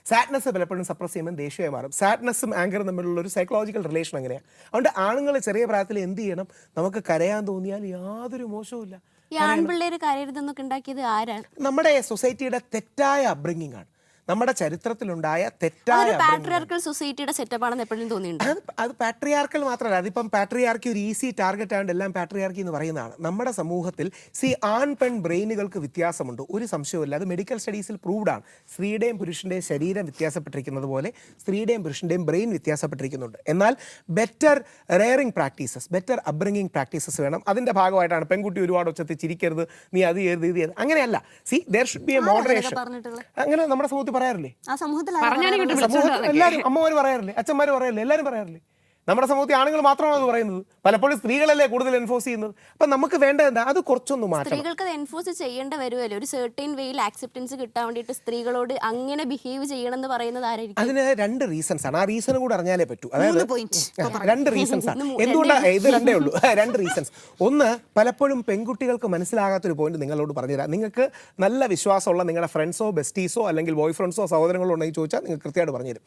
സാഡ്നെസ് പലപ്പോഴും സപ്രസ് ചെയ്യുമ്പോൾ ദേഷ്യമായി മാറും. സാഡ്നെസ്സും ആങ്കറും തമ്മിലുള്ള ഒരു സൈക്കോളജിക്കൽ റിലേഷൻ അങ്ങനെയാണ്. അതുകൊണ്ട് ആണുങ്ങൾ ചെറിയ പ്രായത്തിൽ എന്ത് ചെയ്യണം? നമുക്ക് കരയാൻ തോന്നിയാൽ യാതൊരു മോശവുമില്ല. ഈ ആൺപിള്ളേര് കരയരുതെന്നൊക്കെ ഉണ്ടാക്കിയത് ആരാണ്? നമ്മുടെ സൊസൈറ്റിയുടെ തെറ്റായ അപ്ബ്രിങ്ങിങ് ആണ്. നമ്മുടെ ചരിത്രത്തിലുണ്ടായ തെറ്റായ പാട്രിയാർക്കൽ സൊസൈറ്റിയുടെ സെറ്റപ്പാണെന്ന് എപ്പോഴും തോന്നിയിട്ടുണ്ട്. അത് പാട്രിയാർക്കൽ മാത്രമല്ല, അതിപ്പം പാട്രിയാർക്കി ഒരു ഈസി ടാർഗറ്റ് ആയതുകൊണ്ട് എല്ലാം പാട്രിയാർക്കി എന്ന് പറയുന്നതാണ്. നമ്മുടെ സമൂഹത്തിൽ ആൺ പെൺ ബ്രെയിനുകൾക്ക് വ്യത്യാസമുണ്ട്, ഒരു സംശയവുമില്ല. അത് മെഡിക്കൽ സ്റ്റഡീസിൽ പ്രൂവ്ഡ് ആണ്. സ്ത്രീയുടെയും പുരുഷൻ്റെയും ശരീരം വ്യത്യാസപ്പെട്ടിരിക്കുന്നത് പോലെ സ്ത്രീയുടെയും പുരുഷൻ്റെയും ബ്രെയിൻ വ്യത്യാസപ്പെട്ടിരിക്കുന്നുണ്ട്. എന്നാൽ better rearing practices, better upbringing practices വേണം. അതിൻ്റെ ഭാഗമായിട്ടാണ് പെൺകുട്ടി ഒരുപാട് ഒച്ചത്തിൽ ചിരിക്കരുത്, നീ അത് ചെയ്യരുത്, ഇത് ചെയ്യരുത്, അങ്ങനെയല്ല. There should be A moderation. അങ്ങനെ നമ്മുടെ സമൂഹത്തിൽ പറയാറില്ലേ? എല്ലാവരും അമ്മമാർ പറയാറില്ലേ, അച്ഛന്മാർ പറയാറില്ലേ, എല്ലാവരും പറയാറില്ലേ? നമ്മുടെ സമൂഹത്തിൽ ആണുങ്ങൾ മാത്രമാണ് അത് പറയുന്നത്. പലപ്പോഴും സ്ത്രീകളല്ലേ കൂടുതൽ എൻഫോഴ്സ് ചെയ്യുന്നത്. അപ്പം നമുക്ക് വേണ്ടത് എന്താ? അത് കുറച്ചൊന്ന് മാറ്റണം. സ്ത്രീകൾക്ക് അത് എൻഫോഴ്സ് ചെയ്യേണ്ട വരുമല്ലോ. ഒരു സെർട്ടൈൻ വേയിൽ ആക്സെപ്റ്റൻസ് കിട്ടാൻ വേണ്ടിയിട്ട് സ്ത്രീകളോട് അങ്ങനെ ബിഹേവ് ചെയ്യണം എന്ന് പറയുന്നത് ആരായിരിക്കും? അതിന് 2 റീസൺസ് ആണ്. ആ റീസൺ കൂടെ അറിഞ്ഞാലേ പറ്റൂ. അതായത് 2 റീസൺസ് ആണ്. എന്തുകൊണ്ടാണ് ഇത് 2 ഉള്ളൂ? 2 റീസൺസ്. ഒന്ന്, പലപ്പോഴും പെൺകുട്ടികൾക്ക് മനസ്സിലാകാത്തൊരു പോയിന്റ് നിങ്ങളോട് പറഞ്ഞുതരാം. നിങ്ങൾക്ക് നല്ല വിശ്വാസമുള്ള നിങ്ങളുടെ ഫ്രണ്ട്സോ ബെസ്റ്റീസോ അല്ലെങ്കിൽ ബോയ് ഫ്രണ്ട്സോ സഹോദരങ്ങളോ ഉണ്ടെങ്കിൽ ചോദിച്ചാൽ നിങ്ങൾക്ക് കൃത്യമായിട്ട് പറഞ്ഞുതരും.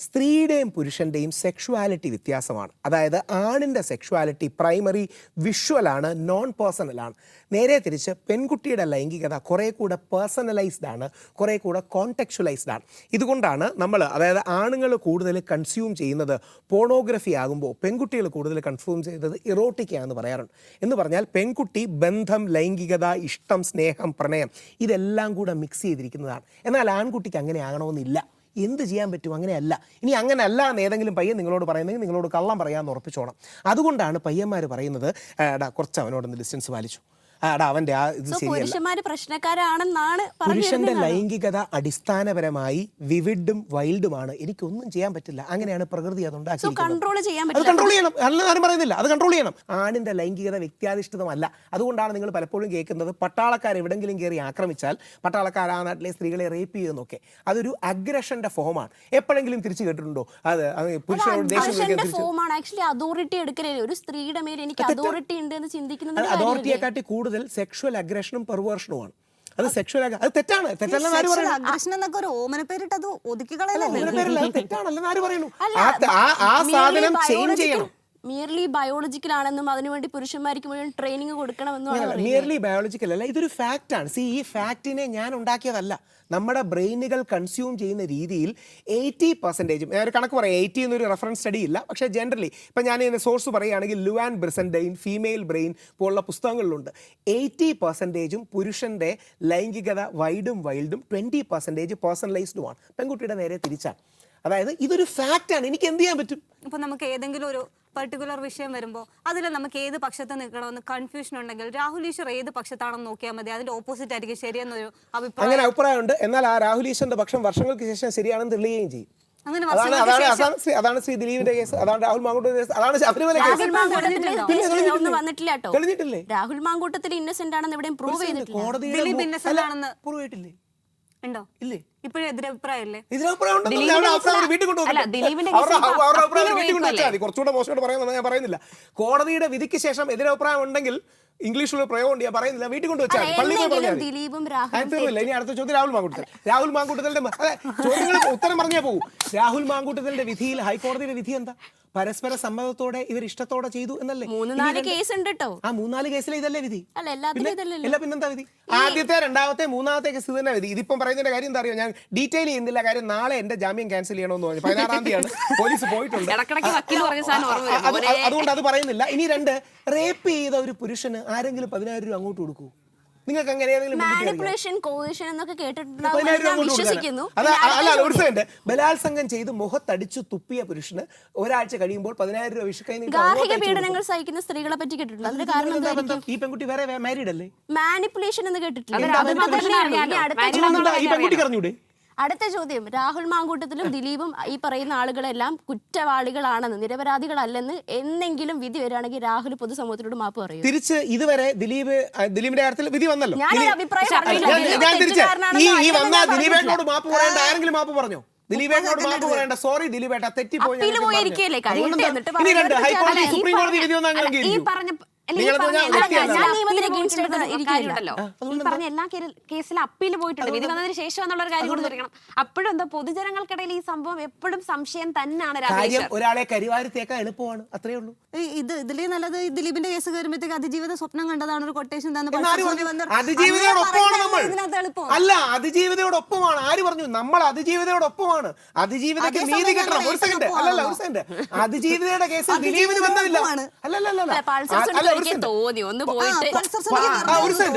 സ്ത്രീയുടെയും പുരുഷൻ്റെയും സെക്ഷുവാലിറ്റി വ്യത്യാസമാണ്. അതായത് ആണിൻ്റെ സെക്ഷുവാലിറ്റി പ്രൈമറി വിഷ്വലാണ്, നോൺ പേഴ്സണലാണ്. നേരെ തിരിച്ച് പെൺകുട്ടിയുടെ ലൈംഗികത കുറേ കൂടെ പേഴ്സണലൈസ്ഡ് ആണ്, കുറേ കൂടെ കോണ്ടെക്ച്വലൈസ്ഡ് ആണ്. ഇതുകൊണ്ടാണ് അതായത് ആണുങ്ങൾ കൂടുതൽ കൺസ്യൂം ചെയ്യുന്നത് പോണോഗ്രഫി ആകുമ്പോൾ പെൺകുട്ടികൾ കൂടുതൽ കൺസ്യൂം ചെയ്യുന്നത് ഇറോട്ടിക്കാന്ന് പറയാറുണ്ട്. എന്ന് പറഞ്ഞാൽ പെൺകുട്ടി ബന്ധം, ലൈംഗികത, ഇഷ്ടം, സ്നേഹം, പ്രണയം ഇതെല്ലാം കൂടെ മിക്സ് ചെയ്തിരിക്കുന്നതാണ്. എന്നാൽ ആൺകുട്ടിക്ക് അങ്ങനെ ആകണമെന്നില്ല. എന്ത് ചെയ്യാൻ പറ്റും? അങ്ങനെയല്ല. ഇനി അങ്ങനെയല്ല എന്ന് ഏതെങ്കിലും പയ്യൻ നിങ്ങളോട് പറയുന്നെങ്കിൽ നിങ്ങളോട് കള്ളം പറയാമെന്ന് ഉറപ്പിച്ചോണം. അതുകൊണ്ടാണ് പയ്യന്മാർ പറയുന്നത്, കുറച്ച് അവനോടൊന്ന് ഡിസ്റ്റൻസ് പാലിച്ചു, ആടാ അവന്റെ ആ ഇത് ശരിയല്ല. പുരുഷന്മാര് പ്രശ്നക്കാരാണെന്നാണ് പുരുഷന്റെ ലൈംഗികത അടിസ്ഥാനപരമായി വിവിഡും വൈൽഡുമാണ്. എനിക്കൊന്നും ചെയ്യാൻ പറ്റില്ല, അങ്ങനെയാണ് പ്രകൃതി അത് ഉണ്ടാക്കിയിരിക്കുന്നത്. കൺട്രോൾ ചെയ്യാൻ അത് പറ്റില്ല. കൺട്രോൾ ചെയ്യണം, അല്ല ആരും പറയുന്നില്ല, അത് കൺട്രോൾ ചെയ്യണം. ആണിന്റെ ലൈംഗികത വ്യക്തിയാധിഷ്ഠിതമല്ല. അതുകൊണ്ടാണ് നിങ്ങൾ പലപ്പോഴും കേൾക്കുന്നത് പട്ടാളക്കാർ എവിടെങ്കിലും കയറി ആക്രമിച്ചാൽ പട്ടാളക്കാർ ആ നാട്ടിലെ സ്ത്രീകളെ റേപ്പ് ചെയ്യുന്നൊക്കെ. അതൊരു അഗ്രഷന്റെ ഫോമാണ്. എപ്പോഴെങ്കിലും തിരിച്ചു കേട്ടിട്ടുണ്ടോ? അത് പുരുഷനോട് ദേഷ്യം ഫോമാണ് ആക്ച്വലി അതോറിറ്റി എടുക്കലേ. ഒരു സ്ത്രീയുടെ മേലെ എനിക്ക് അതോറിറ്റി ഉണ്ട് എന്ന് ചിന്തിക്കുന്നത് അതോറിറ്റിയെക്കാട്ടി കൂടുതൽ സെക്ഷുവൽ അഗ്രഷനും പെർവേർഷനുമാണ്. അത് സെക്ഷുവൽ അത് തെറ്റാണ്, തെറ്റല്ലെന്ന് ആര് പറയുന്നു? അഗ്രഷൻ എന്നൊക്കെ ഒരു ഓമന പേരിട്ട് അത് ഒതുക്കി കളയല്ലേ? അത് തെറ്റാണല്ലെന്ന് ആര് പറയുന്നു? ആ സാധനം ചേഞ്ച് ചെയ്യണം. മിയർലി ബയോളജിക്കൽ ആണെന്നും അതിനുവേണ്ടി പുരുഷന്മാർക്ക് മുഴുവൻ ട്രെയിനിങ് കൊടുക്കണമെന്നും മിയർലി ബയോളജിക്കൽ അല്ല, ഇതൊരു ഫാക്റ്റാണ്. സി, ഈ ഫാക്റ്റിനെ ഞാൻ ഉണ്ടാക്കിയതല്ല. നമ്മുടെ ബ്രെയിനുകൾ കൺസ്യൂം ചെയ്യുന്ന രീതിയിൽ 80%, ഞാൻ ഒരു കണക്ക് പറയാം, 80 എന്നൊരു റെഫറൻസ് സ്റ്റഡി ഇല്ല, പക്ഷേ ജനറലി ഇപ്പം ഞാൻ ഇതിൻ്റെ സോഴ്സ് പറയുകയാണെങ്കിൽ ലുവാൻ ബ്രിസൻഡൈൻ ഫീമെയിൽ ബ്രെയിൻ പോലുള്ള പുസ്തകങ്ങളിലുണ്ട്. 80% പുരുഷൻ്റെ ലൈംഗികത വൈഡും വൈൽഡും, 20% പേഴ്സണലൈസ്ഡുമാണ്. പെൺകുട്ടിയുടെ നേരെ തിരിച്ചാണ്. അതായത് ഇതൊരു ഫാക്റ്റാണ്. എനിക്ക് എന്ത് ചെയ്യാൻ പറ്റും? ഇപ്പൊ നമുക്ക് ഏതെങ്കിലും ഒരു പർട്ടിക്കുലർ വിഷയം വരുമ്പോൾ അതിൽ നമുക്ക് ഏത് പക്ഷത്ത് നിൽക്കണമെന്ന് കൺഫ്യൂഷൻ ഉണ്ടെങ്കിൽ രാഹുൽ ഈശ്വർ ഏത് പക്ഷത്താണെന്ന് നോക്കിയാൽ മതി. അതിന്റെ ഓപ്പോസിറ്റ് ആയിരിക്കും ശരിയെന്നൊരു അഭിപ്രായം. അങ്ങനെ അഭിപ്രായമുണ്ട്. എന്നാൽ ആ രാഹുൽ ഈശ്വറിന്റെ പക്ഷം വർഷങ്ങൾക്ക് ശേഷം ശരിയാണെന്ന് തെളിയുകയും ചെയ്യും. അങ്ങനെ അതാണ് ശ്രീ ദിലീപിന്റെ കേസ്, അതാണ് രാഹുൽ മാങ്കൂട്ടത്തിന്റെ കേസ്, അതാണ് ശബരിമല കേസ്. വന്നിട്ടില്ല കേട്ടോ. തെളിഞ്ഞിട്ടില്ലേ? രാഹുൽ മാങ്കൂട്ടത്തിൽ ഇന്നസെന്റ് ആണെന്ന് എവിടെയും പ്രൂവ് ചെയ്തിട്ടില്ല. ദിലീപ് ഇന്നസെന്റ് ആണെന്ന് പ്രൂവ് ചെയ്തിട്ടില്ലേ? ഉണ്ടോ? ഇല്ലേ? ഇപ്പോഴും എതിരഭിപ്രായമല്ലേ? കുറച്ചുകൂടെ മോശമായിട്ട് പറയുന്നത് ഞാൻ പറയുന്നില്ല. കോടതിയുടെ വിധിക്ക് ശേഷം എതിരഭിപ്രായം ഉണ്ടെങ്കിൽ ഇംഗ്ലീഷിലുള്ള പ്രയോഗം ഉണ്ട്, ഞാൻ പറയുന്നില്ല, വീട്ടിൽ കൊണ്ടുവച്ചാൽ പള്ളി പോയി പറഞ്ഞാൽ തീർന്നില്ല. ഇനി അടുത്ത ചോദ്യം രാഹുൽ മാങ്കൂട്ടത്തിന്റെ ചോദ്യങ്ങൾ ഉത്തരം പറഞ്ഞേ പോകും. രാഹുൽ മാങ്കൂട്ടത്തിന്റെ വിധിയിൽ ഹൈക്കോടതിയുടെ വിധി എന്താ? പരസ്പര സമ്മതത്തോടെ ഇവർ ഇഷ്ടത്തോടെ ചെയ്തു എന്നല്ലേ? 3-4 കേസ് ഉണ്ട് കേട്ടോ. ആ 3-4 കേസിലെ ഇതല്ലേ വിധി? അല്ല പിന്നെന്താ വിധി? ആദ്യത്തെ, രണ്ടാമത്തെ, മൂന്നാമത്തെ കേസ് തന്നെ വിധി. ഇതിപ്പം പറയുന്നതിന്റെ കാര്യം എന്താ അറിയോ? ഞാൻ ഡീറ്റെയിൽ ചെയ്യുന്നില്ല, കാര്യം നാളെ എന്റെ ജാമ്യം ക്യാൻസൽ ചെയ്യണമെന്ന് പറഞ്ഞു. 16-ാം തീയതിയാണ് പോലീസ് പോയിട്ടുണ്ട്, അതുകൊണ്ട് അത് പറയുന്നില്ല. ഇനി 2, റേപ്പ് ചെയ്ത ഒരു പുരുഷന് ആരെങ്കിലും 10,000 രൂപ അങ്ങോട്ട് കൊടുക്കൂ? നിങ്ങൾക്ക് അങ്ങനെ മാനിപുലേഷൻ കോഹിഷൻ എന്നൊക്കെ കേട്ടിട്ടുണ്ടാവും, വിശ്വസിക്കുന്നു. ഒരു സെക്കൻഡ്, ബലാത്സംഗം ചെയ്ത് മുഖത്തടിച്ചു തുപ്പിയ പുരുഷന് ഒരാഴ്ച കഴിയുമ്പോൾ 10,000 രൂപ വിഷുക്കൈ ഗാർഹിക പീഡനങ്ങൾ സഹിക്കുന്ന സ്ത്രീകളെ പറ്റി കേട്ടിട്ടുണ്ട്. അതിന്റെ കാരണം എന്തായിരിക്കും? ഈ പെൺകുട്ടി വേറെ മാരീഡ് അല്ലേ? മാനിപുലേഷൻ എന്ന് കേട്ടിട്ടില്ല. ഈ പെൺകുട്ടി അറിഞ്ഞൂടെ? അടുത്ത ചോദ്യം, രാഹുൽ മാങ്കൂട്ടത്തിലും ദിലീപും ഈ പറയുന്ന ആളുകളെല്ലാം കുറ്റവാളികളാണെന്ന്, നിരപരാധികളല്ലെന്ന് എന്നെങ്കിലും വിധി വരികയാണെങ്കിൽ രാഹുൽ പൊതുസമൂഹത്തിനോട് മാപ്പ് പറയും? തിരിച്ച് ഇതുവരെ ദിലീപിന്റെ കാര്യത്തിൽ വിധി വന്നല്ലോ. ഞാനൊരു അഭിപ്രായം ഈ വന്ന ദിലീപേട്ടനോട് മാപ്പ് പറയേണ്ട ആരെങ്കിലും മാപ്പ് പറഞ്ഞോ? ദിലീപേട്ടനോട് മാപ്പ് പറയേണ്ട, സോറി ദിലീപേട്ട തെറ്റിപ്പോയി. ഹൈക്കോടതി സുപ്രീം കോടതി വിധി വന്നാൽ ഈ പറഞ്ഞ എല്ലാ കേസിലും അപ്പീൽ പോയിട്ടുണ്ട്, വിധി വന്നതിന് ശേഷം എന്നുള്ള ഒരു കാര്യം കൂടി തിരിക്കണം. അപ്പോഴും എന്താ പൊതുജനങ്ങൾക്കിടയിൽ ഈ സംഭവം എപ്പോഴും സംശയം തന്നെയാണ്. ഒരാളെ കരിവാരിത്തേക്കാൻ എളുപ്പമാണ്, അത്രേ ഉള്ളൂ. ഇതിലേ നല്ലത് ദിലീപിന്റെ കേസ് കയറുമ്പോഴത്തേക്ക് അതിജീവിത സ്വപ്നം കണ്ടതാണ് ഒരു കൊട്ടേഷൻ അല്ല, അതിജീവിതയോടൊപ്പമാണ്. ആര് പറഞ്ഞു? നമ്മൾ അതിജീവിതയോടൊപ്പമാണ്. അതിജീവിതയ്ക്ക് നീതി കിട്ടണം. ഒരു സെക്കൻഡ്, അല്ലല്ല ഒരു സെക്കൻഡ്, അതിജീവിതയുടെ കേസിൽ ദിലീപിന് ബന്ധമില്ല. അല്ലല്ല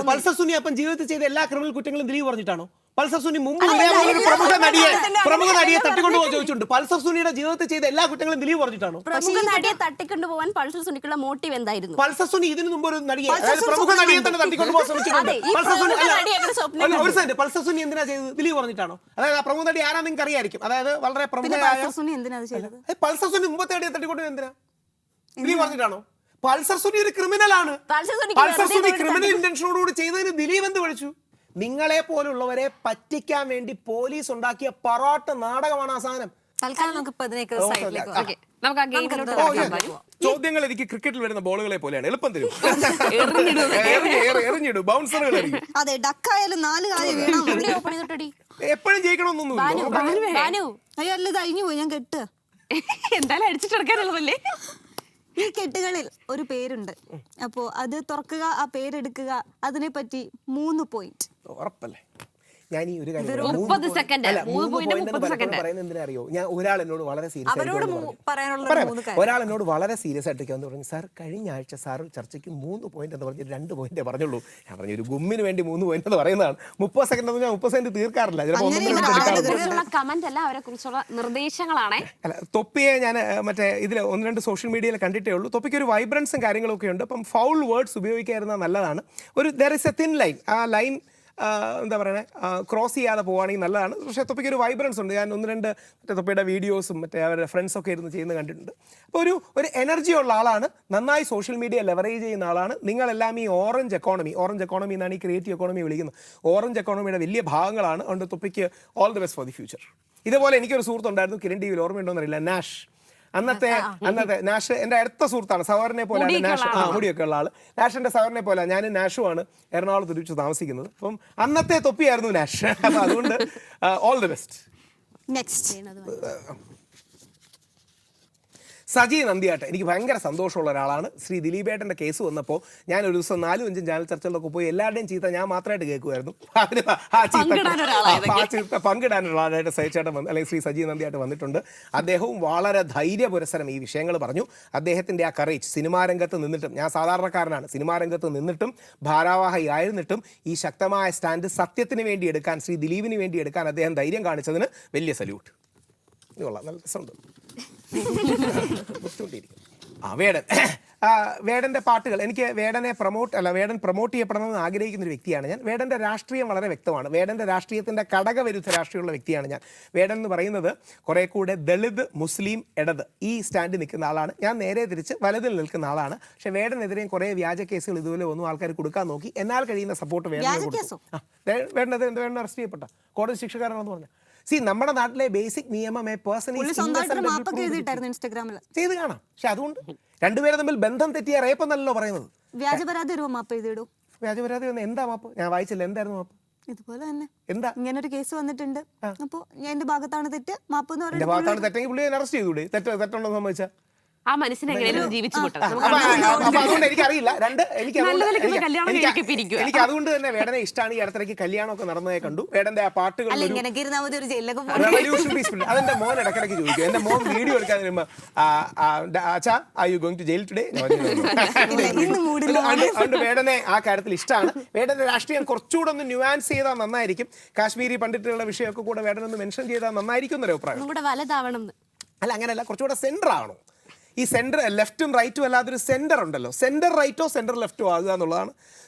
പൾസർ സുനി അപ്പം ജീവിതത്തിൽ ചെയ്ത എല്ലാ ക്രിമിനൽ കുറ്റങ്ങളും ദിലീപ് പറഞ്ഞിട്ടാണോ? പൾസർ സുനി മുമ്പ് പ്രമുഖ നടിയെ തട്ടിക്കൊണ്ടുപോകാൻ ചോദിച്ചിട്ടുണ്ട്. പൾസർ സുനിയുടെ ജീവിതത്തിൽ ചെയ്ത എല്ലാ കുറ്റങ്ങളും ദിലീപ് പറഞ്ഞിട്ടാണോ? പ്രമുഖ നടിയെ തട്ടിക്കൊണ്ടുപോകാൻ പൾസർ സുനിക്കുള്ള മോട്ടീവ് എന്തായിരുന്നു? പൾസർ സുനി ഇതിനു മുമ്പ് ഒരു നടിയെ, പ്രമുഖ നടിയെ തന്നെ തട്ടിക്കൊണ്ടുപോകാൻ ശ്രമിച്ചിട്ടുണ്ട്. പൾസർ സുനി എന്തിനാ ചെയ്തത്? ദിലീപ് പറഞ്ഞിട്ടാണോ? അതായത് ആ പ്രമുഖ നടി ആരാ നിങ്ങൾക്ക് അറിയായിരിക്കും. അതായത് വളരെ പ്രമുഖമായ പൾസർ സുനി മുമ്പത്തെ നടിയെ തട്ടിക്കൊണ്ടു എന്തിനാ? ദിലീപ് പറഞ്ഞിട്ടാണോ? പൾസർ സുനി ഒരു ക്രിമിനലാണ്. പൾസർ സുനി ക്രിമിനൽ ഇന്റൻഷനോടുകൂടി ചെയ്തതിന് ദിലീപ് എന്ത് വിളിച്ചു? നിങ്ങളെ പോലുള്ളവരെ പറ്റിക്കാൻ വേണ്ടി പോലീസ് ഉണ്ടാക്കിയ പറാട്ട് നാടകമാണ് ആ സാധനം. ചോദ്യങ്ങൾ എനിക്ക് ക്രിക്കറ്റിൽ വരുന്ന ബോളുകളെ പോലെയാണ്, എളുപ്പം തരും. എറിഞ്ഞിടും, ബൗൺസറുകൾ ആയിരിക്കും. എപ്പോഴും ജയിക്കണമെന്നൊന്നുമില്ല. ഞാൻ കെട്ട് എന്തായാലും അടിച്ചിട്ടെടുക്കാനുള്ളതല്ലേ. ഈ കെട്ടുകളിൽ ഒരു പേരുണ്ട്, അപ്പോ അത് തുറക്കുക, ആ പേരെടുക്കുക, അതിനെ പറ്റി 3 പോയിന്റ്. ഉറപ്പല്ലേ? ഞാൻ ഈ ഒരു കാര്യം 30 second, 3 point 30 second. പറയുന്നത് എന്തിനാ അറിയോ? ഞാൻ ഒരാൾ എന്നോട് വളരെ സീരിയസ് അവരോട് പറയാനുള്ള ഒരു 3 കാര്യം. ഒരാൾ എന്നോട് വളരെ സീരിയസ് ആയിട്ട് വന്ന് പറഞ്ഞു, സാർ കഴിഞ്ഞ ആഴ്ച സാർ ചർച്ചയ്ക്ക് 3 പോയിന്റ് എന്ന് പറഞ്ഞ് 2 പോയിന്റേ പറഞ്ഞുള്ളൂ. ഞാൻ പറഞ്ഞു ഒരു ഗുമ്മിന് വേണ്ടി 3 പോയിന്റ് എന്ന് പറയുന്നതാണ്. 30 സെക്കൻഡ് എന്ന് പറഞ്ഞാൽ 30 സെക്കൻഡ് തീർക്കാറില്ല, ചിലപ്പോൾ 1 മിനിറ്റ് എടുക്കാറുണ്ട്. കമന്റ് അല്ല, അവരെ കുറിച്ചുള്ള നിർദ്ദേശങ്ങളാണ്. അല്ല, തൊപ്പിയെ ഞാൻ മറ്റേ ഇതിൽ 1-2 സോഷ്യൽ മീഡിയയിൽ കണ്ടിട്ടേ ഉള്ളൂ. തൊപ്പിക്ക് ഒരു വൈബ്രൻസും കാര്യങ്ങളൊക്കെ ഉണ്ട്. അപ്പം ഫൗൾ വേർഡ്സ് ഉപയോഗിക്കാതിരുന്നാൽ നല്ലതാണ്. ഒരു there is A thin line, ആ ലൈൻ എന്താ പറയുന്നത്, ക്രോസ് ചെയ്യാതെ പോവുകയാണെങ്കിൽ നല്ലതാണ്. പക്ഷേ തൊപ്പിക്ക് ഒരു വൈബ്രൻസ് ഉണ്ട്. ഞാൻ 1-2 മറ്റേ തൊപ്പിയുടെ വീഡിയോസും മറ്റേ അവരുടെ ഫ്രണ്ട്സൊക്കെ ഇരുന്ന് ചെയ്യുന്നത് കണ്ടിട്ടുണ്ട്. അപ്പോൾ ഒരു എനർജി ഉള്ള ആളാണ്, നന്നായി സോഷ്യൽ മീഡിയ ലെവറേജ് ചെയ്യുന്ന ആളാണ്. നിങ്ങളെല്ലാം ഈ ഓറഞ്ച് എക്കോണമി എന്നാണ് ഈ ക്രിയേറ്റീവ് എക്കോണമി വിളിക്കുന്നത്. ഓറഞ്ച് എക്കോണമിയുടെ വലിയ ഭാഗങ്ങളാണ്. അതുകൊണ്ട് തൊപ്പിക്ക് all the best for the future. ഇതുപോലെ എനിക്കൊരു സുഹൃത്തുണ്ടായിരുന്നു, കിരൺ ടി വിയിൽ, ഓർമ്മയുണ്ടോന്ന് അറിയില്ല, നാഷ്. അന്നത്തെ നാഷ് എൻ്റെ അടുത്ത സുഹൃത്താണ്, സവറിനെ പോലെ നാഷ്. മുടിയൊക്കെ ഉള്ള ആള്. നാഷിന്റെ സവറിനെ പോലെ ഞാനും നാഷുമാണ് എറണാകുളത്ത് തിരിച്ചു താമസിക്കുന്നത്. അപ്പം അന്നത്തെ തൊപ്പിയായിരുന്നു നാഷ്. അപ്പം അതുകൊണ്ട് all the best. Next Saji Nandiyat എനിക്ക് ഭയങ്കര സന്തോഷമുള്ള ഒരാളാണ്. ശ്രീ ദിലീപേട്ടൻ്റെ കേസ് വന്നപ്പോൾ ഞാൻ ഒരു ദിവസം 4-5 ചാനൽ ചർച്ചകളിലൊക്കെ പോയി എല്ലാവരുടെയും ചീത്ത ഞാൻ മാത്രമായിട്ട് കേൾക്കുമായിരുന്നു. ആ ചീത്ത പങ്കിടാനുള്ള ആളായിട്ട് സജിച്ചേട്ടൻ അല്ലെങ്കിൽ ശ്രീ സജി നന്ദിയാട്ട് വന്നിട്ടുണ്ട്. അദ്ദേഹവും വളരെ ധൈര്യപുരസരം ഈ വിഷയങ്ങൾ പറഞ്ഞു. അദ്ദേഹത്തിൻ്റെ ആ കറേജ്, സിനിമാ രംഗത്ത് നിന്നിട്ടും, ഞാൻ സാധാരണക്കാരനാണ്, സിനിമാ രംഗത്ത് നിന്നിട്ടും ഭാരവാഹി ആയിരുന്നിട്ടും ഈ ശക്തമായ സ്റ്റാൻഡ് സത്യത്തിന് വേണ്ടി എടുക്കാൻ, ശ്രീ ദിലീപിന് വേണ്ടി എടുക്കാൻ അദ്ദേഹം ധൈര്യം കാണിച്ചതിന് വലിയ സല്യൂട്ട്. കൊള്ളാം, നല്ല രസമുണ്ട്. വേടൻ്റെ പാട്ടുകൾ എനിക്ക് വേടൻ പ്രൊമോട്ട് ചെയ്യപ്പെടണമെന്ന് ആഗ്രഹിക്കുന്ന ഒരു വ്യക്തിയാണ് ഞാൻ. വേടൻ്റെ രാഷ്ട്രീയം വളരെ വ്യക്തമാണ്. വേടൻ്റെ രാഷ്ട്രീയത്തിൻ്റെ ഘടകവിരുദ്ധ രാഷ്ട്രീയമുള്ള വ്യക്തിയാണ് ഞാൻ. വേടൻ എന്ന് പറയുന്നത് കുറേ കൂടെ ദളിത്, മുസ്ലിം, ഇടത് ഈ സ്റ്റാൻഡ് നിൽക്കുന്ന ആളാണ്. ഞാൻ നേരെ തിരിച്ച് വലതിൽ നിൽക്കുന്ന ആളാണ്. പക്ഷേ വേടനെതിരെയും കുറേ വ്യാജ കേസുകൾ ഇതുപോലെ ഒന്നും ആൾക്കാർ കൊടുക്കാൻ നോക്കി. എന്നാൽ കഴിയുന്ന സപ്പോർട്ട് വേടനെ അറസ്റ്റ് ചെയ്യപ്പെട്ട കോടതി ശിക്ഷക്കാരാണെന്ന് പറഞ്ഞു. നമ്മുടെ നാട്ടിലെ ബേസിക് നിയമം ചെയ്ത് കാണാം. പക്ഷെ അതുകൊണ്ട് രണ്ടുപേരും തമ്മിൽ ബന്ധം തെറ്റിയ റേപ്പെന്നല്ലോ പറയുന്നത്. വ്യാജപരാതി എന്താ മാപ്പ്? ഞാൻ വായിച്ചില്ല, എന്തായിരുന്നു മാപ്പ്? ഇതുപോലെ തന്നെ എന്താ ഇങ്ങനെ ഒരു കേസ് വന്നിട്ടുണ്ട്, അപ്പൊ എന്റെ ഭാഗത്താണ് തെറ്റ്, മാപ്പ് എന്ന് എന്റെ ഭാഗത്താണ് തെറ്റെങ്കിൽ പുള്ളിയെ അറസ്റ്റ് ചെയ്തൂടെ? തെറ്റുണ്ടോ സംഭവിച്ചാൽ ആ മനുഷ്യനെ എങ്ങനെയും ജീവിച്ചു അതുകൊണ്ട് എനിക്കറിയില്ല. എനിക്ക് അതുകൊണ്ട് തന്നെ വേടനെ ഇഷ്ടമാണ്. ഈ അടുത്തിടയ്ക്ക് കല്യാണമൊക്കെ നടന്നതായി കണ്ടു. വേടന്റെ ആ പാട്ടുകൾ റെവല്യൂഷൻ പീസ്. അതെന്റെ മോൻ ഇടക്കിടയ്ക്ക് ചോദിക്കും. എന്റെ മോൻ വീഡിയോ എടുക്കാൻ വരുമ്പോ അച്ഛാ are you going to jail today? അതുകൊണ്ട് വേടനെ ആ കാര്യത്തിൽ ഇഷ്ടമാണ്. വേടന്റെ രാഷ്ട്രീയം കുറച്ചുകൂടെ ഒന്ന് ന്യൂവാൻസ് ചെയ്താൽ നന്നായിരിക്കും. കാശ്മീരി പണ്ഡിറ്റുകളുടെ വിഷയമൊക്കെ കൂടെ വേടനൊന്ന് മെൻഷൻ ചെയ്താൽ നന്നായിരിക്കും എന്നൊരു അഭിപ്രായം. അല്ല, അങ്ങനെയല്ല, കുറച്ചുകൂടെ സെന്റർ ആണോ? ഈ സെൻറ്റർ ലെഫ്റ്റും റൈറ്റും അല്ലാതൊരു സെൻറ്റർ ഉണ്ടല്ലോ. സെൻറ്റർ റൈറ്റോ സെൻറ്റർ ലെഫ്റ്റോ ആകുക എന്നുള്ളതാണ്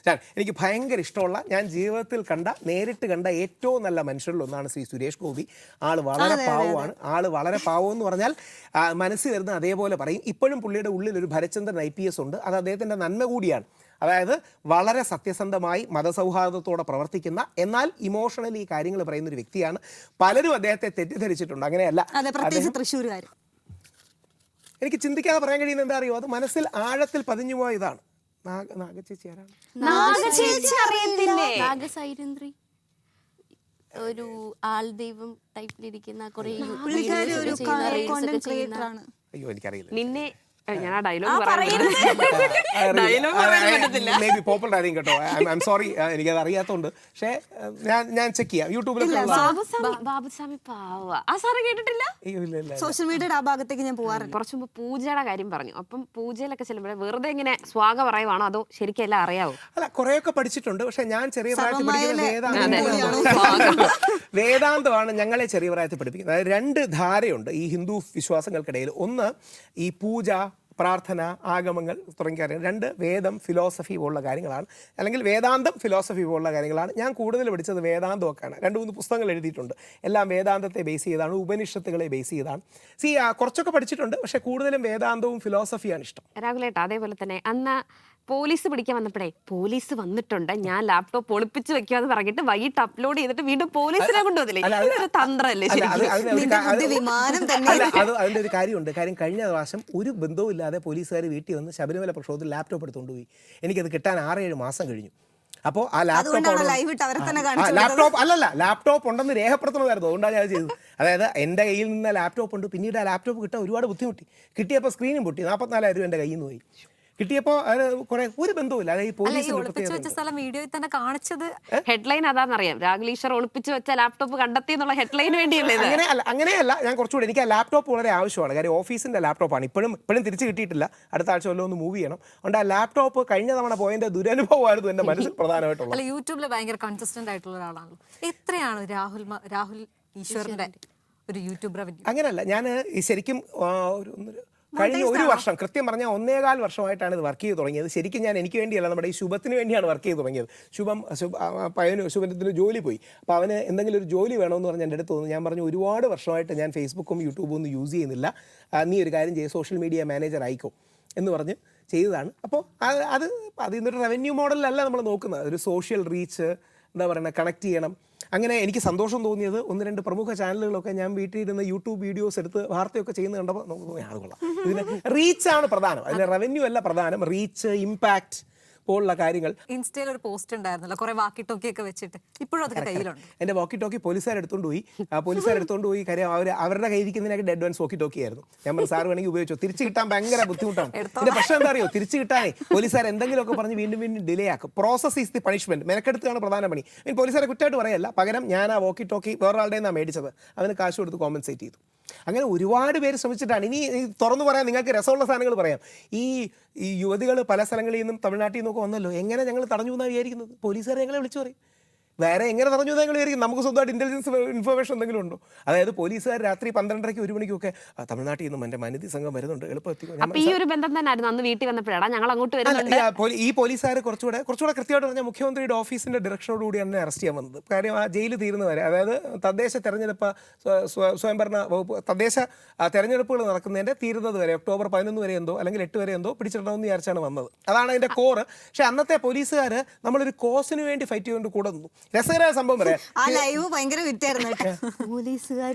എനിക്ക് ഭയങ്കര ഇഷ്ടമുള്ള, ഞാൻ ജീവിതത്തിൽ നേരിട്ട് കണ്ട ഏറ്റവും നല്ല മനുഷ്യരിൽ ഒന്നാണ് ശ്രീ സുരേഷ് ഗോപി. ആൾ വളരെ പാവമാണ്. വളരെ പാവം എന്ന് പറഞ്ഞാൽ മനസ്സിൽ വരുന്ന അതേപോലെ പറയും. ഇപ്പോഴും പുള്ളിയുടെ ഉള്ളിൽ ഒരു ഭരചന്ദ്രൻ IPS ഉണ്ട്. അത് അദ്ദേഹത്തിൻ്റെ നന്മ കൂടിയാണ്. അതായത് വളരെ സത്യസന്ധമായി മതസൗഹാർദ്ദത്തോടെ പ്രവർത്തിക്കുന്ന, എന്നാൽ ഇമോഷണലി ഈ കാര്യങ്ങൾ പറയുന്ന ഒരു വ്യക്തിയാണ്. പലരും അദ്ദേഹത്തെ തെറ്റിദ്ധരിച്ചിട്ടുണ്ട്. അങ്ങനെയല്ല, തൃശ്ശൂരുകാർ. എനിക്ക് ചിന്തിക്കാതെ പറയാൻ കഴിയുന്ന എന്താ അറിയോ? അത് മനസ്സിൽ ആഴത്തിൽ പതിഞ്ഞു പോയ ഇതാണ്. നാഗചേച്ചി ആരാണ്? ഒരു ആൾദൈവം ടൈപ്പിലിരിക്കുന്ന കുറെ അയ്യോ, എനിക്കറിയില്ല. നിന്നെ ഞാൻ ആ ഡയലോഗ് പോപ്പുലർ ആയിരിക്കും കേട്ടോ. ഐം സോറി, എനിക്കത് അറിയാത്തതുകൊണ്ട്. പക്ഷേ ഞാൻ ചെക്ക് ചെയ്യാം യൂട്യൂബിലൊക്കെ. ബാബുസ്വാമി പാവ. ആ സാറ് കേട്ടിട്ടില്ല? സോഷ്യൽ മീഡിയയുടെ ആ ഭാഗത്തേക്ക് ഞാൻ പോവാറില്ല. കുറച്ച് മുമ്പ് പൂജയുടെ കാര്യം പറഞ്ഞു. അപ്പം പൂജയിലൊക്കെ ചെല്ലുമ്പോൾ വെറുതെ ഇങ്ങനെ സ്വാഗതം പറയുവാണോ അതോ ശരിക്കും എല്ലാം അറിയാവോ? അല്ല, കുറെയൊക്കെ പഠിച്ചിട്ടുണ്ട്. പക്ഷെ ഞാൻ ചെറിയ പ്രായത്തിൽ വേദാന്തമാണ് ഞങ്ങളെ ചെറിയ പ്രായത്തിൽ പഠിപ്പിക്കുന്നത്. അതായത് 2 ധാരയുണ്ട് ഈ ഹിന്ദു വിശ്വാസങ്ങൾക്കിടയിൽ. ഒന്ന് ഈ പൂജ, പ്രാർത്ഥന, ആഗമങ്ങൾ തുടങ്ങിയ കാര്യങ്ങൾ. 2 വേദം, ഫിലോസഫി പോലുള്ള കാര്യങ്ങളാണ്. അല്ലെങ്കിൽ വേദാന്തം, ഫിലോസഫി പോലുള്ള കാര്യങ്ങളാണ്. ഞാൻ കൂടുതൽ പഠിച്ചത് വേദാന്തമൊക്കെയാണ്. 2-3 പുസ്തകങ്ങൾ എഴുതിയിട്ടുണ്ട്. എല്ലാം വേദാന്തത്തെ ബേസ് ചെയ്താണ്, ഉപനിഷത്തുകളെ ബേസ് ചെയ്താണ്. കുറച്ചൊക്കെ പഠിച്ചിട്ടുണ്ട്. പക്ഷേ കൂടുതലും വേദാന്തവും ഫിലോസഫിയാണ് ഇഷ്ടം. രാഹുലേട്ടാ, അതേപോലെ തന്നെ അന്ന് പോലീസ് പിടിക്കാൻ വന്നപ്പോഴേ പോലീസ് വന്നിട്ടുണ്ട്, ഞാൻ ലാപ്ടോപ്പ് ഒളിപ്പിച്ച് വെക്കാന്ന് പറഞ്ഞിട്ട് വൈകിട്ട് അപ്ലോഡ് ചെയ്തിട്ട് വീണ്ടും പോലീസിനെ കൊണ്ടുവന്നില്ലേ? ഇതൊരു തന്ത്രല്ലേ? അതിന്റെ ഒരു കാര്യമുണ്ട്. കഴിഞ്ഞ പ്രാവശ്യം ഒരു ബന്ധവും ഇല്ലാതെ പോലീസുകാർ വീട്ടിൽ വന്ന് ശബരിമല പ്രക്ഷോഭത്തിൽ ലാപ്ടോപ്പ് എടുത്തുകൊണ്ട് പോയി. എനിക്കത് കിട്ടാൻ 6-7 മാസം കഴിഞ്ഞു. അപ്പോൾ ആ ലാപ്ടോപ്പ് ഉണ്ടെന്ന് രേഖപ്പെടുത്തണമായിരുന്നു. അതുകൊണ്ടാണ് ഞാൻ ചെയ്തത്. അതായത് എൻ്റെ കയ്യിൽ നിന്ന് ലാപ്ടോപ്പ് ഉണ്ട്. പിന്നീട് ആ ലാപ്ടോപ്പ് കിട്ടാൻ ഒരുപാട് ബുദ്ധിമുട്ടി. കിട്ടിയപ്പോൾ സ്ക്രീനും പൊട്ടി. 44,000 രൂപ എൻ്റെ കയ്യിൽ നിന്ന് പോയി. കിട്ടിയപ്പോൾ അത് കുറെ ഒരു ബന്ധവുമില്ല. അതായത് ഈ അല്ല, ഈ പോലീസിന് ഒളിപ്പിച്ചു വെച്ച സ്ഥലം വീഡിയോയിൽ തന്നെ കാണിച്ചത് ഹെഡ്ലൈൻ അതാണെന്നറിയാം. രാഹുൽ ഈശ്വർ ഒളിപ്പിച്ചു വെച്ച ലാപ്ടോപ്പ് കണ്ടെത്തി എന്നുള്ള ഹെഡ്ലൈന് വേണ്ടിയല്ലേ ഇത്? അങ്ങനെയല്ല. ഞാൻ കുറച്ചുകൂടി എനിക്ക് ആ ലാപ്ടോപ്പ് വളരെ ആവശ്യമാണ്. കാര്യം ഓഫീസിന്റെ ലാപ്ടോപ്പാണ്. ഇപ്പോഴും തിരിച്ച് കിട്ടിയിട്ടില്ല. അടുത്ത ആഴ്ച വല്ലതും ഒന്ന് മൂവ് ചെയ്യണം. അതുകൊണ്ട് ആ ലാപ്ടോപ്പ് കഴിഞ്ഞ തവണ പോയതിന്റെ ദുരനുഭവമായിരുന്നു എന്റെ മനസ്സിൽ പ്രധാനമായിട്ടുള്ളത്. അല്ല, യൂട്യൂബിൽ ഭയങ്കര കൺസിസ്റ്റന്റ് ആയിട്ടുള്ള ഒരാളാണല്ലോ. എത്രയാണ് രാഹുൽ ഈശ്വറിന്റെ ഒരു യൂട്യൂബ് റവന്യൂ? അങ്ങനെയല്ല, ഞാൻ ശരിക്കും കഴിഞ്ഞ ഒരു വർഷം, കൃത്യം പറഞ്ഞാൽ 1.25 വർഷമായിട്ടാണ് ഇത് വർക്ക് ചെയ്ത് തുടങ്ങിയത്. ശരിക്കും ഞാൻ എനിക്ക് വേണ്ടിയല്ല, നമ്മുടെ ഈ ശുഭത്തിന് വേണ്ടിയാണ് വർക്ക് ചെയ്ത് തുടങ്ങിയത്. ശുഭത്തിന് ജോലി പോയി. അപ്പോൾ അവന് എന്തെങ്കിലും ഒരു ജോലി വേണമെന്ന് പറഞ്ഞ് എൻ്റെ അടുത്ത് തോന്നുന്നു. ഞാൻ പറഞ്ഞു, ഒരുപാട് വർഷമായിട്ട് ഞാൻ ഫേസ്ബുക്കും യൂട്യൂബും ഒന്നും യൂസ് ചെയ്യുന്നില്ല, നീ ഒരു കാര്യം ചെയ്ത് സോഷ്യൽ മീഡിയ മാനേജർ ആയിക്കോ എന്ന് പറഞ്ഞ് ചെയ്തതാണ്. അപ്പോൾ അതിൽ നിന്നൊരു റവന്യൂ മോഡലല്ല നമ്മൾ നോക്കുന്നത്. ഒരു സോഷ്യൽ റീച്ച്, എന്താ പറയുക, കണക്ട് ചെയ്യണം. അങ്ങനെ എനിക്ക് സന്തോഷം തോന്നിയത് 1-2 പ്രമുഖ ചാനലുകളൊക്കെ ഞാൻ വീട്ടിൽ ഇരുന്ന് യൂട്യൂബ് വീഡിയോസ് എടുത്ത് വാർത്തയൊക്കെ ചെയ്യുന്നത് കണ്ടപ്പോൾ നമുക്ക് തോന്നി അത് കൊള്ളാം. ഇതിന് റീച്ചാണ് പ്രധാനം, അതിന് റവന്യൂ അല്ല പ്രധാനം. റീച്ച്, ഇമ്പാക്റ്റ് പോലുള്ള കാര്യങ്ങൾ. ഇൻസ്റ്റയിൽ ഒരു പോസ്റ്റ് ഉണ്ടായിരുന്നല്ലോ, കുറെ വാക്കി ടോക്കി ഒക്കെ വെച്ചിട്ട്. ഇപ്പോഴും അതൊക്കെ കയ്യിലുണ്ട്. എൻ്റെ വാക്കി ടോക്കി പോലീസുകാർ എടുത്തുകൊണ്ട് പോയി. കാര്യം അവരുടെ കയ്യിരിക്കുന്നതിനൊക്കെ ഡെഡ് വൺസ് വാക്കി ടോക്കി ആയിരുന്നു. ഞാൻ പറഞ്ഞു, സാർ വേണമെങ്കിൽ ഉപയോഗിച്ചോ, തിരിച്ചു കിട്ടാൻ ഭയങ്കര ബുദ്ധിമുട്ടാണ്. ഇതിന്റെ പ്രശ്നം എന്താ അറിയോ, തിരിച്ചു കിട്ടാനേ പോലീസുകാർ എന്തെങ്കിലുമൊക്കെ പറഞ്ഞ് വീണ്ടും ഡിലേ ആക്കും. Process is the punishment. മെനക്കെടുത്താണ് പ്രധാന പണി. പോലീസുകാരെ കുറ്റമായിട്ട് പറയല്ല, പകരം ഞാൻ ആ വാക്കി ടോക്കി വേറൊരാളുടെ നിന്നാണ് മേടിച്ചത്, അവന് കാശ് കൊടുത്ത് കോമ്പൻസേറ്റ് ചെയ്തു. അങ്ങനെ ഒരുപാട് പേര് ശ്രമിച്ചിട്ടാണ്. ഇനി തുറന്നു പറയാൻ നിങ്ങൾക്ക് രസമുള്ള സാധനങ്ങൾ പറയാം. ഈ യുവതികൾ പല സ്ഥലങ്ങളിൽ നിന്നും തമിഴ്നാട്ടിൽ നിന്നൊക്കെ വന്നല്ലോ. എങ്ങനെ ഞങ്ങൾ തടഞ്ഞു എന്നാണ് വിചാരിക്കുന്നത്? പോലീസുകാരെ ഞങ്ങളെ വിളിച്ചു പറയും. വേറെ എങ്ങനെ തടഞ്ഞു ഞങ്ങൾ വിചാരിക്കും? നമുക്ക് സ്വന്തമായിട്ട് ഇന്റലിജൻസ് ഇൻഫർമേഷൻ എന്തെങ്കിലും ഉണ്ടോ? അതായത് പോലീസുകാർ രാത്രി 12:30 1 മണിക്കൊക്കെ തമിഴ്നാട്ടിൽ നിന്നും എൻ്റെ മനിതി സംഘം വരുന്നുണ്ട്, എളുപ്പത്തിൽ. അപ്പൊ ഈ ഒരു ബന്ധം തന്നെയായിരുന്നു അന്ന് വീട്ടിൽ വന്നപ്പോഴാണ് ഞങ്ങൾ അങ്ങോട്ട് വരുന്നുണ്ട്. ഈ പോലീസുകാർ കുറച്ചുകൂടെ കൃത്യമായിട്ട് പറഞ്ഞാൽ മുഖ്യമന്ത്രിയുടെ ഓഫീസിന്റെ ഡയറക്ഷനോടുകൂടി തന്നെ അറസ്റ്റ് ചെയ്യാൻ വന്നത്. കാര്യം ആ ജയിൽ തീരുന്നവരെ, അതായത് തദ്ദേശ തെരഞ്ഞെടുപ്പ്, സ്വയംഭരണ വകുപ്പ്, തദ്ദേശ തെരഞ്ഞെടുപ്പുകൾ നടക്കുന്നതിന്റെ തീരുന്നത് വരെ, ഒക്ടോബർ 11 വരെ എന്തോ അല്ലെങ്കിൽ 8 വരെ എന്തോ പിടിച്ചിടണമെന്ന് വിചാരിച്ചാണ് വന്നത്. അതാണ് അതിന്റെ കോറ്. പക്ഷെ അന്നത്തെ പോലീസുകാർ നമ്മളൊരു കോസിന് വേണ്ടി ഫൈറ്റ് ചെയ്തുകൊണ്ട് കൂടെ നിന്നു. രസകരമായ സംഭവം പറയാം. ആ ലൈവ് ഭയങ്കര വിറ്റായിരുന്നു. പോലീസുകാർ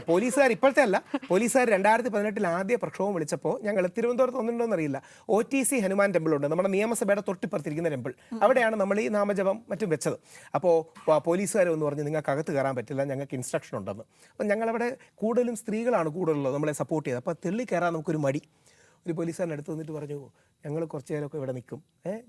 പോലീസുകാർ ഇപ്പോഴത്തെ അല്ല, പോലീസുകാർ 2018 ആദ്യ പ്രക്ഷോഭം വിളിച്ചപ്പോൾ ഞങ്ങൾ തിരുവനന്തപുരത്ത് ഒന്നുണ്ടോന്ന് അറിയില്ല, OTC ഹനുമാൻ ടെമ്പിൾ ഉണ്ട്, നമ്മുടെ നിയമസഭയുടെ തൊട്ടിപ്പുറത്തിരിക്കുന്ന ടെമ്പിൾ. അവിടെയാണ് നമ്മൾ ഈ നാമജപം മറ്റും വെച്ചത്. അപ്പോൾ പോലീസുകാർ എന്ന് പറഞ്ഞ് നിങ്ങൾക്ക് അകത്ത് കയറാൻ പറ്റില്ല, ഞങ്ങൾക്ക് ഇൻസ്ട്രക്ഷൻ ഉണ്ടെന്ന്. അപ്പം ഞങ്ങളവിടെ കൂടുതലും സ്ത്രീകളാണ് കൂടുതലുള്ളത് നമ്മളെ സപ്പോർട്ട് ചെയ്തത്. അപ്പോൾ തെള്ളി കയറാൻ നമുക്കൊരു മടി. ഒരു പോലീസുകാരൻ അടുത്ത് വന്നിട്ട് പറഞ്ഞു, ഞങ്ങൾ കുറച്ച് നേരമൊക്കെ ഇവിടെ നിൽക്കും,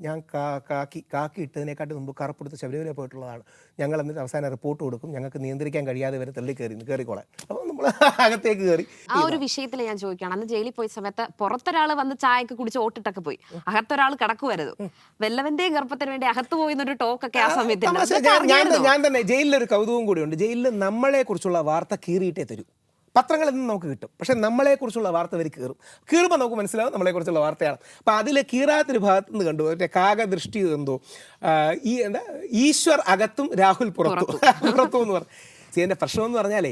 ഞാൻ കാക്കി ഇട്ടതിനെക്കാട്ടും മുമ്പ് കറുപ്പെടുത്ത് ശബരിമല പോയിട്ടുള്ളതാണ്, ഞങ്ങൾ എന്നിട്ട് അവസാനം റിപ്പോർട്ട് കൊടുക്കും, ഞങ്ങൾക്ക് നിയന്ത്രിക്കാൻ കഴിയാതെ വരെ തള്ളി കയറിക്കോളാൻ. അപ്പോൾ നമ്മൾ അകത്തേക്ക് കയറി. ആ ഒരു വിഷയത്തിൽ ഞാൻ ചോദിക്കുകയാണ്, അന്ന് ജയിലിൽ പോയ സമയത്ത് പുറത്തൊരാൾ വന്ന് ചായയൊക്കെ കുടിച്ച് ഓട്ടിട്ടൊക്കെ പോയി, അകത്തൊരാൾ കിടക്കുമായിരുന്നു. വെല്ലവന്റെയും ഗർഭത്തിന് വേണ്ടി അകത്ത് പോയി എന്നൊരു ടോക്കൊക്കെ ആ സമയത്ത്. ഞാൻ തന്നെ ജയിലിലൊരു കൗതുകം കൂടിയുണ്ട്. ജയിലിൽ നമ്മളെ കുറിച്ചുള്ള വാർത്ത കീറിയിട്ടേ തരൂ. പത്രങ്ങളിൽ നിന്ന് നമുക്ക് കിട്ടും, പക്ഷെ നമ്മളെക്കുറിച്ചുള്ള വാർത്ത അവർ കീറുമ്പോൾ നമുക്ക് മനസ്സിലാവും നമ്മളെക്കുറിച്ചുള്ള വാർത്തയാണ്. അപ്പം അതിൽ കീറാത്തൊരു ഭാഗത്ത് നിന്ന് കണ്ടു, മറ്റേ കാകദൃഷ്ടി എന്തോ, ഈശ്വർ അകത്തും രാഹുൽ പുറത്തും എന്ന് പറഞ്ഞു. എൻ്റെ പ്രശ്നം എന്ന് പറഞ്ഞാലേ,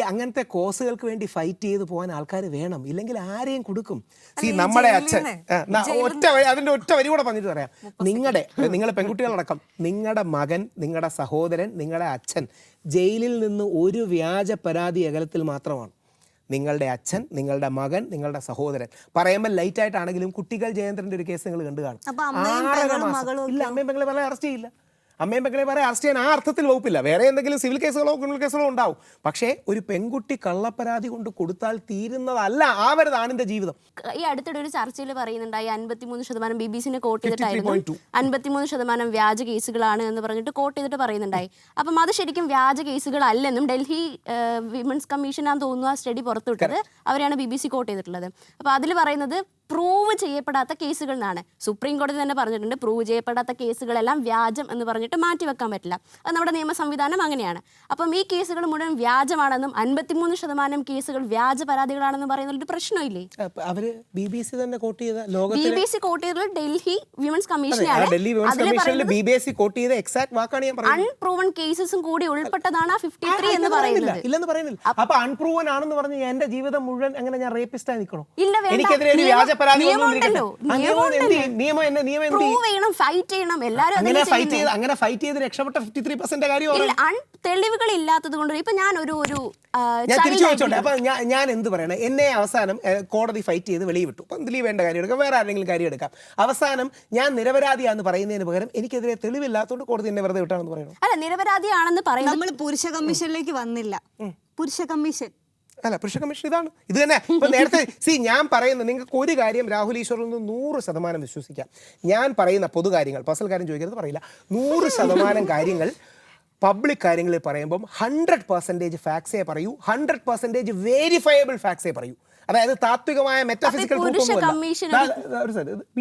അങ്ങനത്തെ കോസുകൾക്ക് വേണ്ടി ഫൈറ്റ് ചെയ്ത് പോകാൻ ആൾക്കാർ വേണം, ഇല്ലെങ്കിൽ ആരെയും കൊടുക്കും. നമ്മുടെ അച്ഛൻ അതിൻ്റെ ഒറ്റ വരി കൂടെ പറഞ്ഞിട്ട് പറയാം, നിങ്ങളുടെ പെൺകുട്ടികളടക്കം, നിങ്ങളുടെ മകൻ, നിങ്ങളുടെ സഹോദരൻ, നിങ്ങളുടെ അച്ഛൻ ജയിലിൽ നിന്ന് ഒരു വ്യാജ പരാതി അകലത്തിൽ മാത്രമാണ്. നിങ്ങളുടെ അച്ഛൻ, നിങ്ങളുടെ മകൻ, നിങ്ങളുടെ സഹോദരൻ. പറയുമ്പോൾ ലൈറ്റായിട്ടാണെങ്കിലും കുട്ടികൾ ജയേന്ദ്രൻ്റെ ഒരു കേസ് നിങ്ങൾ കണ്ടു കാണും. ഇല്ല, അമ്മയും പെങ്ങളെ പറയാൻ അറസ്റ്റ് ചെയ്യില്ല. അമ്മയും പെങ്ങളെ പറയാൻ അറസ്റ്റ് ചെയ്യാൻ ആ അർത്ഥത്തിൽ വകുപ്പില്ല. വേറെ എന്തെങ്കിലും സിവിൽ കേസുകളോ ക്രിമിനൽ കേസുകളോ ഉണ്ടാവും. പക്ഷേ ഒരു പെൺകുട്ടി കള്ളപ്പരാതി കൊണ്ട് കൊടുത്താൽ തീരുന്നതല്ല ആവരുത് ആണിന്റെ ജീവിതം. ഈ അടുത്തിടെ ഒരു ചർച്ചയിൽ പറയുന്നുണ്ടായി 53% BBC-നെ കോട്ട് ചെയ്തിട്ടായിരുന്നു, 53% വ്യാജ കേസുകളാണ് എന്ന് പറഞ്ഞിട്ട് കോട്ട് ചെയ്തിട്ട് പറയുന്നുണ്ടായി. അപ്പം അത് ശരിക്കും വ്യാജ കേസുകളല്ലെന്നും ഡൽഹി വിമൻസ് കമ്മീഷനാന്ന് തോന്നുന്നു ആ സ്റ്റഡി പുറത്തുവിട്ടത്, അവരെയാണ് BBC കോട്ട് ചെയ്തിട്ടുള്ളത്. അപ്പോൾ അതിൽ പറയുന്നത് പ്രൂവ് ചെയ്യപ്പെടാത്ത കേസുകൾ എന്നാണ്. സുപ്രീം കോടതി തന്നെ പറഞ്ഞിട്ടുണ്ട്, പ്രൂവ് ചെയ്യപ്പെടാത്ത കേസുകളെല്ലാം വ്യാജം എന്ന് പറഞ്ഞിട്ട് മാറ്റിവെക്കാൻ പറ്റില്ല. അത് നമ്മുടെ നിയമ സംവിധാനം അങ്ങനെയാണ്. അപ്പം ഈ കേസുകൾ മുഴുവൻ വ്യാജമാണെന്നും 53% കേസുകൾ വ്യാജ പരാതികളാണെന്നും പറയുന്നതിൽ പ്രശ്നമില്ലേ? അവര് BBC തന്നെ കോട്ട് ചെയ്ത BBC കോട്ട് ചെയ്തത് ഡൽഹി വിമൻസ് കമ്മീഷനാണ്. അൺപ്രൂവൺ കേസസും കൂടി ഉൾപ്പെട്ടതാണ് 53 എന്ന് പറയുന്നത്. ഇല്ലെന്ന് പറയുന്നില്ല. അപ്പൊ അൺപ്രൂവൻ ആണെന്ന് പറഞ്ഞ് എന്റെ ജീവിതം മുഴുവൻ അങ്ങനെ ഞാൻ റേപ്പിസ്റ്റായി നിൽക്കണോ? ഇല്ല, എനിക്കെതിരെ അങ്ങനെ ഫൈറ്റ് ചെയ്ത് രക്ഷപ്പെട്ട 53% കാര്യം തെളിവുകൾ ഇല്ലാത്തത് കൊണ്ട്. ഇപ്പൊ ഞാൻ ഞാൻ തിരിച്ചു ചോദിച്ചോട്ടെ, അപ്പൊ ഞാൻ എന്ത് പറയണേ, എന്നെ അവസാനം കോടതി ഫൈറ്റ് ചെയ്ത് വെളിയിൽ വിട്ടു. അപ്പം ദിലീപ് വേണ്ട കാര്യം എടുക്കാം, വേറെ ആരെങ്കിലും കാര്യം എടുക്കാം. അവസാനം ഞാൻ നിരപരാധിയാണെന്ന് പറയുന്നതിന് പകരം എനിക്കെതിരെ തെളിവില്ലാത്തതുകൊണ്ട് കോടതി എന്നെ വെറുതെ വിട്ടാണെന്ന് പറയുന്നു. അല്ല, നിരപരാധിയാണെന്ന് പറയുന്നത് നമ്മൾ പുരുഷ കമ്മീഷനിലേക്ക് വന്നില്ല. പുരുഷ കമ്മീഷൻ അല്ല, പുരുഷ കമ്മീഷൻ ഇതാണ്, ഇത് തന്നെ. ഇപ്പൊ നേരത്തെ ഞാൻ പറയുന്നത് നിങ്ങൾക്ക് ഒരു കാര്യം രാഹുൽ ഈശ്വറിൽ നിന്ന് 100% വിശ്വസിക്കാം. ഞാൻ പറയുന്ന പൊതു കാര്യങ്ങൾ, പേഴ്സണൽ കാര്യം ചോദിക്കുന്നത് പറയില്ല, 100% കാര്യങ്ങൾ പബ്ലിക് കാര്യങ്ങളിൽ പറയുമ്പം 100% ഫാക്ട്സേ പറയൂ, 100% വേരിഫയബിൾ ഫാക്ട്സേ പറയൂ. അതായത് താത്വികമായ മെറ്റാഫിസിക്കൽ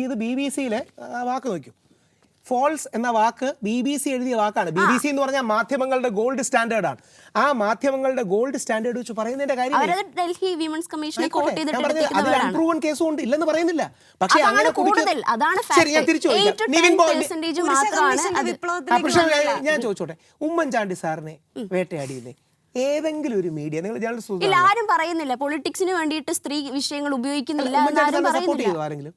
ഇത് BBC-യിലെ വാക്ക് നോക്കൂ. ഫോൾസ് എന്ന വാക്ക് BBC എഴുതിയ വാക്കാണ്. BBC എന്ന് പറഞ്ഞാൽ മാധ്യമങ്ങളുടെ ഗോൾഡ് സ്റ്റാൻഡേർഡ് ആണ്. ആ മാധ്യമങ്ങളുടെ ഗോൾഡ് സ്റ്റാൻഡേർഡ് വെച്ച് പറയുന്നതിന്റെ കാര്യം ഡൽഹി വിമൻസ് കമ്മീഷനെ അതിൽ അൺപ്രൂവൻ കേസും ഉണ്ട്, ഇല്ലെന്ന് പറയുന്നില്ല. പക്ഷേ അങ്ങനെ ശരി, ഞാൻ തിരിച്ചു ഞാൻ ചോദിച്ചോട്ടെ, ഉമ്മൻചാണ്ടി സാറിനെ വേട്ടയാടിയില്ലേ ഏതെങ്കിലും ഒരു മീഡിയ? നിങ്ങൾ ആരും പറയുന്നില്ല പൊളിറ്റിക്സിന് വേണ്ടിയിട്ട് സ്ത്രീ വിഷയങ്ങൾ ഉപയോഗിക്കുന്നില്ല. ആരെങ്കിലും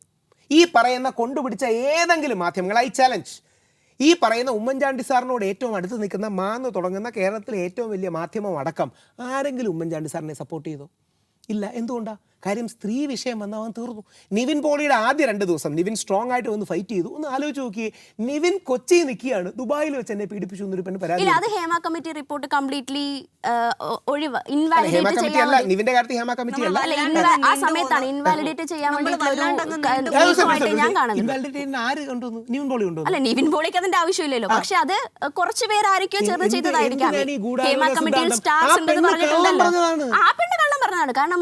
ഈ പറയുന്ന കൊണ്ടുപിടിച്ച ഏതെങ്കിലും മാധ്യമങ്ങൾ, ഐ ചാലഞ്ച്, ഈ പറയുന്ന ഉമ്മൻചാണ്ടി സാറിനോട് ഏറ്റവും അടുത്ത് നിൽക്കുന്ന മാന്ന് തുടങ്ങുന്ന കേരളത്തിലെ ഏറ്റവും വലിയ മാധ്യമം അടക്കം ആരെങ്കിലും ഉമ്മൻചാണ്ടി സാറിനെ സപ്പോർട്ട് ചെയ്തോ? ഇല്ല. എന്തുകൊണ്ടാണ്? കാര്യം സ്ത്രീ വിഷയം വന്നാൽ അവൻ തീർന്നു. നിവിൻ പോളിയുടെ ആദ്യ 2 ദിവസം നിവിൻ സ്ട്രോങ് ആയിട്ട് വന്ന് ഫൈറ്റ് ചെയ്തു. ഒന്ന് ആലോചിച്ച് നോക്കിയേ, നിവിൻ കൊച്ചി നിൽക്കുകയാണ്, ദുബായിൽ വെച്ച് എന്നെ പീഡിപ്പിച്ചു എന്നൊരു പെണ്ണ് പരാതി. അത് Hema committee report completely Hema committee അല്ല, നിവിന്റെ കാര്യത്തിൽ ഹേമ കമ്മിറ്റി അല്ല. ആ സമയത്താണ് ഇൻവാലിഡേറ്റ് ചെയ്യാൻ ആര് കൊണ്ടുവന്നു? നിവിൻ പോളി കൊണ്ടുവന്നു. അല്ല, നിവിൻ പോളിക്ക് അതിന്റെ ആവശ്യമില്ലല്ലോ. പക്ഷെ അത് കുറച്ച് പേര് ആരൊക്കെയോ ചേർന്ന് ചെയ്തതായിരിക്കാം. ഹേമ കമ്മിറ്റിയിൽ സ്റ്റാർസ് ഉണ്ടെന്ന് പറഞ്ഞിട്ടുണ്ടല്ലോ. ആ പെണ്ണ് കള്ളം പറഞ്ഞതാണ്. കാരണം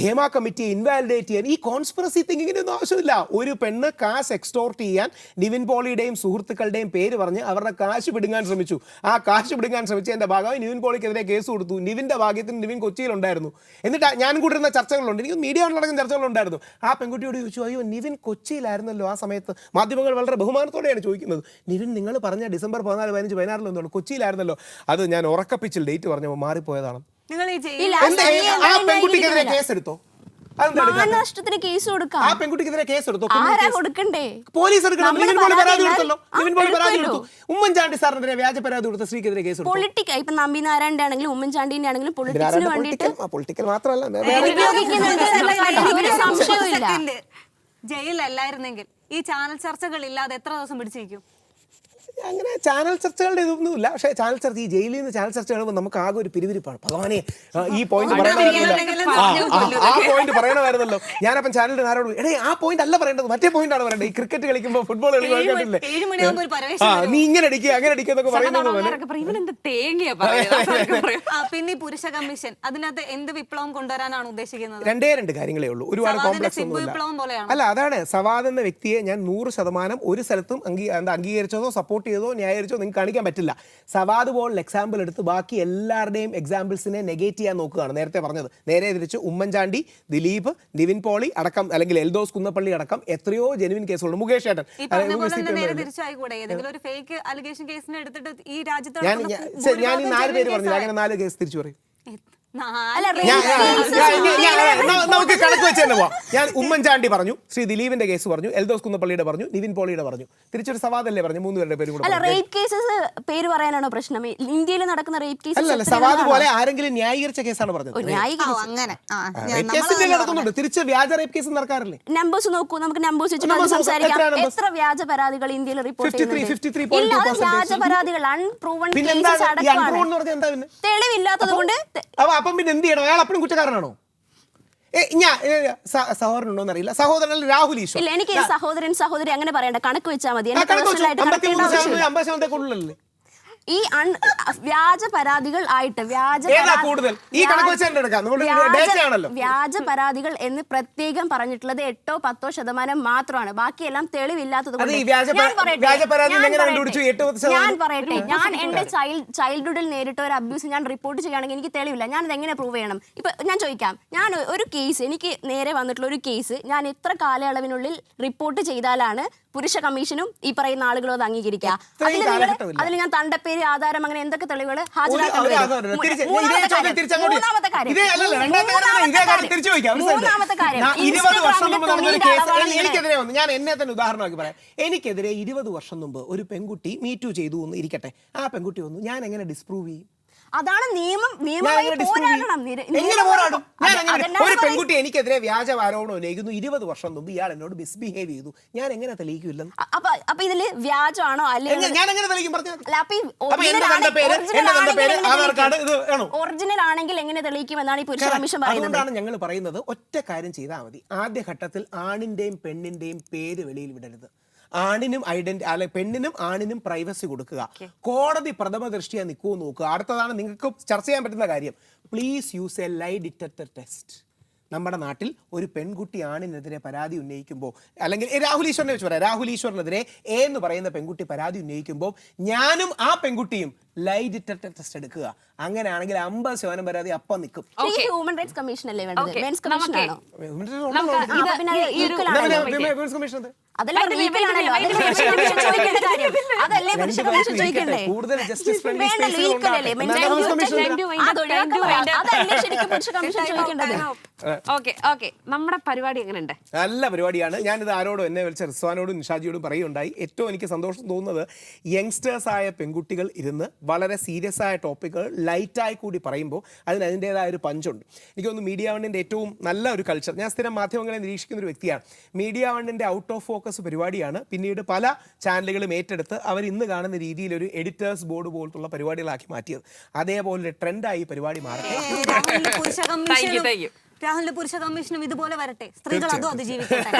ഹേമ കമ്മിറ്റിയെ ഇൻവാലിഡേറ്റ് ചെയ്യാൻ ഈ കോൺസ്പിറസി തിങ്കിങ്ങിന് ഒന്നും ആവശ്യമില്ല. ഒരു പെണ്ണ് കാശ് എക്സ്റ്റോർട്ട് ചെയ്യാൻ നിവിൻ പോളിയുടെയും സുഹൃത്തുക്കളുടെയും പേര് പറഞ്ഞ് അവരുടെ കാശ് പിടുങ്ങാൻ ശ്രമിച്ചു. ആ കാശ് പിടുങ്ങാൻ ശ്രമിച്ചതിന്റെ ഭാഗമായി നിവിൻ പോളിക്കെതിരെ കേസ് കൊടുത്തു. നിവിന്റെ ഭാഗ്യത്തിന് നിവിൻ കൊച്ചിയിലുണ്ടായിരുന്നു. എന്നിട്ട് ഞാൻ കൂട്ടിരുന്ന ചർച്ചകളുണ്ട്, എനിക്ക് മീഡിയ നടക്കുന്ന ചർച്ചകളുണ്ടായിരുന്നു. ആ പെൺകുട്ടിയോട് ചോദിച്ചു, അയ്യോ നിവിൻ കൊച്ചിയിലായിരുന്നല്ലോ ആ സമയത്ത്. മാധ്യമങ്ങൾ വളരെ ബഹുമാനത്തോടെയാണ് ചോദിക്കുന്നത്, നിവിൻ നിങ്ങൾ പറഞ്ഞ December 14, 15, 16 എന്താണ് കൊച്ചിയിലായിരുന്നല്ലോ? അത് ഞാൻ ഉറക്കപ്പിച്ചിൽ ഡേറ്റ് പറഞ്ഞപ്പോൾ മാറിപ്പോയതാണ്. ആ പെൺകുട്ടിക്കെതിരെ കേസെടുത്തോ? മാനനഷ്ടത്തിന് കേസ് കൊടുക്കാം. ആ പെൺകുട്ടിക്കെതിരെ കേസെടുത്തോ? ആരാ കൊടുക്കണ്ടേ? പോലീസ് എടുക്കണം. നിവിൻ പോളി പരാതി കൊടുത്തല്ലോ. നിവിൻ പോളി പരാതി കൊടുത്തു. ഉമ്മൻചാണ്ടി സാറിനെതിരെ വ്യാജ പരാതി കൊടുത്ത സ്ത്രീക്കെതിരെ കേസ് എടുത്തു. പൊളിറ്റിക് ഇപ്പൊ നമ്പീനാരായണന്റെ ആണെങ്കിലും ഉമ്മൻചാണ്ടിന്റെ ആണെങ്കിലും പൊളിറ്റിക്സിന് വേണ്ടിയിട്ട് പൊളിറ്റിക്കൽ മാത്രമല്ല ജയിലല്ലായിരുന്നെങ്കിൽ ഈ ചാനൽ ചർച്ചകൾ ഇല്ലാതെ എത്ര ദിവസം പിടിച്ചിരിക്കും? അങ്ങനെ ചാനൽ ചർച്ചകളുടെ ഇതൊന്നുമില്ല. പക്ഷേ ചാനൽ ചർച്ച, ഈ ജയിലിൽ നിന്ന് ചാനൽ ചർച്ച കാണുമ്പോൾ നമുക്ക് ആകെ ഒരു പിരിവിരിപ്പാണ്. ഭഗവാനെ ഈ പോയിന്റ് പറയണമായിരുന്നല്ലോ. ഞാനപ്പം ചാനലിന്റെ ആരോട് ആ പോയിന്റ് അല്ല പറയേണ്ടത്, മറ്റേ പോയിന്റ് ആണ് പറയേണ്ടത്. ഈ ക്രിക്കറ്റ് കളിക്കുമ്പോൾ ഫുട്ബോൾ കളിക്കുന്നില്ലേ, നീ ഇങ്ങനെ അടിക്കുക അങ്ങനെ അടിക്കുക എന്നൊക്കെ പറയുന്നത് പോലെ. പിന്നെ ഈ പുരുഷ കമ്മീഷൻ, അതിനകത്ത് എന്ത് വിപ്ലവം കൊണ്ടുവരാനാണ് ഉദ്ദേശിക്കുന്നത്? 2 കാര്യങ്ങളേ ഉള്ളൂ. ഒരുപാട് കോംപ്ലക്സ് ഒന്നുമില്ല. അല്ല, അതാണ് സവാദ് എന്ന വ്യക്തിയെ ഞാൻ 100% ഒരു സ്ഥലത്തും അംഗീകരിച്ചതോ സപ്പോർട്ട് ചെയ്തോ ന്യായീകരിച്ചോ നിങ്ങൾക്ക് കാണിക്കാൻ പറ്റില്ല. സവാദ് പോലുള്ള എക്സാമ്പിൾ എടുത്ത് ബാക്കി എല്ലാവരുടെയും എക്സാമ്പിൾസിനെ നെഗേറ്റ് ചെയ്യാൻ നോക്കുകയാണ്. നേരത്തെ പറഞ്ഞത് നേരെ തിരിച്ച് ഉമ്മൻചാണ്ടി, ദിലീപ്, നിവിൻ പോളി അടക്കം, അല്ലെങ്കിൽ എൽദോസ് കുന്നപ്പള്ളി അടക്കം എത്രയോ ജെനുവിൻ കേസുകളുണ്ട്. മുകേഷ് ഏട്ടൻ ഞാൻ ഈ 4 പേര് പറഞ്ഞു, അങ്ങനെ 4 കേസ് തിരിച്ചു പറയും. നമുക്ക് കണക്ക് വെച്ച് തന്നെ പോവാം. ഞാൻ ഉമ്മൻചാണ്ടി പറഞ്ഞു, ശ്രീ ദിലീപിന്റെ കേസ് പറഞ്ഞു, എൽദോസ് കുന്നപ്പള്ളിയുടെ പറഞ്ഞു, നിവിൻ പോളിയുടെ പറഞ്ഞു, തിരിച്ചൊരു സവാദല്ലേ പറഞ്ഞു. 3 പേരുടെ പേര് കൂടെ. റേപ്പ് കേസസ് പേര് പറയാനാണോ പ്രശ്നം? ഇന്ത്യയിൽ നടക്കുന്ന റേപ്പ് കേസസ് അല്ലല്ല, സവാദ് പോലെ ആരെങ്കിലും ന്യായീകരിച്ച കേസാണ് പറഞ്ഞത്. നടക്കുന്നുണ്ട്, തിരിച്ച് വ്യാജ റേപ്പ് കേസ് നടക്കാറില്ലേ? നമ്പേഴ്സ് നോക്കൂ, നമുക്ക് നമ്പേഴ്സ് വെച്ചിട്ട് സംസാരിക്കാം. എത്ര വ്യാജ പരാതികൾ ഇന്ത്യയിൽ റിപ്പോർട്ട് ചെയ്യുന്നുണ്ട്? വ്യാജ പരാതികൾ, അൺപ്രൂവൺ കേസസ് അടക്കമാണ്. തെളിവില്ലാത്തത് കൊണ്ട്. അപ്പം പിന്നെ എന്ത് ചെയ്യണം? അയാൾ അപ്പോഴും കുറ്റക്കാരനാണോ? ഞാൻ സഹോദരനുണ്ടോന്ന് അറിയില്ല. സഹോദരൻ രാഹുൽ ഈശ്വർ. ഇല്ല, എനിക്ക് സഹോദരി അങ്ങനെ പറയണ്ട, കണക്ക് വെച്ചാൽ മതി. 50% കൂടുതലല്ലേ ഈ വ്യാജ പരാതികൾ ആയിട്ട് വ്യാജ പരാതികൾ എന്ന് പ്രത്യേകം പറഞ്ഞിട്ടുള്ളത് 8-10% മാത്രമാണ്. ബാക്കിയെല്ലാം തെളിവില്ലാത്തത് കൊണ്ട് ഞാൻ പറയട്ടെ, ഞാൻ എന്റെ ചൈൽഡ്ഹുഡിൽ നേരിട്ട ഒരു അബ്യൂസ് ഞാൻ റിപ്പോർട്ട് ചെയ്യുകയാണെങ്കിൽ എനിക്ക് തെളിവില്ല, ഞാൻ ഇതെങ്ങനെ പ്രൂവ് ചെയ്യണം? ഇപ്പൊ ഞാൻ ചോദിക്കാം, ഞാൻ ഒരു കേസ്, എനിക്ക് നേരെ വന്നിട്ടുള്ള ഒരു കേസ് ഞാൻ എത്ര കാലയളവിനുള്ളിൽ റിപ്പോർട്ട് ചെയ്താലാണ് പുരുഷ കമ്മീഷനും ഈ പറയുന്ന ആളുകളും അത് അംഗീകരിക്കുക? അതിൽ ഞാൻ തണ്ടപ്പേര്, ആധാരം, അങ്ങനെ എന്തൊക്കെ തെളിവുകൾ ഹാജരാക്കേണ്ടി വരും? മൂന്നാമത്തെ കാര്യം, ഞാൻ എന്നെ തന്നെ ഉദാഹരണമാക്കി പറയാം. എനിക്കെതിരെ 20 വർഷം മുമ്പ് ഒരു പെൺകുട്ടി മീറ്റു ചെയ്തു എന്ന് ഇരിക്കട്ടെ. ആ പെൺകുട്ടി വന്നു, ഞാൻ എങ്ങനെ ഡിസ്പ്രൂവ് ചെയ്യും? അതാണ് നിയമം. ഞാൻ നിയമമായി എങ്ങനെ disprove ചെയ്യും? പോരാടണം. എങ്ങനെ പോരാടും? ഞാൻ അത് എങ്ങനെ അതെന്നാണ് ഒരു പറയുന്നത്. പെൺകുട്ടി എനിക്കെതിരെ വ്യാജ ആരോപണം ഉന്നയിക്കുന്നു, 20 വർഷം മുമ്പ് ഇയാൾ എന്നോട് മിസ്ബിഹേവ് ചെയ്തു, ഞാൻ എങ്ങനെ തെളിയിക്കില്ലെന്ന്? അപ്പൊ ഇതില് വ്യാജമാണോ അല്ലെങ്കിൽ ഞാൻ എങ്ങനെ തെളിയിക്കും പറഞ്ഞാൽ? അല്ല, അപ്പൊ ഈ അപ്പൊ എന്റെ തന്റെ പേര്, എന്റെ തന്റെ പേര്, ആധാർ കാർഡ് ഇത് വേണോ? ഒറിജിനൽ ആണെങ്കിൽ എങ്ങനെ തെളിയിക്കും എന്നാണ് ഈ പുരുഷ കമ്മീഷൻ പറയുന്നത്. അതുകൊണ്ടാണ് ഞങ്ങൾ പറയുന്നത് ഒറ്റ കാര്യം ചെയ്താൽ മതി. ആദ്യഘട്ടത്തിൽ ആണിന്റെയും പെണ്ണിന്റെയും പേര് വെളിയിൽ വിടരുത്. ആണിനും പെണ്ണിനും ആണിനും പ്രൈവസി കൊടുക്കുക. കോടതി പ്രഥമ ദൃഷ്ടിയ നിൽക്കുമോ നോക്കുക. അടുത്തതാണ് നിങ്ങൾക്ക് ചർച്ച ചെയ്യാൻ പറ്റുന്ന കാര്യം. Please use a lie detector test. നമ്മുടെ നാട്ടിൽ ഒരു പെൺകുട്ടി ആണിനെതിരെ പരാതി ഉന്നയിക്കുമ്പോൾ, അല്ലെങ്കിൽ രാഹുൽ ഈശ്വറിനെ വെച്ച് പറയാം, രാഹുൽ ഈശ്വറിനെതിരെ എ എന്ന് പറയുന്ന പെൺകുട്ടി പരാതി ഉന്നയിക്കുമ്പോൾ ഞാനും ആ പെൺകുട്ടിയും ലൈ ഡിറ്റക്ടർ ടെസ്റ്റ് എടുക്കുക. അങ്ങനെയാണെങ്കിൽ 50% പരാതി അപ്പം നിൽക്കും. ഹ്യൂമൻ റൈറ്റ്സ് കമ്മീഷൻ അല്ലേ വേണ്ടത്? Okay. മെൻസ് കമ്മീഷൻ ആണോ? കൂടുതൽ ജസ്റ്റിസ് ഫ്രണ്ട്ലി നമ്മുടെ പരിപാടി എങ്ങനെയുണ്ട്? നല്ല പരിപാടിയാണ്. ഞാനിത് ആരോടും എന്നെ വിളിച്ച റിസ്വാനോടും നിഷാജിയോടും പറയുണ്ടായി. ഏറ്റവും എനിക്ക് സന്തോഷം തോന്നുന്നത് യങ്സ്റ്റേഴ്സ് ആയ പെൺകുട്ടികൾ ഇരുന്ന് വളരെ സീരിയസ് ആയ ടോപ്പിക്കുകൾ ലൈറ്റായി കൂടി പറയുമ്പോൾ അതിൻ്റെതായ ഒരു പഞ്ചുണ്ട്. എനിക്ക് തോന്നുന്നു മീഡിയ വണ്ണിൻ്റെ ഏറ്റവും നല്ല ഒരു കൾച്ചർ. ഞാൻ സ്ഥിരം മാധ്യമങ്ങളെ നിരീക്ഷിക്കുന്ന ഒരു വ്യക്തിയാണ്. മീഡിയ വണ്ണിൻ്റെ ഔട്ട് ഓഫ് ഫോക്കസ് പരിപാടിയാണ് പിന്നീട് പല ചാനലുകളും ഏറ്റെടുത്ത് അവർ ഇന്ന് കാണുന്ന രീതിയിൽ ഒരു എഡിറ്റേഴ്സ് ബോർഡ് പോലത്തുള്ള പരിപാടികളാക്കി മാറ്റിയത്. അതേപോലെ ട്രെൻഡായി പരിപാടി മാറട്ടെ. രാഹുലിന്റെ പുരുഷ കമ്മീഷനും ഇതുപോലെ വരട്ടെ. സ്ത്രീകൾ അതും അതിജീവിക്കട്ടെ.